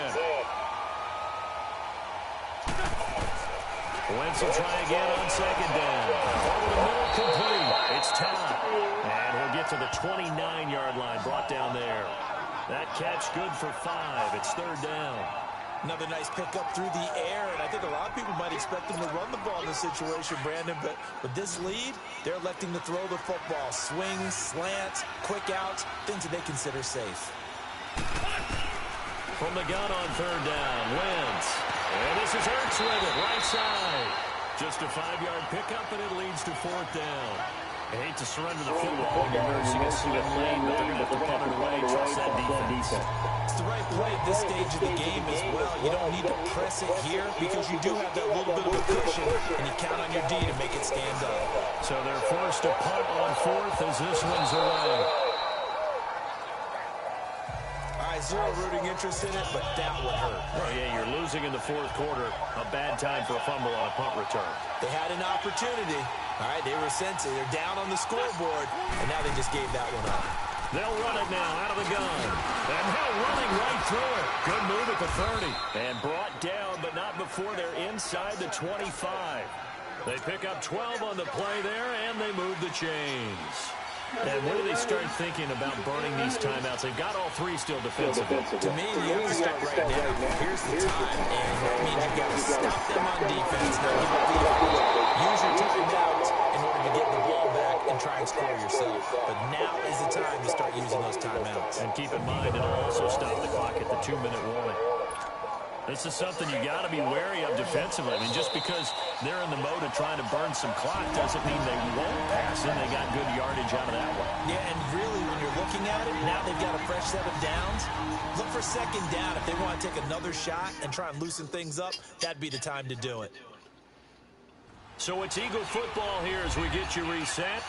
Wentz will try again on 2nd down. Over the middle, complete. It's tied. And we'll get to the 29-yard line, brought down there. That catch good for 5. It's 3rd down. Another nice pickup through the air, and I think a lot of people might expect them to run the ball in this situation, Brandon, but with this lead, they're electing to throw the football. Swings, slants, quick outs, things that they consider safe. From the gun on 3rd down, Wentz. And this is Ertz with it, right side. Just a 5-yard pickup, and it leads to 4th down. I hate to surrender the football when you're nursing a slim lead, but they're going to have to punt it away. Trust that defense. It's the right play at this stage of the game as well. You don't need to press it here because you do have that little bit of a cushion, and you count on your D to make it stand up. So they're forced to punt on 4th as this one's away. Zero rooting interest in it, but that would hurt. Oh, yeah, you're losing in the 4th quarter. A bad time for a fumble on a punt return. They had an opportunity. All right, they were sensing. They're down on the scoreboard, and now they just gave that one up. They'll run it now out of the gun. And Hill running right through it. Good move at the 30. And brought down, but not before they're inside the 25. They pick up 12 on the play there, and they move the chains. And when do they start thinking about burning these timeouts? They've got all 3 still defensively. To me, you have to start right now. Here's the time, and that means you've got to stop them on defense, not give up the yardage. Use your timeouts in order to get the ball back and try and score yourself. But now is the time to start using those timeouts. And keep in mind, it'll also stop the clock at the 2-minute warning. This is something you got to be wary of defensively. I mean, just because they're in the mode of trying to burn some clock doesn't mean they won't pass, and they got good yardage out of that one. Yeah, and really, when you're looking at it, now they've got a fresh set of downs. Look for 2nd down. If they want to take another shot and try and loosen things up, that'd be the time to do it. So it's Eagle football here as we get you reset.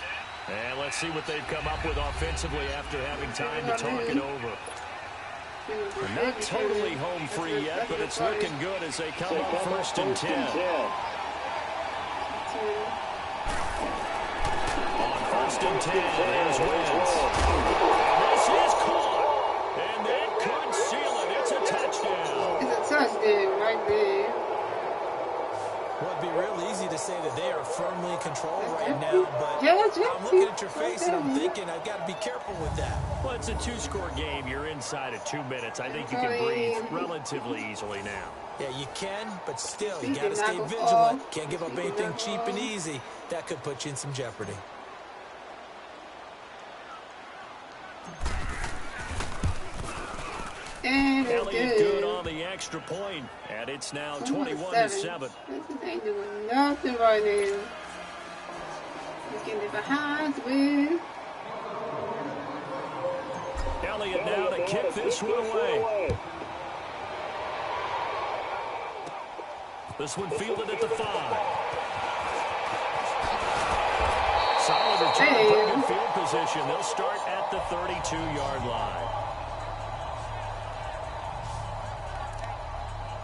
And let's see what they've come up with offensively after having time to talk it over. They're not totally home free yet, but it's looking good as they come up 1st and 10. On 1st and 10, here's Wentz. This is caught, and that could seal it. It's a touchdown. It's a touchdown right there. Well, it'd be real easy to say that they are firmly in control right now, but I'm looking at your face and I'm thinking I've got to be careful with that. Well, it's a 2-score game. You're inside of 2 minutes. I think you can breathe relatively easily now. Yeah, you can, but still, you got to stay vigilant. Can't give up anything cheap and easy. That could put you in some jeopardy. And Elliott good on the extra point, and it's now 21-7. They ain't doing nothing right now. Looking at behind with. Elliott now to kick this one away. This one fielded at the 5. Solid return, pretty good field position. They'll start at the 32-yard line.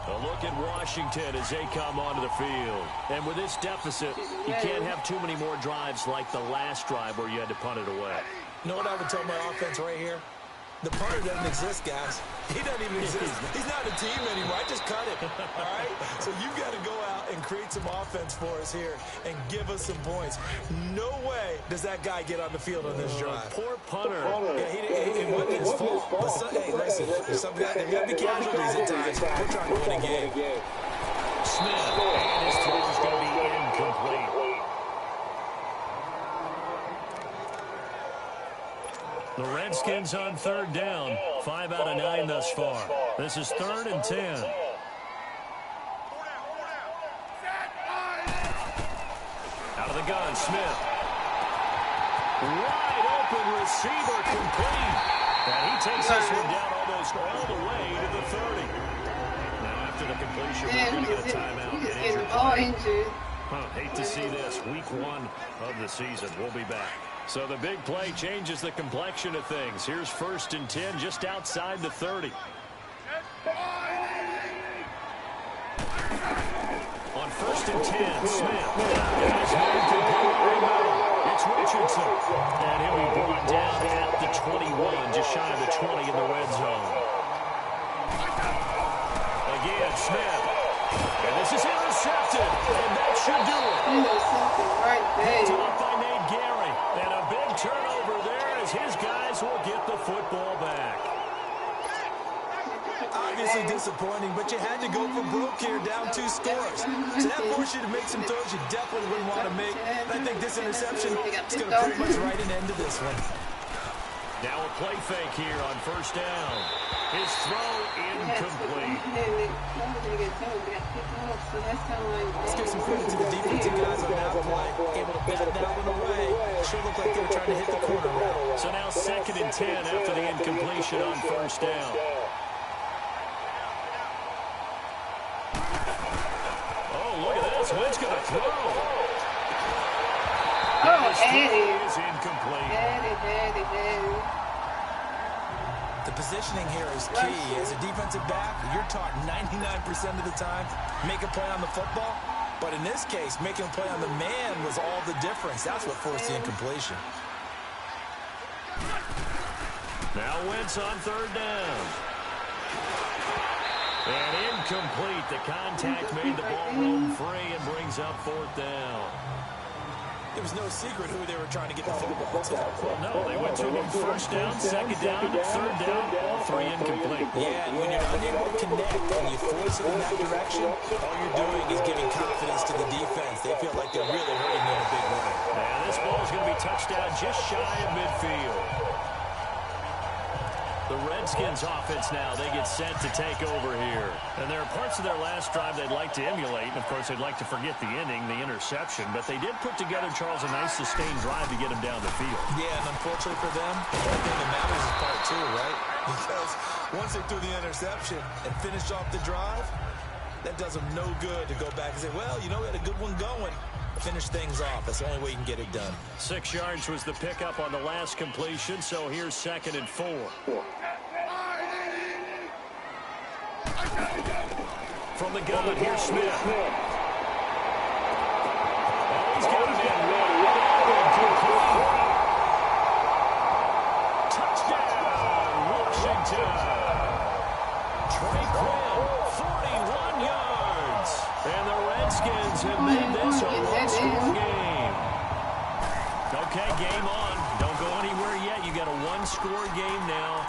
A look at Washington as they come onto the field. And with this deficit, you can't have too many more drives like the last drive where you had to punt it away. You know what I would tell my offense right here? The punter doesn't exist, guys. He doesn't even exist. He's not a team anymore. I just cut him, all right? So you've got to go out and create some offense for us here and give us some points. No way does that guy get on the field on this drive. Poor punter. Yeah, it wasn't his fault. But hey, listen, there's got to be casualties at times. We're trying to win a game. Smith, and his throw is going to be incomplete. The Redskins on 3rd down. 5 out of 9 thus far. This is 3rd and 10. Out of the gun, Smith. Wide open receiver complete. And he takes this one down almost all the way to the 30. Now after the completion, we're going to get a timeout. All injured. Hate to see this. Week 1 of the season. We'll be back. So the big play changes the complexion of things. Here's 1st and 10 just outside the 30. On 1st and 10, Smith. It's Richardson. And he'll be brought down at the 21, just shy of the 20 in the red zone. Again, Smith. And this is intercepted. And that should do it. Intercepted right there. Top by Nate Gary. And a big turnover there as his guys will get the football back. Obviously disappointing, but you had to go for broke here, down 2 scores. So that forced you to make some throws you definitely wouldn't want to make. And I think this interception is going to pretty much write an end to this one. Now a play fake here on 1st down. His throw incomplete. Let's give some credit to the defensive guys on that play. Able to bat that one away. Sure looked like they were trying to hit the corner route. So now 2nd and 10 after the incompletion on 1st down. Oh, look at this. Wynn's going to throw. Oh, Eddie. Is incomplete. Eddie. The positioning here is key. As a defensive back, you're taught 99% of the time, make a play on the football. But in this case, making a play on the man was all the difference. That's what forced the incompletion. Now Wentz on 3rd down. And incomplete. The contact made the ball roam free and brings up 4th down. It was no secret who they were trying to get the football to. Well, no, they went to him 1st down, 2nd down, 3rd down, all 3 incomplete. Yeah, and when you're unable to connect and you force it in that direction, all you're doing is giving confidence to the defense. They feel like they're really hurting you in a big way. And this ball is going to be touchdown just shy of midfield. The Redskins offense now, they get set to take over here. And there are parts of their last drive they'd like to emulate. And, of course, they'd like to forget the ending, the interception. But they did put together, Charles, a nice sustained drive to get them down the field. Yeah, and unfortunately for them, the only thing that matters is part 2, right? Because once they threw the interception and finished off the drive, that does them no good to go back and say, well, you know, we had a good one going. Finish things off. That's the only way you can get it done. 6 yards was the pickup on the last completion, so here's 2nd and 4. From the gun, here's Smith. Oh, he's got it in. Touchdown, Washington. Trey Quinn, 41 yards. And the Redskins have made this a one-score game. Okay, game on. Don't go anywhere yet. You got a one-score game now.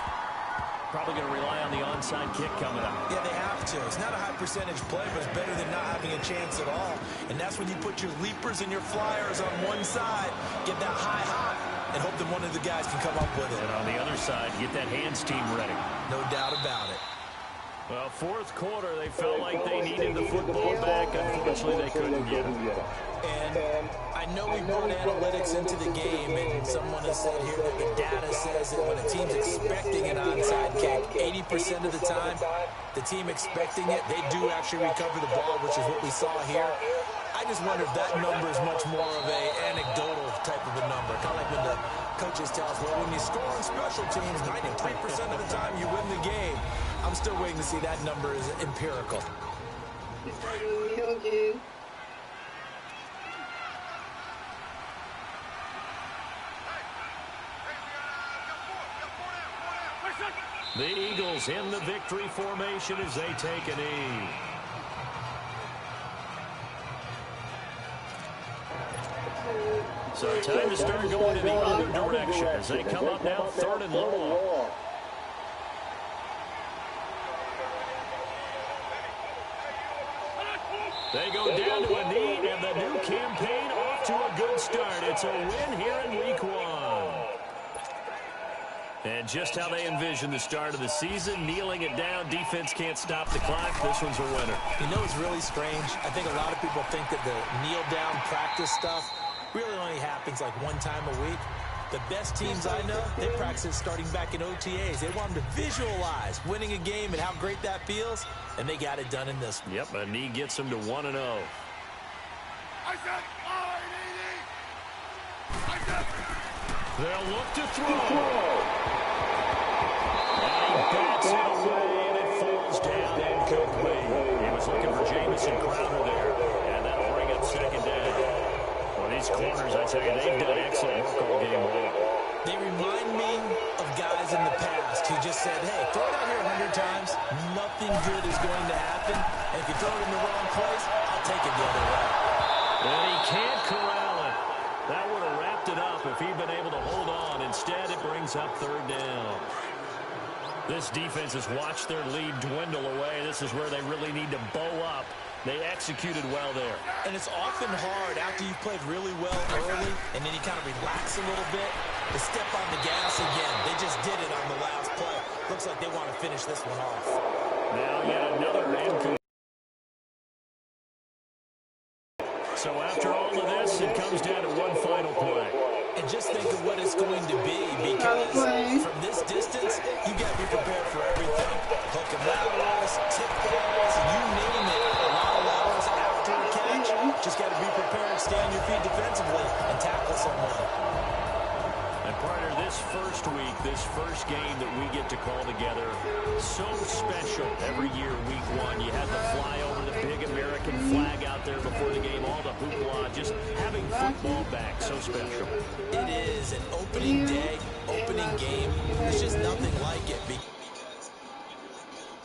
Probably going to rely on the onside kick coming up. Yeah, they have to. It's not a high percentage play, but it's better than not having a chance at all. And that's when you put your leapers and your flyers on one side, get that high, and hope that one of the guys can come up with it. And on the other side, get that hands team ready. No doubt about it. Well, 4th quarter, they felt like they needed the football back. Unfortunately, they couldn't get it. And I know we brought analytics into the game, and someone has said here that the data says that when a team's expecting an onside kick, 80% of the time, the team expecting it, they do actually recover the ball, which is what we saw here. I just wonder if that number is much more of an anecdotal type of a number. Kind of like when the coaches tell us, well, when you score on special teams, 93% of the time you win the game. I'm still waiting to see that number is empirical. The Eagles in the victory formation as they take a knee. So time to start going in the other direction as they come up now 3rd and long. They go down to a knee, and the new campaign off to a good start. It's a win here in week 1. And just how they envision the start of the season, kneeling it down. Defense can't stop the clock. This one's a winner. You know, it's really strange. I think a lot of people think that the kneel-down practice stuff really only happens like one time a week. The best teams I know, they practice it starting back in OTAs. They want them to visualize winning a game and how great that feels, and they got it done in this one. Yep, a knee gets them to 1-0. They'll look to throw. And he bats it away, and it falls down incomplete. He was looking for Jamison Crowder there, and that'll bring up 2nd down. Well, these corners, I tell you, they've done excellent work all game long. They remind me of guys in the past who just said, hey, throw it out here 100 times, nothing good is going to happen, and if you throw it in the wrong place, I'll take it the other way. And he can't corral it. That would have wrapped it up if he'd been able to hold on. Instead, it brings up 3rd down. This defense has watched their lead dwindle away. This is where they really need to bow up. They executed well there. And it's often hard after you've played really well early and then you kind of relax a little bit to step on the gas again. They just did it on the last play. Looks like they want to finish this one off. Now yet another incomplete. So after all of this, it comes down to one final play. And just think of what it's going to be, because from this distance, you got to be prepared for everything. Hook and laterals, tip balls, you name it. A lot of laterals after a catch. Just got to be prepared, stay on your feet defensively, and tackle someone. And partner, this first week, this first game that we get to call together, so special every year, week one. You had the flyover, the big American flag out there before the game, all the hoopla, just having football back, so special. It is an opening day, opening game. There's just nothing like it.